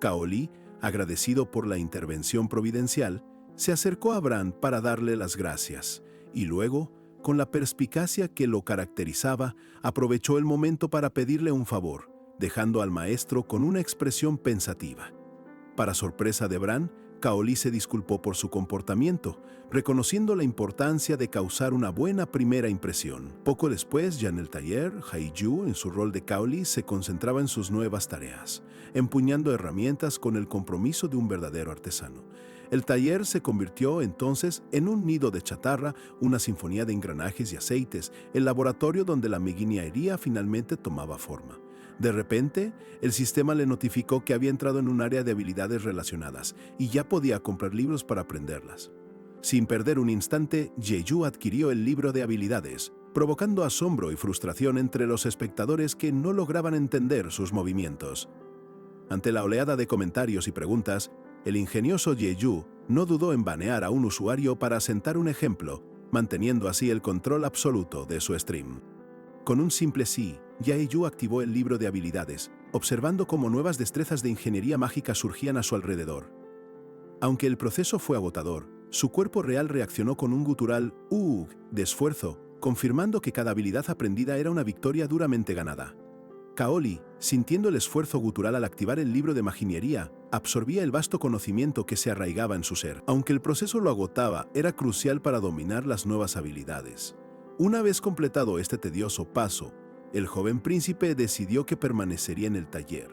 Kaoli, agradecido por la intervención providencial, se acercó a Bran para darle las gracias, y luego, con la perspicacia que lo caracterizaba, aprovechó el momento para pedirle un favor, dejando al maestro con una expresión pensativa. Para sorpresa de Bran, Kaoli se disculpó por su comportamiento, reconociendo la importancia de causar una buena primera impresión. Poco después, ya en el taller, Haiju, en su rol de Kaoli, se concentraba en sus nuevas tareas, empuñando herramientas con el compromiso de un verdadero artesano. El taller se convirtió entonces en un nido de chatarra, una sinfonía de engranajes y aceites, el laboratorio donde la maginería finalmente tomaba forma. De repente, el sistema le notificó que había entrado en un área de habilidades relacionadas y ya podía comprar libros para aprenderlas. Sin perder un instante, Jeju adquirió el libro de habilidades, provocando asombro y frustración entre los espectadores que no lograban entender sus movimientos. Ante la oleada de comentarios y preguntas, el ingenioso Jeju no dudó en banear a un usuario para sentar un ejemplo, manteniendo así el control absoluto de su stream. Con un simple sí, Jeju activó el libro de habilidades, observando cómo nuevas destrezas de ingeniería mágica surgían a su alrededor. Aunque el proceso fue agotador, su cuerpo real reaccionó con un gutural "ugh" de esfuerzo, confirmando que cada habilidad aprendida era una victoria duramente ganada. Kaoli, sintiendo el esfuerzo gutural al activar el libro de maginería, absorbía el vasto conocimiento que se arraigaba en su ser. Aunque el proceso lo agotaba, era crucial para dominar las nuevas habilidades. Una vez completado este tedioso paso, el joven príncipe decidió que permanecería en el taller.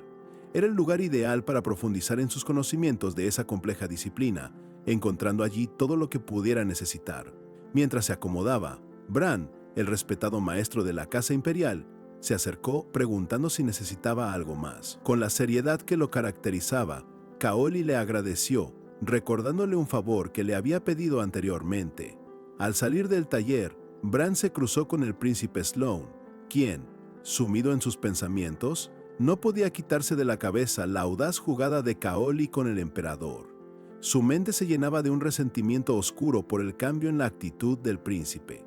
Era el lugar ideal para profundizar en sus conocimientos de esa compleja disciplina, encontrando allí todo lo que pudiera necesitar. Mientras se acomodaba, Bran, el respetado maestro de la Casa Imperial, se acercó preguntando si necesitaba algo más. Con la seriedad que lo caracterizaba, Kaoli le agradeció, recordándole un favor que le había pedido anteriormente. Al salir del taller, Bran se cruzó con el príncipe Sloan, quien, sumido en sus pensamientos, No podía quitarse de la cabeza la audaz jugada de Kaoli con el emperador. Su mente se llenaba de un resentimiento oscuro por el cambio en la actitud del príncipe.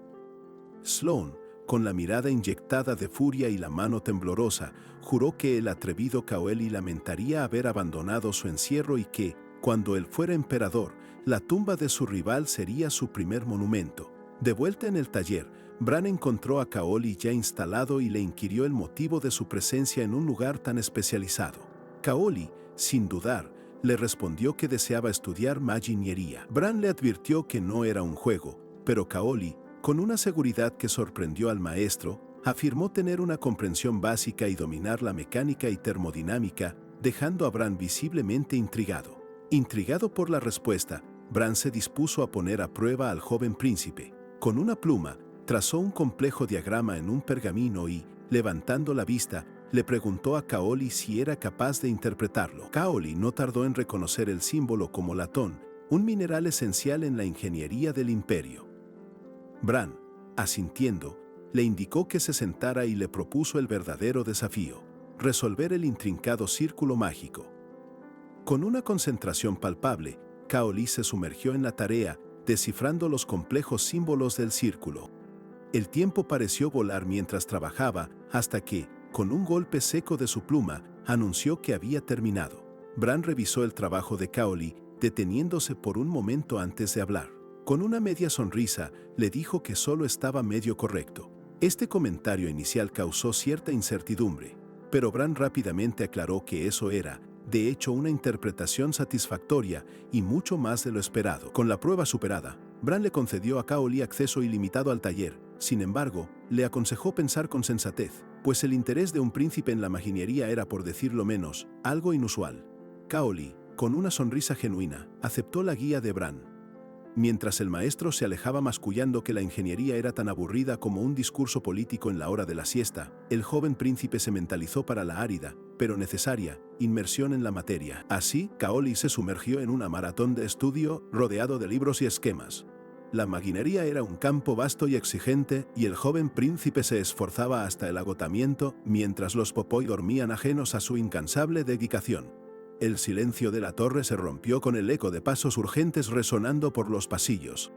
Sloane, con la mirada inyectada de furia y la mano temblorosa, juró que el atrevido Kaoli lamentaría haber abandonado su encierro y que, cuando él fuera emperador, la tumba de su rival sería su primer monumento. De vuelta en el taller, Bran encontró a Kaoli ya instalado y le inquirió el motivo de su presencia en un lugar tan especializado. Kaoli, sin dudar, le respondió que deseaba estudiar maginiería. Bran le advirtió que no era un juego, pero Kaoli, con una seguridad que sorprendió al maestro, afirmó tener una comprensión básica y dominar la mecánica y termodinámica, dejando a Bran visiblemente intrigado. Intrigado por la respuesta, Bran se dispuso a poner a prueba al joven príncipe. Con una pluma, trazó un complejo diagrama en un pergamino y, levantando la vista, le preguntó a Kaoli si era capaz de interpretarlo. Kaoli no tardó en reconocer el símbolo como latón, un mineral esencial en la ingeniería del imperio. Bran, asintiendo, le indicó que se sentara y le propuso el verdadero desafío: resolver el intrincado círculo mágico. Con una concentración palpable, Kaoli se sumergió en la tarea, descifrando los complejos símbolos del círculo. El tiempo pareció volar mientras trabajaba, hasta que, con un golpe seco de su pluma, anunció que había terminado. Bran revisó el trabajo de Kaoli, deteniéndose por un momento antes de hablar. Con una media sonrisa, le dijo que solo estaba medio correcto. Este comentario inicial causó cierta incertidumbre, pero Bran rápidamente aclaró que eso era, de hecho, una interpretación satisfactoria y mucho más de lo esperado. Con la prueba superada, Bran le concedió a Kaoli acceso ilimitado al taller. Sin embargo, le aconsejó pensar con sensatez, pues el interés de un príncipe en la maginiería era, por decirlo menos, algo inusual. Kaoli, con una sonrisa genuina, aceptó la guía de Bran. Mientras el maestro se alejaba mascullando que la ingeniería era tan aburrida como un discurso político en la hora de la siesta, el joven príncipe se mentalizó para la árida, pero necesaria, inmersión en la materia. Así, Kaoli se sumergió en una maratón de estudio rodeado de libros y esquemas. La maginería era un campo vasto y exigente, y el joven príncipe se esforzaba hasta el agotamiento, mientras los popoi dormían ajenos a su incansable dedicación. El silencio de la torre se rompió con el eco de pasos urgentes resonando por los pasillos.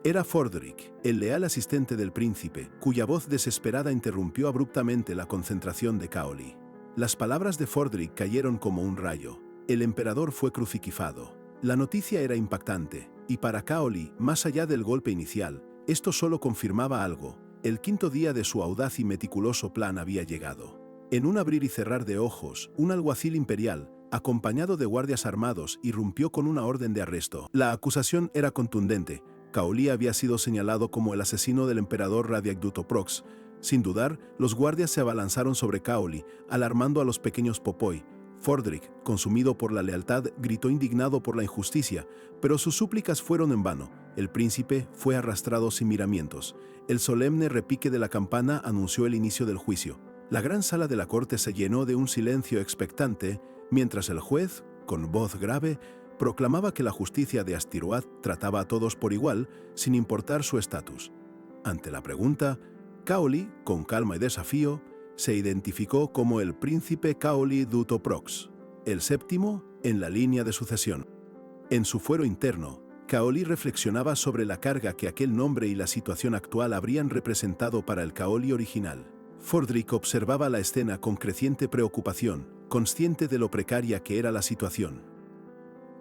Era Fordrick, el leal asistente del príncipe, cuya voz desesperada interrumpió abruptamente la concentración de Kaoli. Las palabras de Fordrick cayeron como un rayo. El emperador fue crucificado. La noticia era impactante, y para Kaoli, más allá del golpe inicial, esto solo confirmaba algo: el quinto día de su audaz y meticuloso plan había llegado. En un abrir y cerrar de ojos, un alguacil imperial, acompañado de guardias armados, irrumpió con una orden de arresto. La acusación era contundente. Kaoli había sido señalado como el asesino del emperador Radiag Dutoprox. Sin dudar, los guardias se abalanzaron sobre Kaoli, alarmando a los pequeños popoi. Fordrick, consumido por la lealtad, gritó indignado por la injusticia, pero sus súplicas fueron en vano. El príncipe fue arrastrado sin miramientos. El solemne repique de la campana anunció el inicio del juicio. La gran sala de la corte se llenó de un silencio expectante, mientras el juez, con voz grave, proclamaba que la justicia de Astiroad trataba a todos por igual, sin importar su estatus. Ante la pregunta, Kaoli, con calma y desafío, se identificó como el príncipe Kaoli Dutoprox, el séptimo en la línea de sucesión. En su fuero interno, Kaoli reflexionaba sobre la carga que aquel nombre y la situación actual habrían representado para el Kaoli original. Fordrick observaba la escena con creciente preocupación, consciente de lo precaria que era la situación.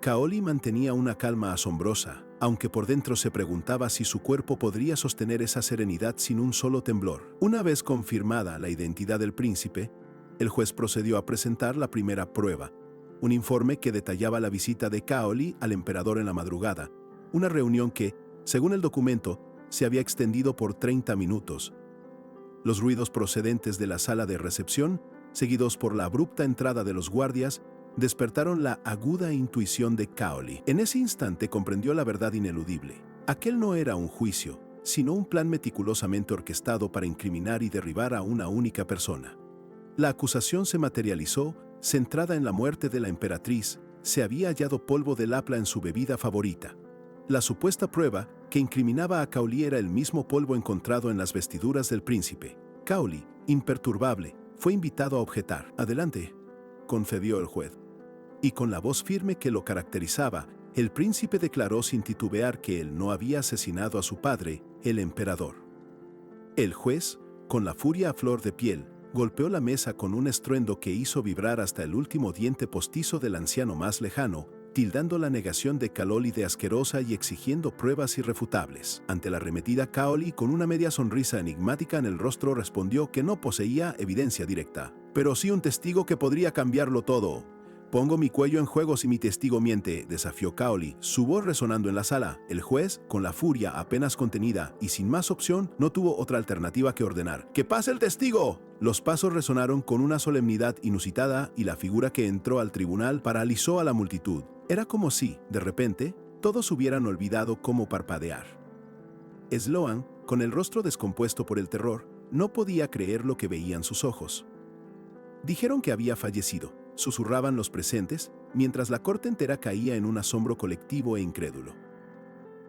Kaoli mantenía una calma asombrosa, aunque por dentro se preguntaba si su cuerpo podría sostener esa serenidad sin un solo temblor. Una vez confirmada la identidad del príncipe, el juez procedió a presentar la primera prueba, un informe que detallaba la visita de Kaoli al emperador en la madrugada, una reunión que, según el documento, se había extendido por 30 minutos. Los ruidos procedentes de la sala de recepción, seguidos por la abrupta entrada de los guardias, despertaron la aguda intuición de Kaoli. En ese instante comprendió la verdad ineludible. Aquel no era un juicio, sino un plan meticulosamente orquestado para incriminar y derribar a una única persona. La acusación se materializó, centrada en la muerte de la emperatriz. Se había hallado polvo de lapla en su bebida favorita. La supuesta prueba que incriminaba a Kaoli era el mismo polvo encontrado en las vestiduras del príncipe. Kaoli, imperturbable, Fue invitado a objetar. «Adelante», concedió el juez. Y con la voz firme que lo caracterizaba, el príncipe declaró sin titubear que él no había asesinado a su padre, el emperador. El juez, con la furia a flor de piel, golpeó la mesa con un estruendo que hizo vibrar hasta el último diente postizo del anciano más lejano, tildando la negación de Kaoli de asquerosa y exigiendo pruebas irrefutables. Ante la arremetida, Kaoli, con una media sonrisa enigmática en el rostro, respondió que no poseía evidencia directa, pero sí un testigo que podría cambiarlo todo. «Pongo mi cuello en juego si mi testigo miente», desafió Kaoli, su voz resonando en la sala. El juez, con la furia apenas contenida y sin más opción, no tuvo otra alternativa que ordenar: «¡Que pase el testigo!». Los pasos resonaron con una solemnidad inusitada y la figura que entró al tribunal paralizó a la multitud. Era como si, de repente, todos hubieran olvidado cómo parpadear. Sloan, con el rostro descompuesto por el terror, no podía creer lo que veían sus ojos. «Dijeron que había fallecido», susurraban los presentes, mientras la corte entera caía en un asombro colectivo e incrédulo.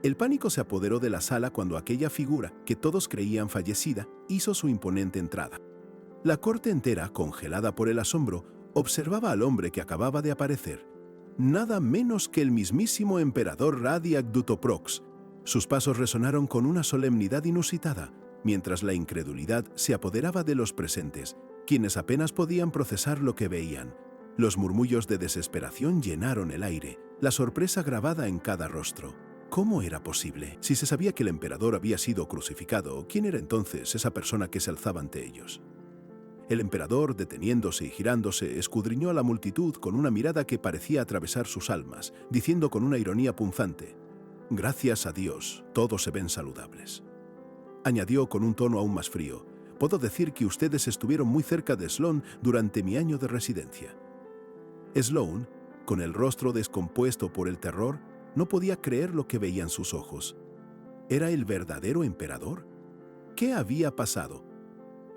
El pánico se apoderó de la sala cuando aquella figura, que todos creían fallecida, hizo su imponente entrada. La corte entera, congelada por el asombro, observaba al hombre que acababa de aparecer. Nada menos que el mismísimo emperador Radiak Dutoprox. Sus pasos resonaron con una solemnidad inusitada, mientras la incredulidad se apoderaba de los presentes, quienes apenas podían procesar lo que veían. Los murmullos de desesperación llenaron el aire, la sorpresa grabada en cada rostro. ¿Cómo era posible? Si se sabía que el emperador había sido crucificado, ¿quién era entonces esa persona que se alzaba ante ellos? El emperador, deteniéndose y girándose, escudriñó a la multitud con una mirada que parecía atravesar sus almas, diciendo con una ironía punzante: «Gracias a Dios, todos se ven saludables». Añadió con un tono aún más frío: «Puedo decir que ustedes estuvieron muy cerca de Sloan durante mi año de residencia». Sloan, con el rostro descompuesto por el terror, no podía creer lo que veían sus ojos. ¿Era el verdadero emperador? ¿Qué había pasado?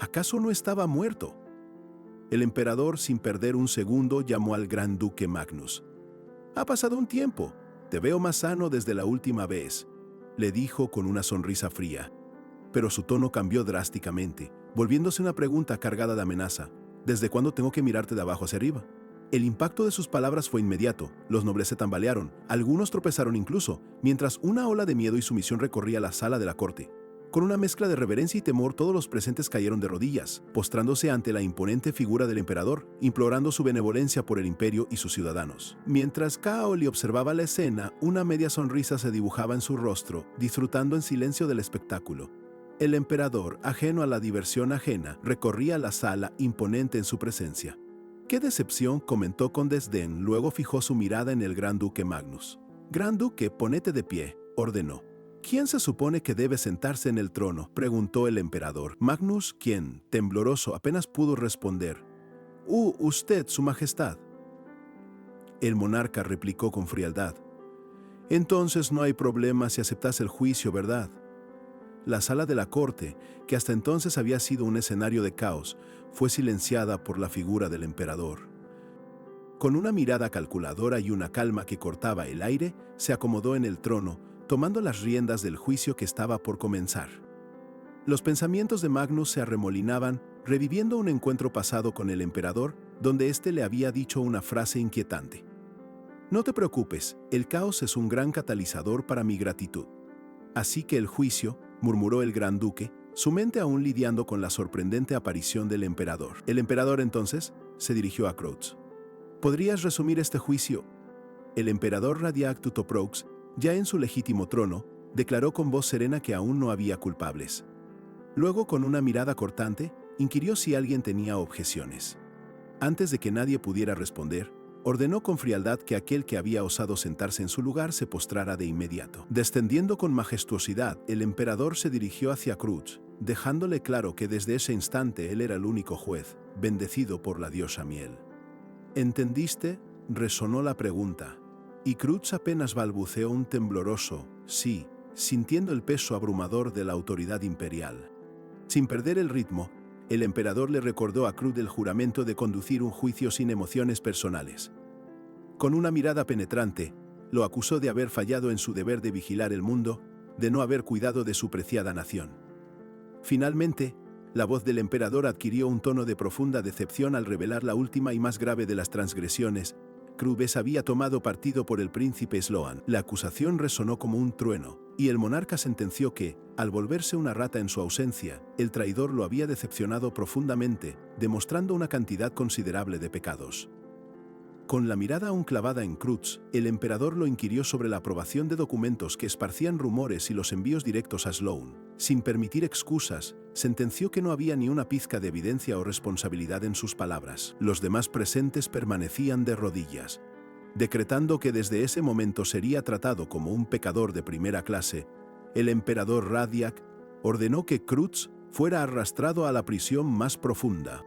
¿Acaso no estaba muerto? El emperador, sin perder un segundo, llamó al gran duque Magnus. «Ha pasado un tiempo. Te veo más sano desde la última vez», le dijo con una sonrisa fría. Pero su tono cambió drásticamente, volviéndose una pregunta cargada de amenaza. «¿Desde cuándo tengo que mirarte de abajo hacia arriba?». El impacto de sus palabras fue inmediato. Los nobles se tambalearon, algunos tropezaron incluso, mientras una ola de miedo y sumisión recorría la sala de la corte. Con una mezcla de reverencia y temor, todos los presentes cayeron de rodillas, postrándose ante la imponente figura del emperador, implorando su benevolencia por el imperio y sus ciudadanos. Mientras Kaoli observaba la escena, una media sonrisa se dibujaba en su rostro, disfrutando en silencio del espectáculo. El emperador, ajeno a la diversión ajena, recorría la sala imponente en su presencia. «¡Qué decepción!», comentó con desdén, luego fijó su mirada en el gran duque Magnus. «Gran duque, ponete de pie», ordenó. «¿Quién se supone que debe sentarse en el trono?», preguntó el emperador. Magnus, quien, tembloroso, apenas pudo responder: «Usted, su majestad». El monarca replicó con frialdad: «Entonces no hay problema si aceptas el juicio, ¿verdad?». La sala de la corte, que hasta entonces había sido un escenario de caos, fue silenciada por la figura del emperador. Con una mirada calculadora y una calma que cortaba el aire, se acomodó en el trono, tomando las riendas del juicio que estaba por comenzar. Los pensamientos de Magnus se arremolinaban, reviviendo un encuentro pasado con el emperador, donde éste le había dicho una frase inquietante: «No te preocupes, el caos es un gran catalizador para mi gratitud». «Así que el juicio», murmuró el gran duque, su mente aún lidiando con la sorprendente aparición del emperador. El emperador entonces se dirigió a Crowds. «¿Podrías resumir este juicio?». El emperador Radiak Dutoprox, ya en su legítimo trono, declaró con voz serena que aún no había culpables. Luego, con una mirada cortante, inquirió si alguien tenía objeciones. Antes de que nadie pudiera responder, ordenó con frialdad que aquel que había osado sentarse en su lugar se postrara de inmediato. Descendiendo con majestuosidad, el emperador se dirigió hacia Cruz, dejándole claro que desde ese instante él era el único juez, bendecido por la diosa Miel. «¿Entendiste?», resonó la pregunta, y Cruz apenas balbuceó un tembloroso «sí», sintiendo el peso abrumador de la autoridad imperial. Sin perder el ritmo, el emperador le recordó a Cruz el juramento de conducir un juicio sin emociones personales. Con una mirada penetrante, lo acusó de haber fallado en su deber de vigilar el mundo, de no haber cuidado de su preciada nación. Finalmente, La voz del emperador adquirió un tono de profunda decepción al revelar la última y más grave de las transgresiones. Crubes había tomado partido por el príncipe Sloan. La acusación resonó como un trueno, y el monarca sentenció que, al volverse una rata en su ausencia, el traidor lo había decepcionado profundamente, demostrando una cantidad considerable de pecados. Con la mirada aún clavada en Cruz, el emperador lo inquirió sobre la aprobación de documentos que esparcían rumores y los envíos directos a Sloan. Sin permitir excusas, sentenció que no había ni una pizca de evidencia o responsabilidad en sus palabras. Los demás presentes permanecían de rodillas. Decretando que desde ese momento sería tratado como un pecador de primera clase, el emperador Radiak ordenó que Cruz fuera arrastrado a la prisión más profunda.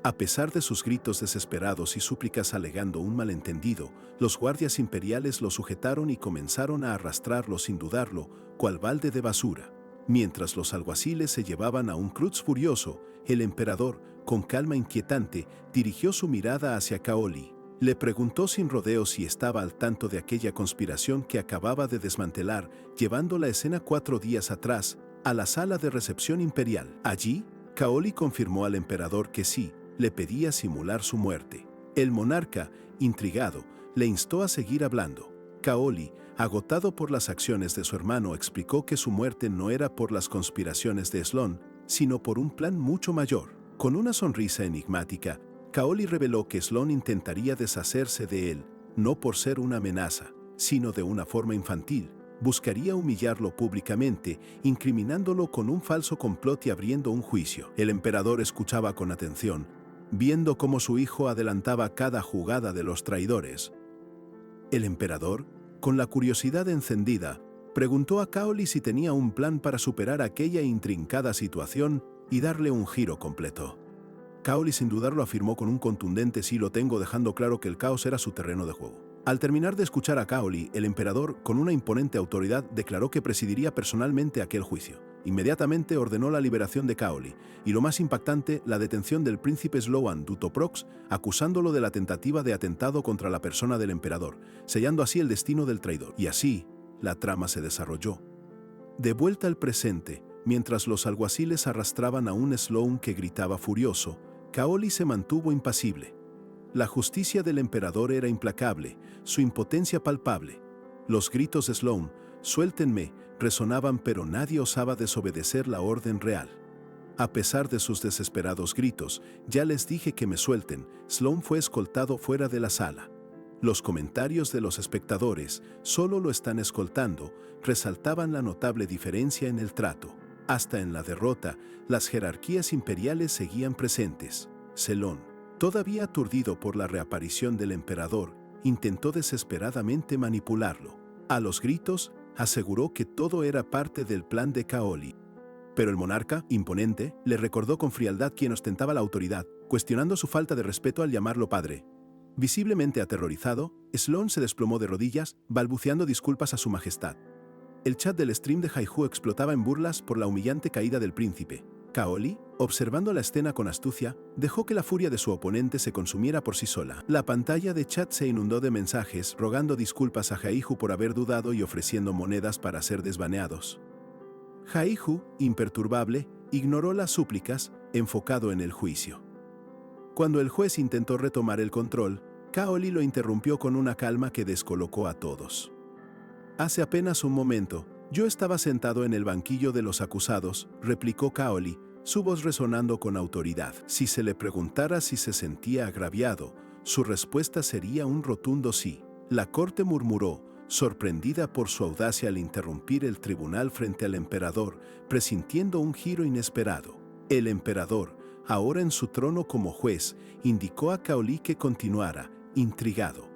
A pesar de sus gritos desesperados y súplicas alegando un malentendido, los guardias imperiales lo sujetaron y comenzaron a arrastrarlo sin dudarlo, cual balde de basura. Mientras los alguaciles se llevaban a un Cruz furioso, el emperador, con calma inquietante, dirigió su mirada hacia Kaoli. Le preguntó sin rodeos si estaba al tanto de aquella conspiración que acababa de desmantelar, llevando la escena 4 días atrás, a la sala de recepción imperial. Allí, Kaoli confirmó al emperador que sí, le pedía simular su muerte. El monarca, intrigado, le instó a seguir hablando. Kaoli, agotado por las acciones de su hermano, explicó que su muerte no era por las conspiraciones de Sloan, sino por un plan mucho mayor. Con una sonrisa enigmática, Kaoli reveló que Sloan intentaría deshacerse de él, no por ser una amenaza, sino de una forma infantil. Buscaría humillarlo públicamente, incriminándolo con un falso complot y abriendo un juicio. El emperador escuchaba con atención, viendo cómo su hijo adelantaba cada jugada de los traidores. El emperador, con la curiosidad encendida, preguntó a Kaoli si tenía un plan para superar aquella intrincada situación y darle un giro completo. Kaoli sin dudarlo afirmó con un contundente sí lo tengo, dejando claro que el caos era su terreno de juego. Al terminar de escuchar a Kaoli, el emperador, con una imponente autoridad, declaró que presidiría personalmente aquel juicio. Inmediatamente ordenó la liberación de Kaoli, y lo más impactante, la detención del príncipe Sloan Dutoprox, acusándolo de la tentativa de atentado contra la persona del emperador, sellando así el destino del traidor. Y así, la trama se desarrolló. De vuelta al presente, mientras los alguaciles arrastraban a un Sloan que gritaba furioso, Kaoli se mantuvo impasible. La justicia del emperador era implacable, su impotencia palpable. Los gritos de Sloan, «suéltenme», resonaban, pero nadie osaba desobedecer la orden real. A pesar de sus desesperados gritos, «ya les dije que me suelten», Sloan fue escoltado fuera de la sala. Los comentarios de los espectadores, «solo lo están escoltando», resaltaban la notable diferencia en el trato. Hasta en la derrota, las jerarquías imperiales seguían presentes. Sloan, todavía aturdido por la reaparición del emperador, intentó desesperadamente manipularlo. A los gritos, aseguró que todo era parte del plan de Kaoli. Pero el monarca, imponente, le recordó con frialdad quien ostentaba la autoridad, cuestionando su falta de respeto al llamarlo padre. Visiblemente aterrorizado, Sloan se desplomó de rodillas, balbuceando disculpas a su majestad. El chat del stream de Haihu explotaba en burlas por la humillante caída del príncipe. Kaoli, observando la escena con astucia, dejó que la furia de su oponente se consumiera por sí sola. La pantalla de chat se inundó de mensajes rogando disculpas a Haihu por haber dudado y ofreciendo monedas para ser desbaneados. Haihu, imperturbable, ignoró las súplicas, enfocado en el juicio. Cuando el juez intentó retomar el control, Kaoli lo interrumpió con una calma que descolocó a todos. Hace apenas un momento, yo estaba sentado en el banquillo de los acusados, replicó Kaoli, su voz resonando con autoridad. Si se le preguntara si se sentía agraviado, su respuesta sería un rotundo sí. La corte murmuró, sorprendida por su audacia al interrumpir el tribunal frente al emperador, presintiendo un giro inesperado. El emperador, ahora en su trono como juez, indicó a Kaoli que continuara, intrigado.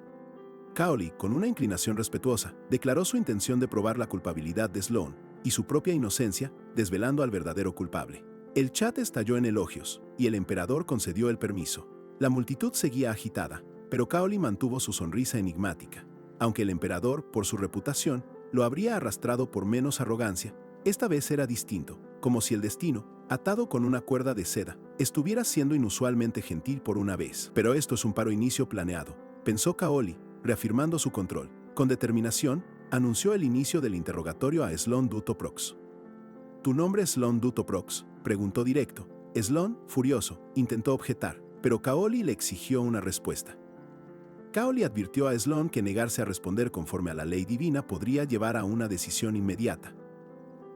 Kaoli, con una inclinación respetuosa, declaró su intención de probar la culpabilidad de Sloan y su propia inocencia, desvelando al verdadero culpable. El chat estalló en elogios, y el emperador concedió el permiso. La multitud seguía agitada, pero Kaoli mantuvo su sonrisa enigmática. Aunque el emperador, por su reputación, lo habría arrastrado por menos arrogancia, esta vez era distinto, como si el destino, atado con una cuerda de seda, estuviera siendo inusualmente gentil por una vez. Pero esto es un paro inicio planeado, pensó Kaoli, reafirmando su control. Con determinación, anunció el inicio del interrogatorio a Sloan Dutoprox. ¿Tu nombre es Sloan Dutoprox?, preguntó directo, Sloan, furioso, intentó objetar, pero Kaoli le exigió una respuesta. Kaoli advirtió a Sloan que negarse a responder conforme a la ley divina podría llevar a una decisión inmediata.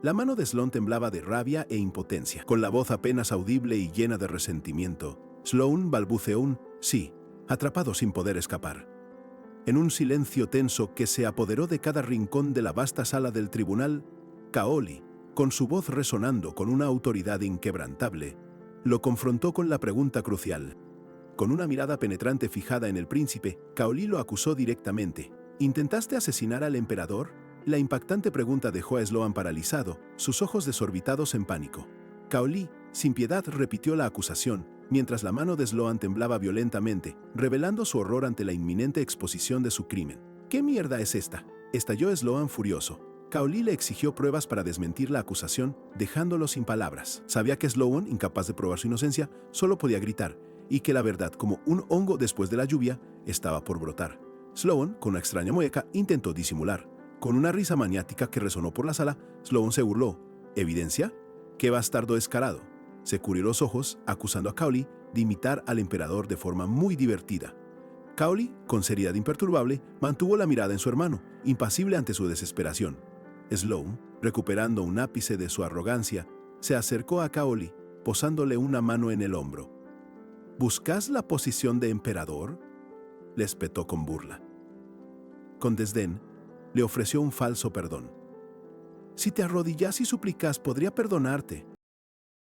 La mano de Sloan temblaba de rabia e impotencia. Con la voz apenas audible y llena de resentimiento, Sloan balbuceó un sí, atrapado sin poder escapar. En un silencio tenso que se apoderó de cada rincón de la vasta sala del tribunal, Kaoli, con su voz resonando con una autoridad inquebrantable, lo confrontó con la pregunta crucial. Con una mirada penetrante fijada en el príncipe, Kaoli lo acusó directamente. ¿Intentaste asesinar al emperador? La impactante pregunta dejó a Sloan paralizado, sus ojos desorbitados en pánico. Kaoli, sin piedad, repitió la acusación, mientras la mano de Sloan temblaba violentamente, revelando su horror ante la inminente exposición de su crimen. ¿Qué mierda es esta?, estalló Sloan furioso. Kaoli le exigió pruebas para desmentir la acusación, dejándolo sin palabras. Sabía que Sloan, incapaz de probar su inocencia, solo podía gritar, y que la verdad, como un hongo después de la lluvia, estaba por brotar. Sloan, con una extraña mueca, intentó disimular. Con una risa maniática que resonó por la sala, Sloan se burló. ¿Evidencia? ¡Qué bastardo descarado! Se cubrió los ojos, acusando a Kaoli de imitar al emperador de forma muy divertida. Kaoli, con seriedad imperturbable, mantuvo la mirada en su hermano, impasible ante su desesperación. Sloan, recuperando un ápice de su arrogancia, se acercó a Kaoli, posándole una mano en el hombro. ¿Buscas la posición de emperador?, le espetó con burla. Con desdén, le ofreció un falso perdón. Si te arrodillas y suplicas, podría perdonarte,